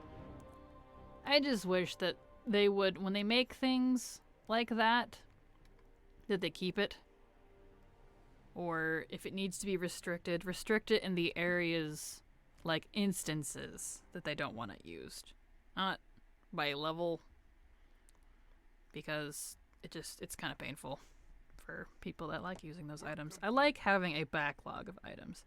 I just wish that they would, when they make things like that they keep it. Or if it needs to be restricted, restrict it in the areas, instances that they don't want it used. Not by level, because it's kind of painful for people that like using those items. I like having a backlog of items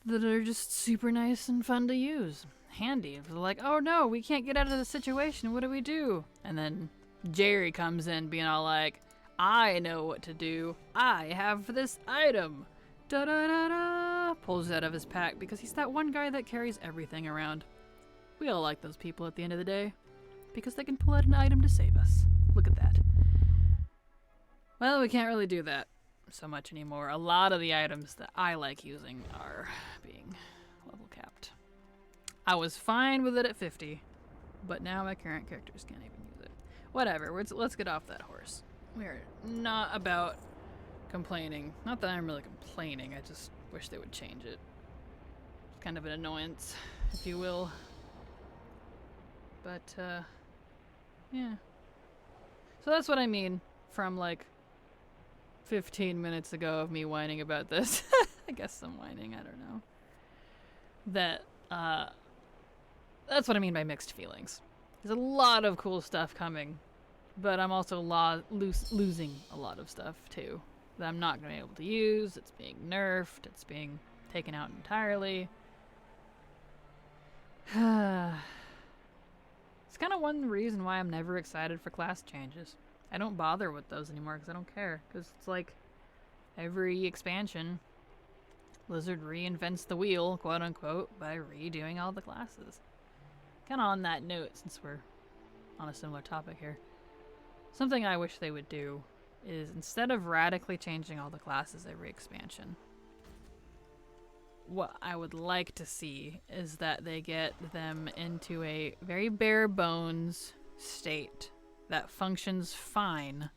that are just super nice and fun to use. Handy. They're like, oh no, we can't get out of the situation, what do we do? And then Jerry comes in being all like, I know what to do. I have this item. Da da da da. Pulls it out of his pack because he's that one guy that carries everything around. We all like those people at the end of the day because they can pull out an item to save us. Look at that. Well, we can't really do that so much anymore. A lot of the items that I like using are being level capped. I was fine with it at 50, but now my current characters can't even use it. Whatever, let's get off that horse. We're not about complaining. Not that I'm really complaining, I just wish they would change it. It's kind of an annoyance, if you will. But, yeah. So that's what I mean from, 15 minutes ago of me whining about this. I guess I'm whining, I don't know. That, that's what I mean by mixed feelings. There's a lot of cool stuff coming, but I'm also losing a lot of stuff, too, that I'm not going to be able to use. It's being nerfed. It's being taken out entirely. It's kind of one reason why I'm never excited for class changes. I don't bother with those anymore because I don't care. Because it's like every expansion, Blizzard reinvents the wheel, quote unquote, by redoing all the classes. Kind of on that note, since we're on a similar topic here, something I wish they would do is instead of radically changing all the classes every expansion, what I would like to see is that they get them into a very bare bones state that functions fine.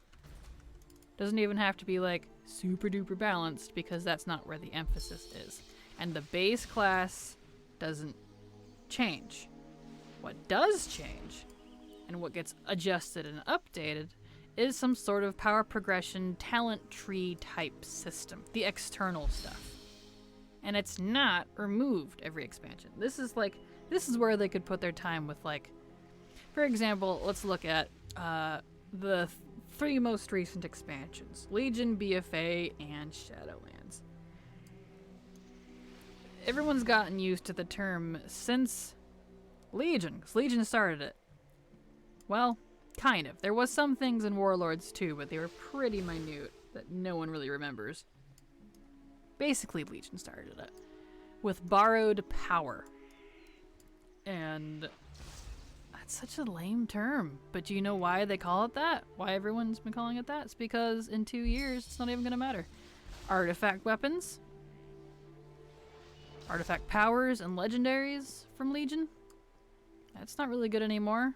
Doesn't even have to be super duper balanced because that's not where the emphasis is. And the base class doesn't change. What does change, and what gets adjusted and updated, is some sort of power progression talent tree type system. The external stuff. And it's not removed every expansion. This is where they could put their time with for example, let's look at the three most recent expansions, Legion, BFA, and Shadowlands. Everyone's gotten used to the term since Legion, because Legion started it. Well, kind of. There was some things in Warlords too, but they were pretty minute that no one really remembers. Basically, Legion started it with borrowed power. And that's such a lame term. But do you know why they call it that? Why everyone's been calling it that? It's because in 2 years, it's not even going to matter. Artifact weapons, Artifact powers and legendaries from Legion. That's not really good anymore.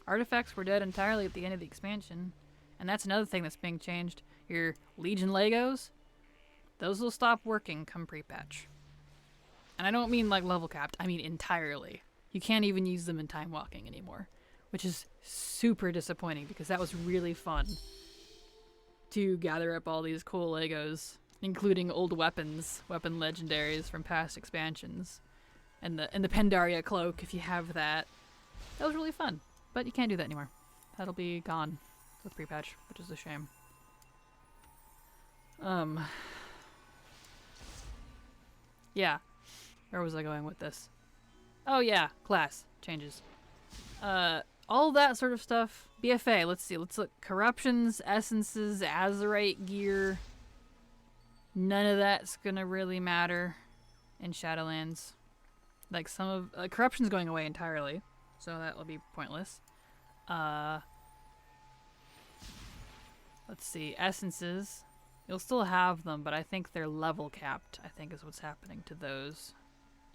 Artifacts were dead entirely at the end of the expansion. And that's another thing that's being changed. Your Legion Legos, those will stop working come pre-patch. And I don't mean like level capped, I mean entirely. You can't even use them in time walking anymore, which is super disappointing because that was really fun to gather up all these cool Legos, including old weapon legendaries from past expansions, and the Pandaria cloak if you have that. That was really fun, but you can't do that anymore. That'll be gone with pre-patch, which is a shame. Yeah. Where was I going with this? Oh yeah, class changes. All that sort of stuff. BFA, let's see. Let's look. Corruptions, essences, Azerite gear. None of that's gonna really matter in Shadowlands. Like some of corruption's going away entirely, so that will be pointless. Let's see. Essences. You'll still have them, but I think they're level capped, I think is what's happening to those.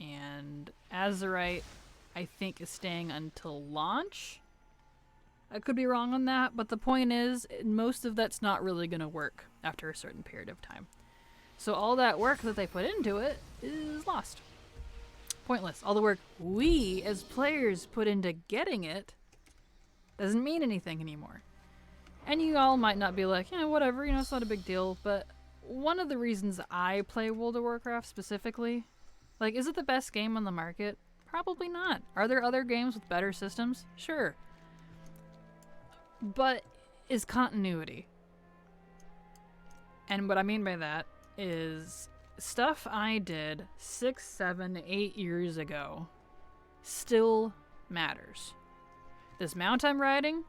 And Azerite, I think, is staying until launch. I could be wrong on that, but the point is, most of that's not really going to work after a certain period of time. So all that work that they put into it is lost. Pointless. All the work we, as players, put into getting it doesn't mean anything anymore. And you all might not be like, yeah, whatever, it's not a big deal, but one of the reasons I play World of Warcraft specifically, like, is it the best game on the market? Probably not. Are there other games with better systems? Sure. But is continuity. And what I mean by that is stuff I did 6, 7, 8 years ago still matters. This mount I'm riding,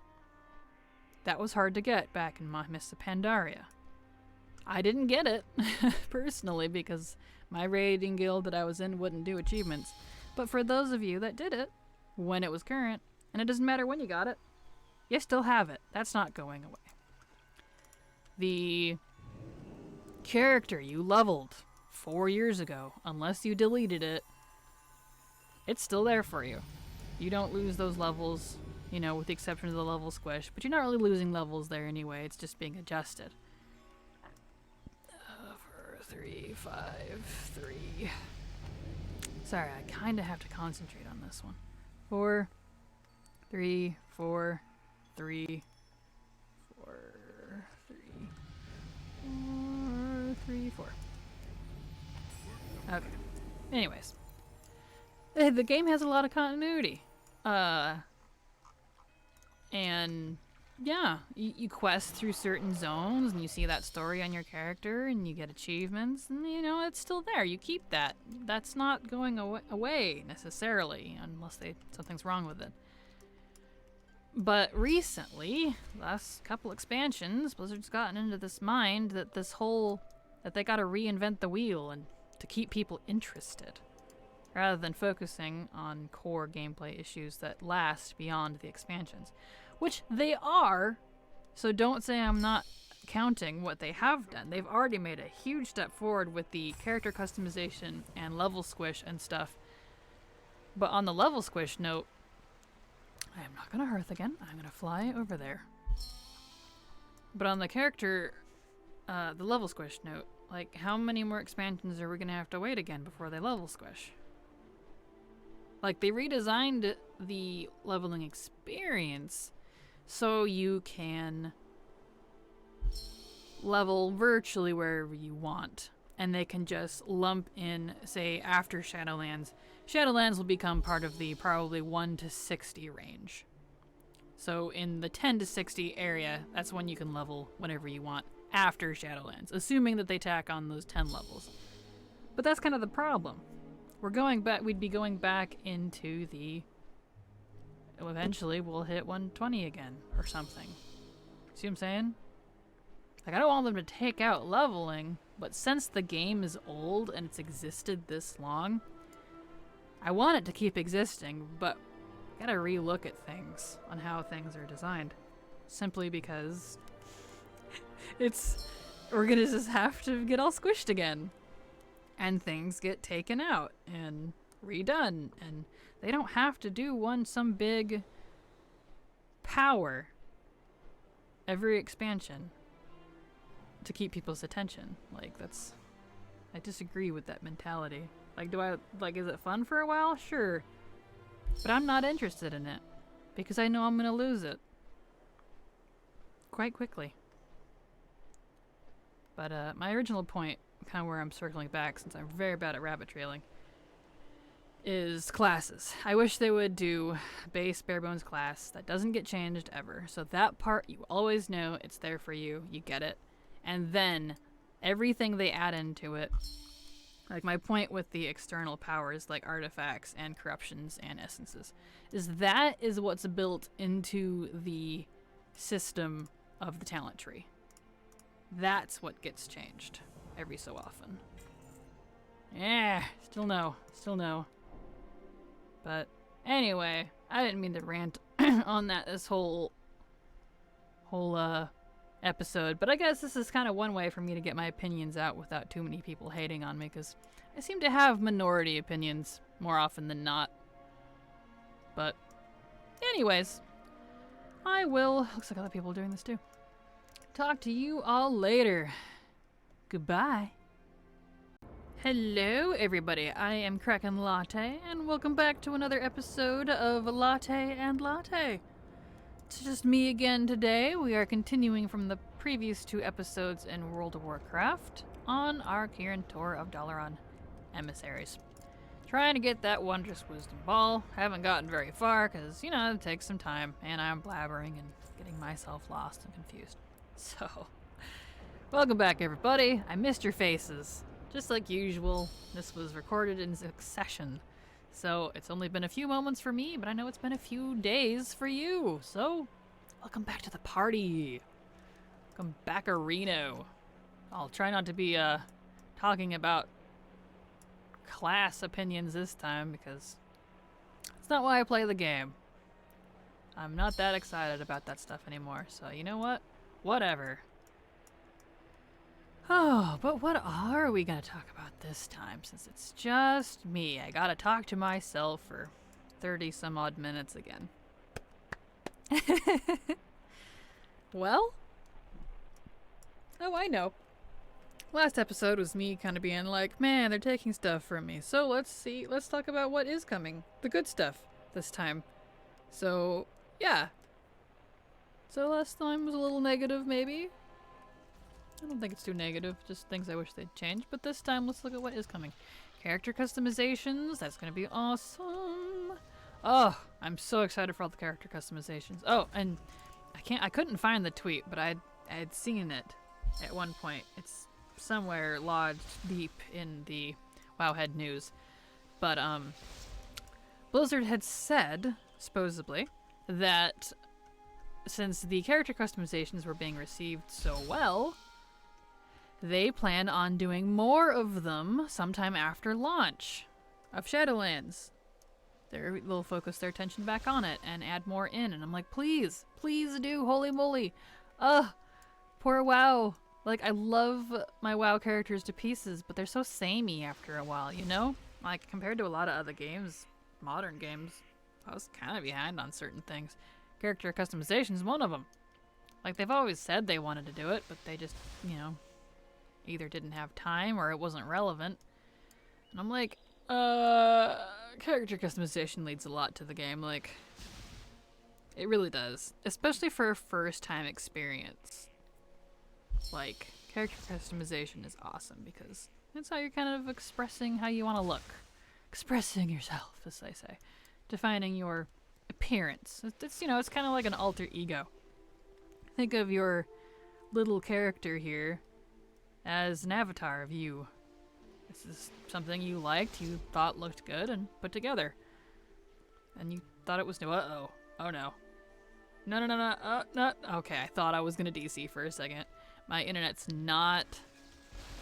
that was hard to get back in Mists of Pandaria. I didn't get it, personally, because my raiding guild that I was in wouldn't do achievements. But for those of you that did it, when it was current, and it doesn't matter when you got it, you still have it. That's not going away. The character you leveled 4 years ago, unless you deleted it, it's still there for you. You don't lose those levels, with the exception of the level squish, but you're not really losing levels there anyway, it's just being adjusted. 3, 5, 3. Sorry, I kind of have to concentrate on this one. 4, 3, 4, 3, 4, 3, 4, 3, 4. Okay. Anyways. The game has a lot of continuity. And yeah, you quest through certain zones and you see that story on your character and you get achievements and it's still there. You keep that. That's not going away necessarily unless something's wrong with it. But recently, last couple expansions, Blizzard's gotten into this mind that that they gotta reinvent the wheel and to keep people interested rather than focusing on core gameplay issues that last beyond the expansions. Which they are, so don't say I'm not counting what they have done. They've already made a huge step forward with the character customization and level squish and stuff. But on the level squish note, I am not going to Hearth again. I'm going to fly over there. But on the character, the level squish note, like how many more expansions are we going to have to wait again before they level squish? Like they redesigned the leveling experience so you can level virtually wherever you want. And they can just lump in, say, after Shadowlands. Shadowlands will become part of the probably 1 to 60 range. So in the 10 to 60 area, that's when you can level whenever you want after Shadowlands, assuming that they tack on those 10 levels. But that's kind of the problem. We'd be going back into the... Eventually, we'll hit 120 again, or something. See what I'm saying? Like, I don't want them to take out leveling, but since the game is old and it's existed this long, I want it to keep existing, but I gotta relook at things on how things are designed. Simply because we're gonna just have to get all squished again. and things get taken out and redone, and they don't have to do some big power every expansion to keep people's attention. Like, I disagree with that mentality. Like, is it fun for a while? Sure. But I'm not interested in it because I know I'm gonna lose it quite quickly. But my original point, kind of where I'm circling back since I'm very bad at rabbit trailing, is classes. I wish they would do base bare bones class that doesn't get changed ever. So that part, you always know it's there for you. You get it. And then everything they add into it, like my point with the external powers like artifacts and corruptions and essences, is what's built into the system of the talent tree. That's what gets changed every so often. Yeah, still no. But anyway, I didn't mean to rant on that this whole episode, but I guess this is kind of one way for me to get my opinions out without too many people hating on me, because I seem to have minority opinions more often than not. But anyways, I will, looks like other people are doing this too, talk to you all later. Goodbye. Hello everybody, I am Kraken Latte, and welcome back to another episode of Latte and Latte. It's just me again today. We are continuing from the previous 2 episodes in World of Warcraft on our current tour of Dalaran Emissaries. Trying to get that wondrous wisdom ball. Haven't gotten very far because, you know, it takes some time and I'm blabbering and getting myself lost and confused. So, welcome back everybody. I missed your faces. Just like usual, this was recorded in succession. So it's only been a few moments for me, but I know it's been a few days for you. So, welcome back to the party. Welcome back, Reno. I'll try not to be talking about class opinions this time because it's not why I play the game. I'm not that excited about that stuff anymore. So you know what? Whatever. Oh, but what are we gonna talk about this time since it's just me? I gotta talk to myself for 30 some odd minutes again. Well? Oh, I know. Last episode was me kind of being like, man, they're taking stuff from me. So let's talk about what is coming. The good stuff this time. So, yeah. So last time was a little negative, maybe? I don't think it's too negative, just things I wish they'd change. But this time, let's look at what is coming. Character customizations, that's gonna be awesome. Oh, I'm so excited for all the character customizations. Oh, and I couldn't find the tweet, but I had seen it at one point. It's somewhere lodged deep in the Wowhead news. But Blizzard had said, supposedly, that since the character customizations were being received so well, they plan on doing more of them sometime after launch of Shadowlands. They'll focus their attention back on it and add more in. And I'm like, please do, holy moly. Ugh, poor WoW. Like, I love my WoW characters to pieces, but they're so samey after a while, you know? Like, compared to a lot of other games, modern games, I was kind of behind on certain things. Character customization is one of them. Like, they've always said they wanted to do it, but they just, you know, either didn't have time or it wasn't relevant. And I'm like, character customization leads a lot to the game. Like, it really does. Especially for a first-time experience. Like, character customization is awesome because it's how you're kind of expressing how you want to look. Expressing yourself, as I say. Defining your appearance. It's you know, it's kind of like an alter ego. Think of your little character here as an avatar of you. This is something you liked, you thought looked good, and put together. And you thought it was new. Uh-oh. Oh no. No. No. Okay, I thought I was gonna DC for a second. My internet's not...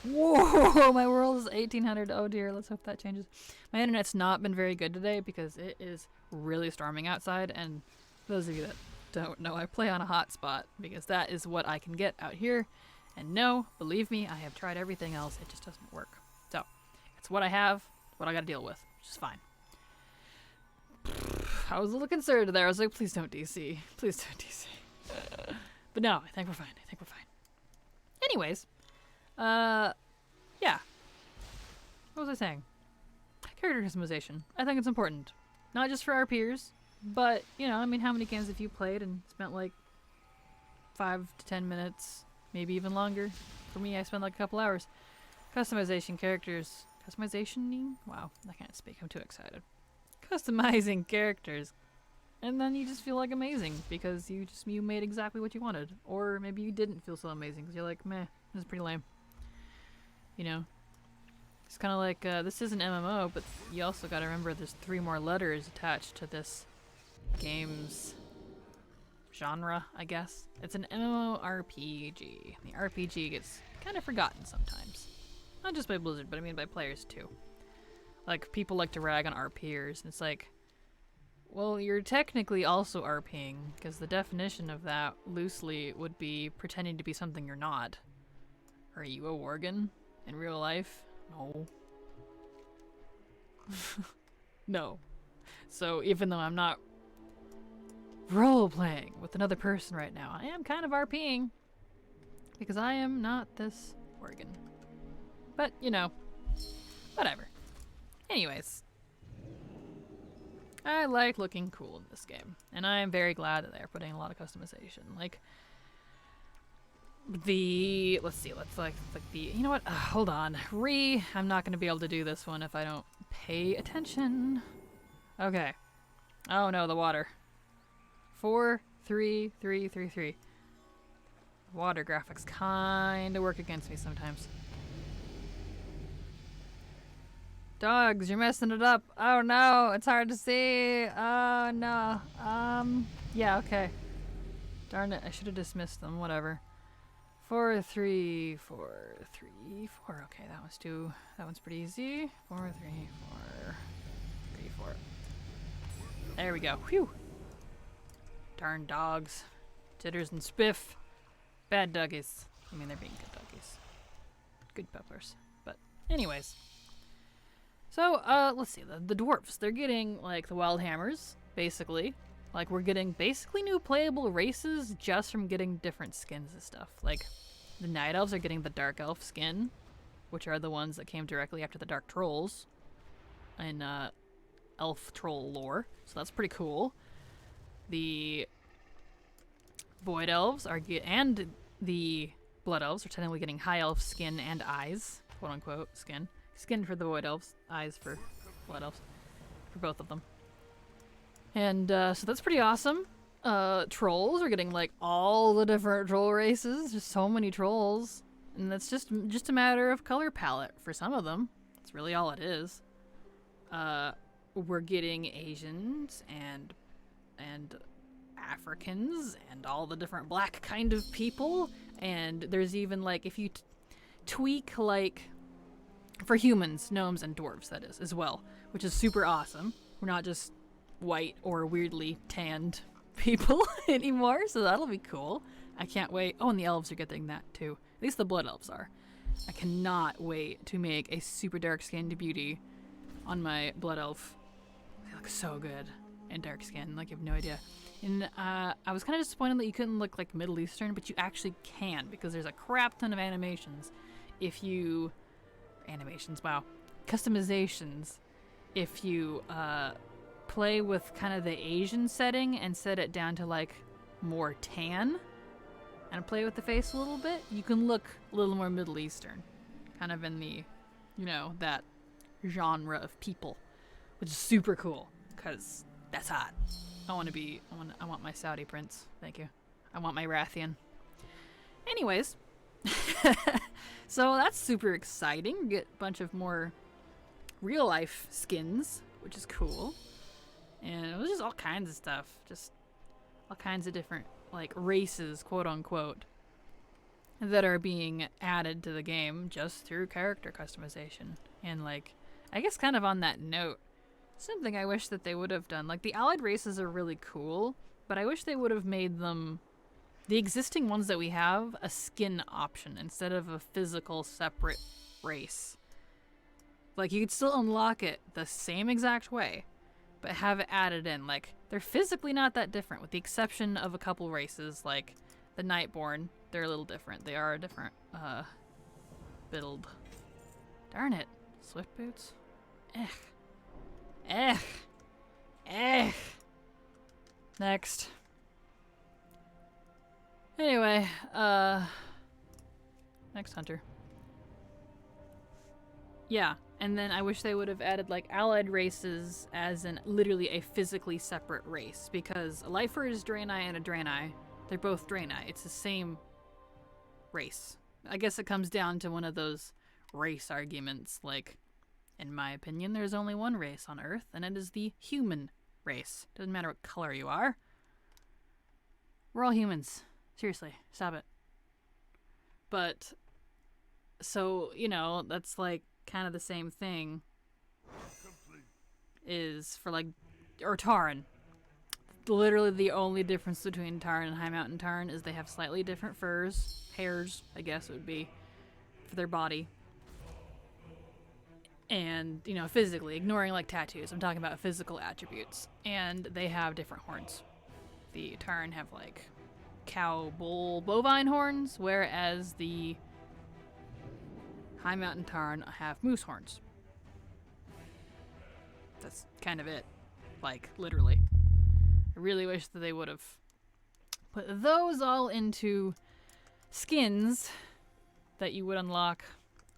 Whoa! My world is 1800. Oh dear, let's hope that changes. My internet's not been very good today because it is really storming outside, and those of you that don't know, I play on a hotspot because that is what I can get out here. And no, believe me, I have tried everything else, it just doesn't work. So, It's what I have, what I gotta deal with, which is fine. I was a little concerned there. I was like, please don't DC. Please don't DC. But no, I think we're fine. I think we're fine. Anyways, yeah. What was I saying? Character customization. I think it's important. Not just for our peers, but, you know, I mean, how many games have you played and spent like 5 to 10 minutes, maybe even longer? For me, I spent like a couple hours. Customization characters. Customization-ing? Wow, I can't speak. I'm too excited. Customizing characters. And then you just feel like amazing because you made exactly what you wanted. Or maybe you didn't feel so amazing because you're like, meh, this is pretty lame. You know? It's kind of like, this is an MMO, but you also gotta remember there's 3 more letters attached to this game's genre, I guess. It's an MMORPG. The RPG gets kind of forgotten sometimes. Not just by Blizzard, but I mean by players too. Like, people like to rag on RPers, and it's like, well, you're technically also RPing, because the definition of that loosely would be pretending to be something you're not. Are you a Worgen in real life? No. No. So even though I'm not role-playing with another person right now, I am kind of RPing, because I am not this Worgen. But, you know, whatever. Anyways. I like looking cool in this game, and I am very glad that they're putting a lot of customization. Like, let's see, you know what, hold on. I'm not gonna be able to do this one if I don't pay attention. Okay. Oh no, the water. 4, 3, 3, 3, 3. Water graphics kinda work against me sometimes. Dogs, you're messing it up. Oh no, it's hard to see. Oh no. Yeah, okay. Darn it, I should have dismissed them, whatever. 4, 3, 4, 3, 4. Okay, that one's pretty easy. 4, 3, 4, 3, 4. There we go. Whew. Darn dogs. Jitters and spiff. Bad doggies. I mean, they're being good doggies. Good peppers. But anyways. So, let's see, the dwarves, they're getting, like, the wild hammers, basically. Like, we're getting basically new playable races just from getting different skins and stuff. Like, the night elves are getting the dark elf skin, which are the ones that came directly after the dark trolls in, elf troll lore. So that's pretty cool. The void elves and the blood elves are technically getting high elf skin and eyes, quote-unquote, skin. Skin for the void elves, eyes for blood elves, for both of them. And so that's pretty awesome. Trolls are getting like all the different troll races. There's so many trolls, and that's just a matter of color palette for some of them. That's really all it is. We're getting Asians and Africans and all the different black kind of people. And there's even like if you tweak like. For humans, gnomes, and dwarves, that is, as well, which is super awesome. We're not just white or weirdly tanned people anymore, so that'll be cool. I can't wait. Oh, and the elves are getting that, too. At least the blood elves are. I cannot wait to make a super dark-skinned beauty on my blood elf. They look so good in dark skin, like you have no idea. And I was kind of disappointed that you couldn't look like Middle Eastern, but you actually can, because there's a crap ton of animations if you... wow, customizations if you play with kind of the Asian setting and set it down to like more tan and play with the face a little bit, you can look a little more Middle Eastern, kind of in the, you know, that genre of people, which is super cool because that's hot. I want my Saudi prince. Thank you. I want my Rathian. Anyways. So that's super exciting. We get a bunch of more real life skins, which is cool. And it was just all kinds of stuff. Just all kinds of different, like, races, quote unquote, that are being added to the game just through character customization. And, like, I guess kind of on that note, something I wish that they would have done. Like, the allied races are really cool, but I wish they would have made them... the existing ones that we have, a skin option instead of a physical separate race. Like, you could still unlock it the same exact way, but have it added in. Like, they're physically not that different, with the exception of a couple races, like the Nightborn. They're a little different. They are a different, build. Darn it. Swift boots? Next. Anyway, next hunter. Yeah, and then I wish they would have added like allied races as in literally a physically separate race, because a Lifer is Draenei and a Draenei. They're both Draenei. It's the same race. I guess it comes down to one of those race arguments, like, in my opinion, there's only one race on Earth, and it is the human race. Doesn't matter what color you are. We're all humans. Seriously, stop it. But, so, you know, that's like kind of the same thing is for like, or Tauren. Literally the only difference between Tauren and High Mountain Tauren is they have slightly different furs, hairs, I guess it would be, for their body. And, you know, physically, ignoring like tattoos, I'm talking about physical attributes. And they have different horns. The Tauren have like cow, bull, bovine horns, whereas the High Mountain Tauren have moose horns. That's kind of it. Like, literally. I really wish that they would have put those all into skins that you would unlock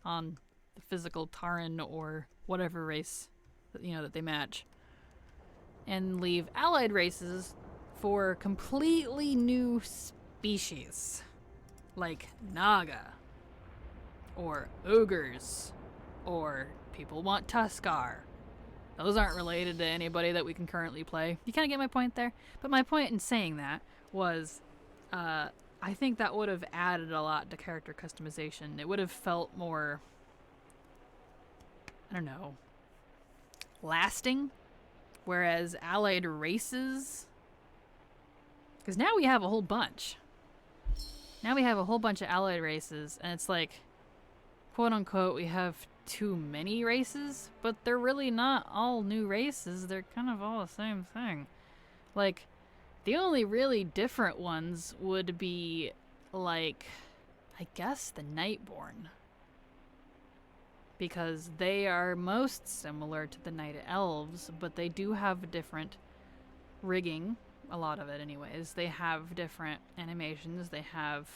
on the physical Tauren or whatever race that, you know, that they match. And leave allied races for completely new species. Like Naga. Or ogres. Or people want Tuscar. Those aren't related to anybody that we can currently play. You kind of get my point there? But my point in saying that was, I think that would have added a lot to character customization. It would have felt more, I don't know, lasting. Whereas allied races, because now we have a whole bunch. Now we have a whole bunch of allied races, and it's like, quote unquote, we have too many races, but they're really not all new races. They're kind of all the same thing. Like, the only really different ones would be, like, I guess the Nightborn. Because they are most similar to the Night Elves, but they do have different rigging. A lot of it, anyways. They have different animations. They have,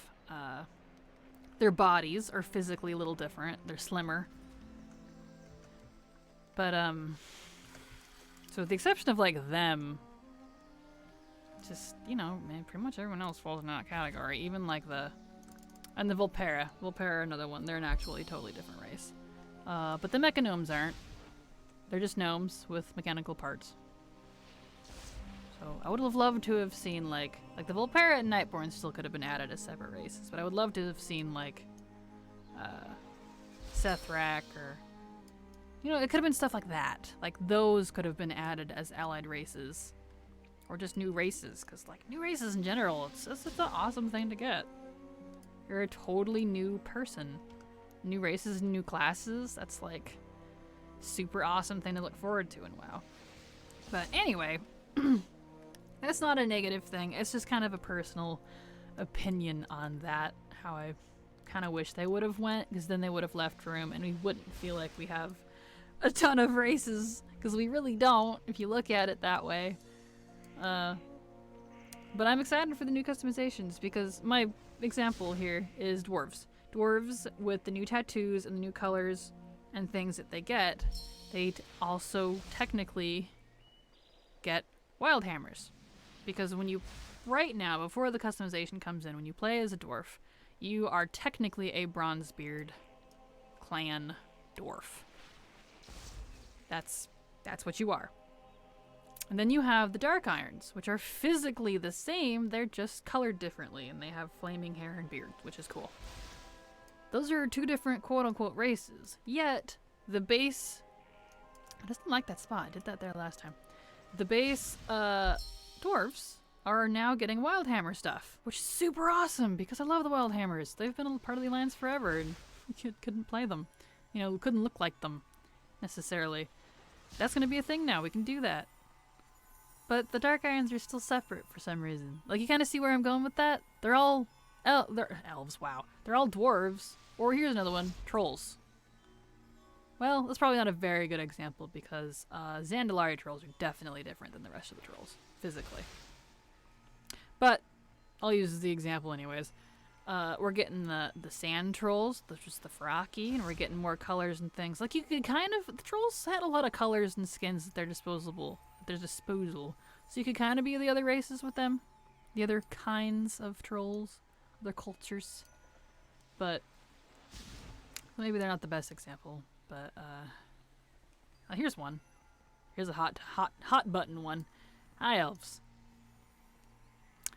their bodies are physically a little different. They're slimmer. But, so with the exception of, like, them, just, you know, man, pretty much everyone else falls in that category. Even, like, and the Vulpera. Vulpera are another one. They're an actually totally different race. But the Mecha Gnomes aren't. They're just gnomes with mechanical parts. So, I would have loved to have seen, like the Vulpera and Nightborn still could have been added as separate races, but I would love to have seen, like, Sethrak or, you know, it could have been stuff like that. Like, those could have been added as allied races. Or just new races, because, like, new races in general, it's an awesome thing to get. You're a totally new person. New races and new classes, that's, like, super awesome thing to look forward to in WoW. But anyway, that's not a negative thing. It's just kind of a personal opinion on that, how I kind of wish they would have went, because then they would have left room and we wouldn't feel like we have a ton of races, because we really don't if you look at it that way. But I'm excited for the new customizations, because my example here is dwarves. Dwarves with the new tattoos and the new colors and things that they get, they also technically get wild hammers. Because when you, right now, before the customization comes in, when you play as a dwarf, you are technically a Bronzebeard clan dwarf. That's what you are. And then you have the Dark Irons, which are physically the same, they're just colored differently, and they have flaming hair and beards, which is cool. Those are two different quote-unquote races, yet the base... I just didn't like that spot, I did that there last time. The base dwarves are now getting Wildhammer stuff, which is super awesome, because I love the Wildhammers. They've been a part of the Alliance forever, and you couldn't play them. You know, couldn't look like them. necessarily. That's going to be a thing now. We can do that. But the Dark Irons are still separate for some reason. Like, you kind of see where I'm going with that? They're all they're elves, wow. They're all dwarves. Or here's another one, trolls. Well, that's probably not a very good example because Zandalari trolls are definitely different than the rest of the trolls, physically. But I'll use the example anyways. We're getting the sand trolls, just the Faraki, and we're getting more colors and things. Like, you could kind of, the trolls had a lot of colors and skins at their disposal. So you could kind of be the other races with them. The other kinds of trolls, other cultures. But maybe they're not the best example. But here's one. Here's a hot button one. High elves.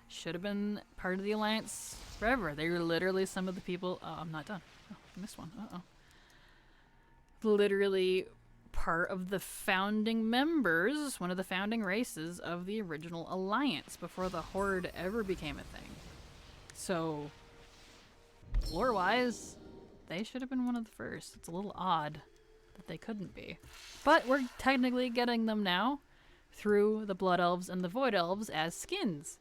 Should have been part of the Alliance forever. They were literally some of the people. Oh, I'm not done. Oh, I missed one. Literally part of the founding members, one of the founding races of the original Alliance before the Horde ever became a thing. So, lore-wise, they should have been one of the first. It's a little odd that they couldn't be. But we're technically getting them now through the Blood Elves and the Void Elves as skins.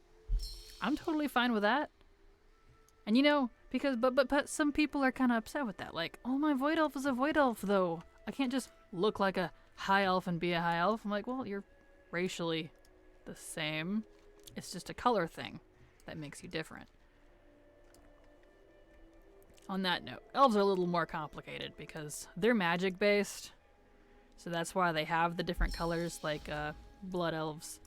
I'm totally fine with that. And you know, because but some people are kind of upset with that. Like, oh, my Void Elf is a Void Elf though. I can't just look like a High Elf and be a High Elf. I'm like, well, you're racially the same. It's just a color thing that makes you different. On that note, elves are a little more complicated because they're magic based. So that's why they have the different colors like Blood Elves.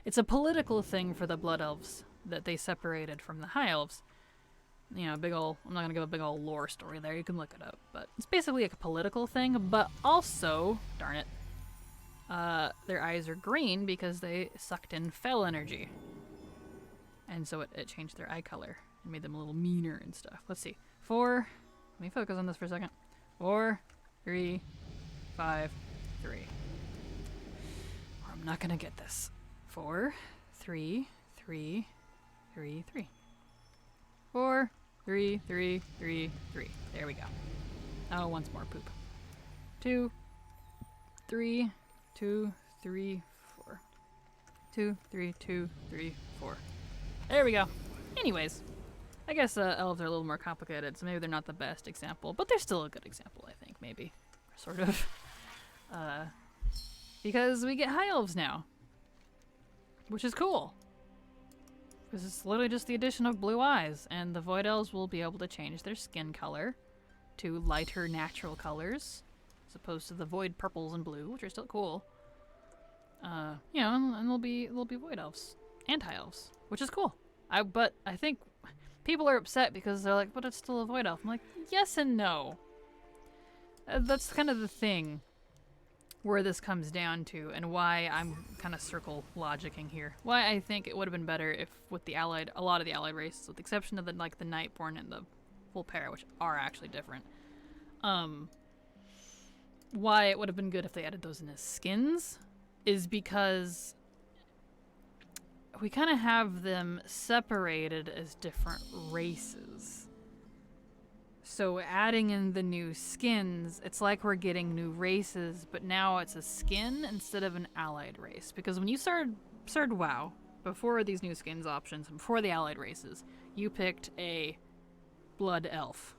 It's a political thing for the Blood Elves that they separated from the High Elves. You know, I'm not going to give a big old lore story there. You can look it up. But it's basically a political thing. But also, darn it, their eyes are green because they sucked in fel energy. And so it changed their eye color and made them a little meaner and stuff. Let's see. 4, let me focus on this for a second. 4, 3, 5, 3. Or I'm not going to get this. 4, 3, 3, 3, 3. 4, 3, 3, 3, 3. There we go. Oh, once more poop. 2, 3, 2, 3, 4. 2, 3, 2, 3, 4. There we go. Anyways, I guess elves are a little more complicated, so maybe they're not the best example, but they're still a good example, I think, maybe. Sort of. Because we get high elves now. Which is cool. Because it's literally just the addition of blue eyes, and the Void Elves will be able to change their skin color to lighter natural colors, as opposed to the Void purples and blue, which are still cool. You know, and they'll be Void Elves and High Elves, which is cool. But I think people are upset because they're like, but it's still a Void Elf. I'm like, yes and no. That's kind of the thing where this comes down to, and why I'm kind of circle logicking here. Why I think it would have been better if with the allied, a lot of the allied races, with the exception of the Nightborn and the full pair, which are actually different. Why it would have been good if they added those in as skins is because we kind of have them separated as different races. So adding in the new skins, it's like we're getting new races, but now it's a skin instead of an allied race. Because when you started WoW, before these new skins options, before the allied races, you picked a blood elf.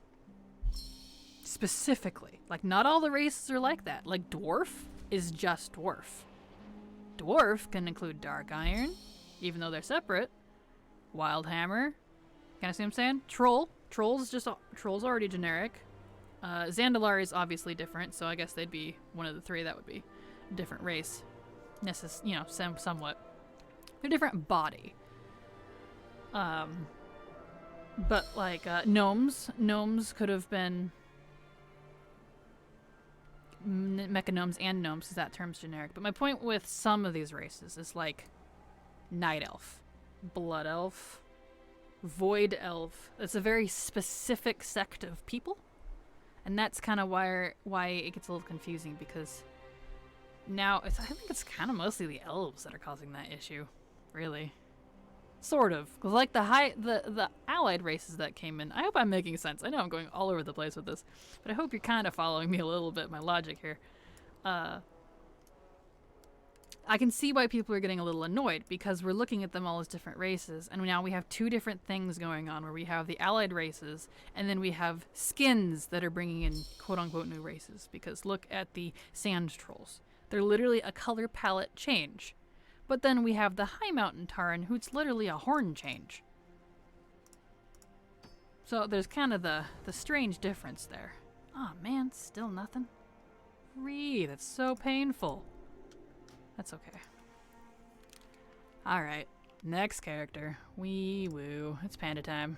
Specifically. Like, not all the races are like that. Like, dwarf is just dwarf. Dwarf can include dark iron, even though they're separate. Wildhammer. Can I see what I'm saying? Troll. Trolls already generic. Zandalari is obviously different, so I guess they'd be one of the three. That would be a different race. You know, somewhat. They're different body. But like gnomes could have been mechagnomes and gnomes, because that term's generic. But my point with some of these races is like night elf, blood elf, void elf. It's a very specific sect of people, and that's kind of why it gets a little confusing, because now I think it's kind of mostly the elves that are causing that issue, really. Sort of, because like the allied races that came in. I hope I'm making sense. I know I'm going all over the place with this, but I hope you're kind of following me a little bit, my logic here. I can see why people are getting a little annoyed, because we're looking at them all as different races, and now we have two different things going on, where we have the allied races, and then we have skins that are bringing in quote-unquote new races, because look at the sand trolls. They're literally a color palette change. But then we have the High Mountain Tauren, who's literally a horn change. So there's kind of the strange difference there. Oh man, still nothing? That's so painful. That's okay. Alright, next character. Wee woo. It's panda time.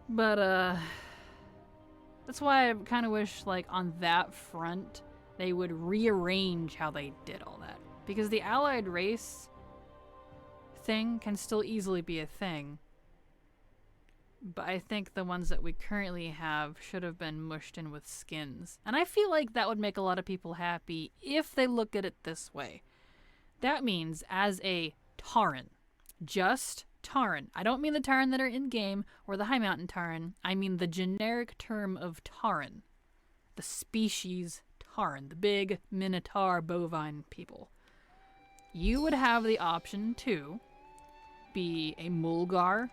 But, that's why I kind of wish, like, on that front, they would rearrange how they did all that. Because the allied race thing can still easily be a thing. But I think the ones that we currently have should have been mushed in with skins. And I feel like that would make a lot of people happy if they look at it this way. That means as a Tauren, just Tauren. I don't mean the Tauren that are in-game or the High Mountain Tauren. I mean the generic term of Tauren. The species Tauren, the big Minotaur bovine people. You would have the option to be a Mulgore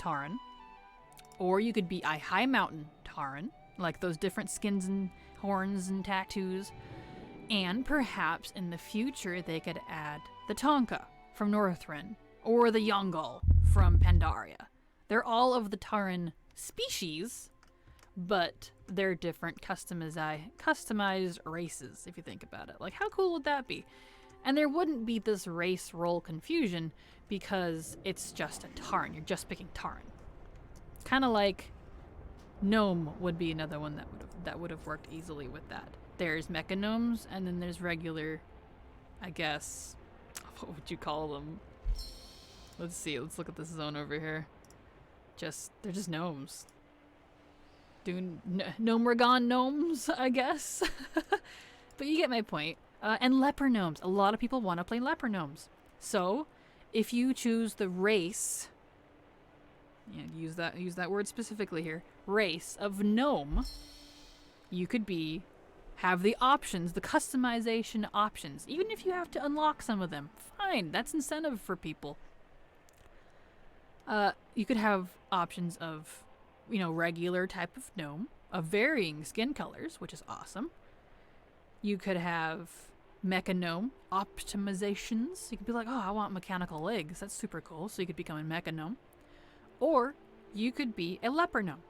Tauren, or you could be a High Mountain Tauren, like those different skins and horns and tattoos, and perhaps in the future they could add the Tonka from Northrend, or the Yongle from Pandaria. They're all of the Tauren species, but they're different customized races, if you think about it. Like, how cool would that be? And there wouldn't be this race role confusion because it's just a Tauren. You're just picking Tauren. Kind of like Gnome would be another one that would have worked easily with that. There's mecha gnomes, and then there's regular, I guess, what would you call them? Let's see. Let's look at this zone over here. They're just gnomes. Gnomeregon gnomes, I guess. But you get my point. And leper gnomes. A lot of people want to play leper gnomes. So, if you choose the race, use that word specifically here, race of gnome, you could have the options, the customization options. Even if you have to unlock some of them, fine. That's incentive for people. You could have options of, regular type of gnome, of varying skin colors, which is awesome. You could have mecha gnome optimizations. You could be like, oh, I want mechanical legs. That's super cool. So you could become a mecha gnome. Or you could be a leper gnome.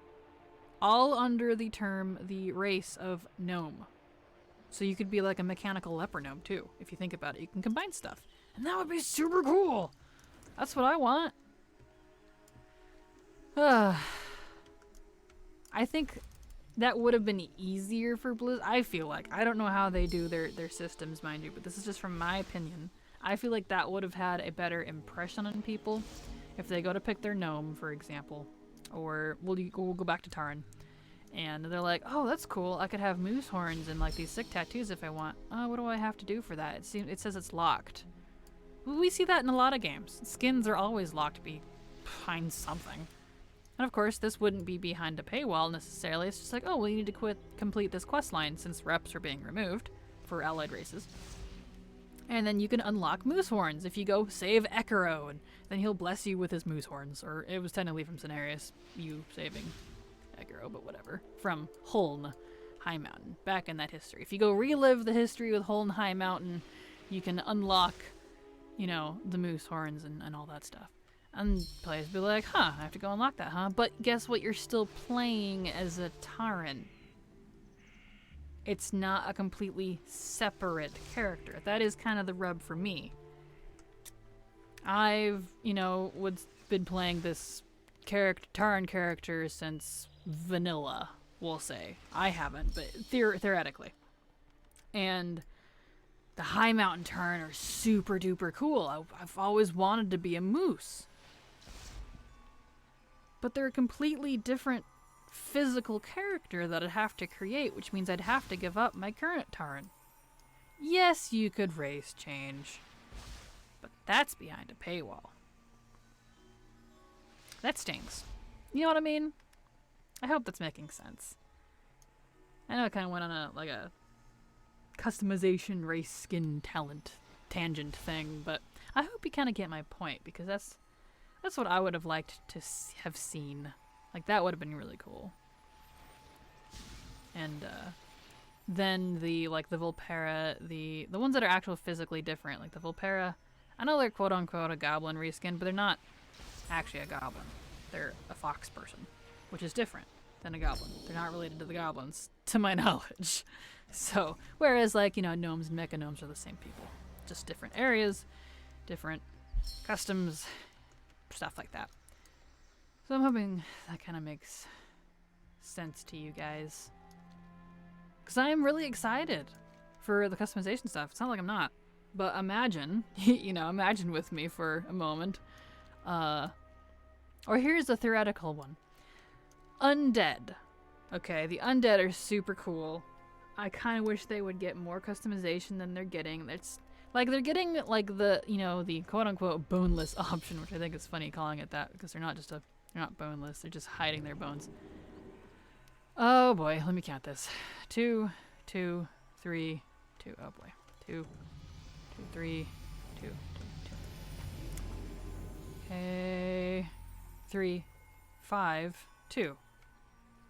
All under the race of gnome. So you could be like a mechanical leper gnome too. If you think about it, you can combine stuff. And that would be super cool. That's what I want. I think that would have been easier for Blizz. I feel like. I don't know how they do their systems, mind you, but this is just from my opinion. I feel like that would have had a better impression on people if they go to pick their gnome, for example. Or we'll go back to Tauren. And they're like, oh, that's cool. I could have moose horns and like these sick tattoos if I want. What do I have to do for that? It says it's locked. Well, we see that in a lot of games. Skins are always locked behind something. And of course, this wouldn't be behind a paywall necessarily. It's just like, oh, well, you need to complete this quest line since reps are being removed for allied races. And then you can unlock moose horns if you go save Ekiro, and then he'll bless you with his moose horns. Or it was technically from Cenarius, you saving Ekiro, but whatever. From Holn High Mountain, back in that history. If you go relive the history with Holn High Mountain, you can unlock, the moose horns and all that stuff. And players be like, I have to go unlock that, huh? But guess what? You're still playing as a Tauren. It's not a completely separate character. That is kind of the rub for me. I've, been playing this Tauren character since vanilla, we'll say. I haven't, but theoretically. And the High Mountain Tauren are super duper cool. I've always wanted to be a moose. But they're a completely different physical character that I'd have to create, which means I'd have to give up my current Tauren. Yes, you could race change, but that's behind a paywall. That stings. You know what I mean? I hope that's making sense. I know I kind of went on a customization race skin talent tangent thing, but I hope you kind of get my point, because that's what I would have liked to have seen. Like, that would have been really cool. And then the Vulpera, the ones that are actually physically different, like the Vulpera, I know they're quote unquote a goblin reskin, but they're not actually a goblin. They're a fox person, which is different than a goblin. They're not related to the goblins, to my knowledge. So, whereas like, gnomes and mechagnomes are the same people. Just different areas, different customs, stuff like that. So I'm hoping that kind of makes sense to you guys. Because I am really excited for the customization stuff. It's not like I'm not. But imagine, imagine with me for a moment. Or here's a theoretical one. Undead. Okay, the undead are super cool. I kind of wish they would get more customization than they're getting. It's like they're getting like the quote-unquote boneless option, which I think is funny calling it that, because they're not boneless. They're just hiding their bones. Oh boy, let me count this. 2, 2, 3, 2. Oh boy. 2, 2, 3, 2, 2, 2. Okay. 3, 5, 2.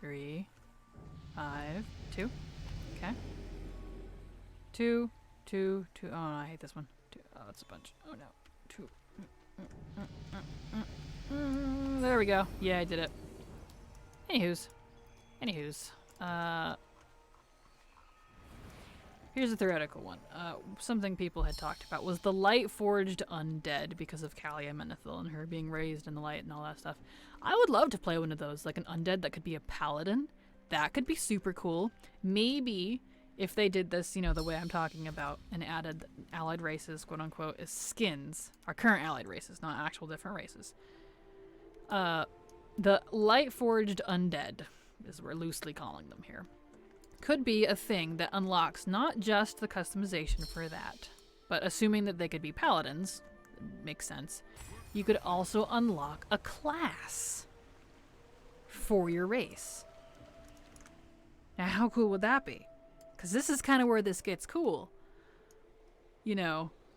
3, 5, 2. Okay. 2, 2, 2. Oh, no, I hate this one. 2. Oh, that's a bunch. Oh no. 2. There we go. Yeah, I did it. Anywho's. Here's a theoretical one. Something people had talked about was the light-forged undead because of Kalia Menethil and her being raised in the light and all that stuff. I would love to play one of those, like an undead that could be a paladin. That could be super cool. Maybe if they did this, the way I'm talking about, and added allied races, quote-unquote, as skins. Our current allied races, not actual different races. The light-forged undead, as we're loosely calling them here, could be a thing that unlocks not just the customization for that, but assuming that they could be paladins, makes sense, you could also unlock a class for your race. Now, how cool would that be? Because this is kind of where this gets cool. You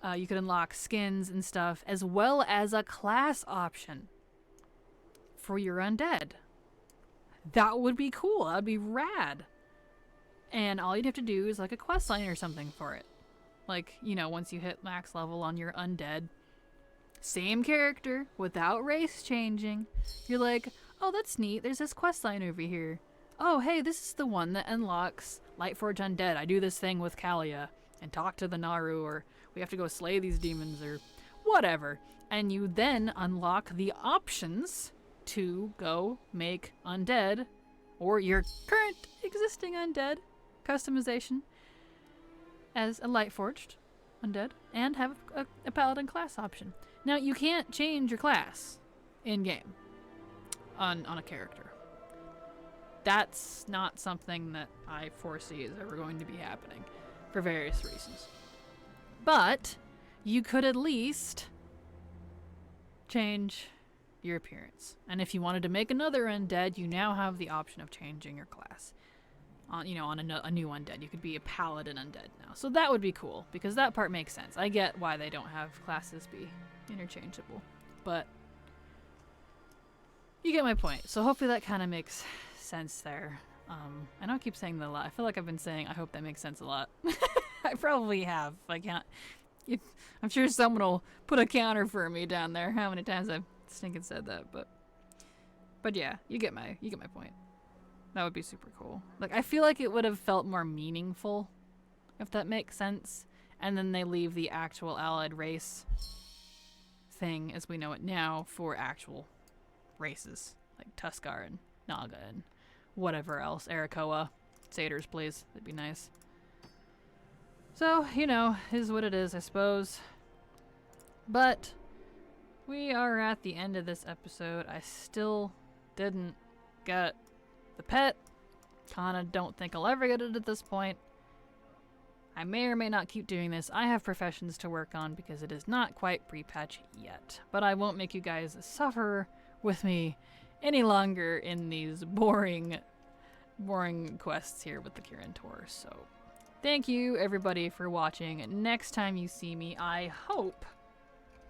could unlock skins and stuff, as well as a class option for your undead. That would be cool. That would be rad. And all you'd have to do is like a quest line or something for it. Like, once you hit max level on your undead, same character without race changing. You're like, oh, that's neat. There's this quest line over here. Oh, hey, this is the one that unlocks Lightforge Undead. I do this thing with Kalia and talk to the Naru, or we have to go slay these demons, or whatever. And you then unlock the options to go make undead, or your current existing undead customization as a Lightforged undead, and have a paladin class option. Now, you can't change your class in-game on a character. That's not something that I foresee is ever going to be happening for various reasons. But you could at least change your appearance. And if you wanted to make another undead, you now have the option of changing your class. On a new undead. You could be a paladin undead now. So that would be cool, because that part makes sense. I get why they don't have classes be interchangeable. But you get my point. So hopefully that kind of makes sense there. I know I keep saying that a lot. I feel like I've been saying I hope that makes sense a lot. I probably have. I can't. I'm sure someone will put a counter for me down there. How many times I've stinking said that, but yeah, you get my point. That would be super cool. Like, I feel like it would have felt more meaningful, if that makes sense. And then they leave the actual allied race thing as we know it now for actual races like Tuskar and Naga and whatever else. Arakoa, satyrs, please. That'd be nice. So, is what it is, I suppose. But we are at the end of this episode. I still didn't get the pet. Kinda don't think I'll ever get it at this point. I may or may not keep doing this. I have professions to work on because it is not quite pre-patch yet. But I won't make you guys suffer with me any longer in these boring boring quests here with the Kirin Tor. So thank you everybody for watching. Next time you see me, I hope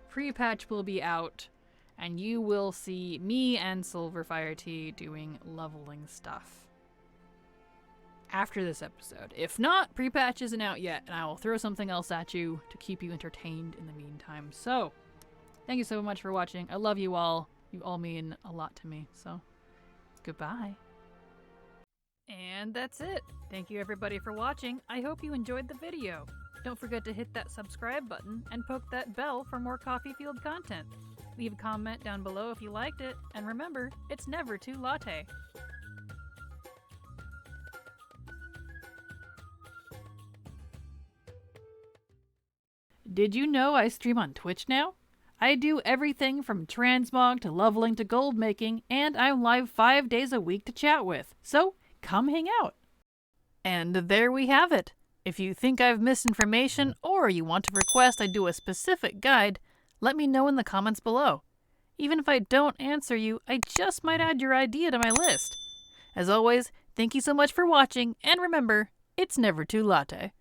pre-patch will be out and you will see me and Silverfire Tea doing leveling stuff after this episode. If not, pre-patch isn't out yet, and I will throw something else at you to keep you entertained in the meantime. So, thank you so much for watching. I love you all. You all mean a lot to me. So, goodbye. And that's it. Thank you everybody for watching. I hope you enjoyed the video. Don't forget to hit that subscribe button and poke that bell for more Coffee Field content. Leave a comment down below if you liked it, and remember, it's never too latte. Did you know I stream on Twitch now? I do everything from transmog to leveling to gold making, and I'm live 5 days a week to chat with, so come hang out. And there we have it. If you think I've missed information or you want to request I do a specific guide, let me know in the comments below. Even if I don't answer you, I just might add your idea to my list. As always, thank you so much for watching, and remember, it's never too latte.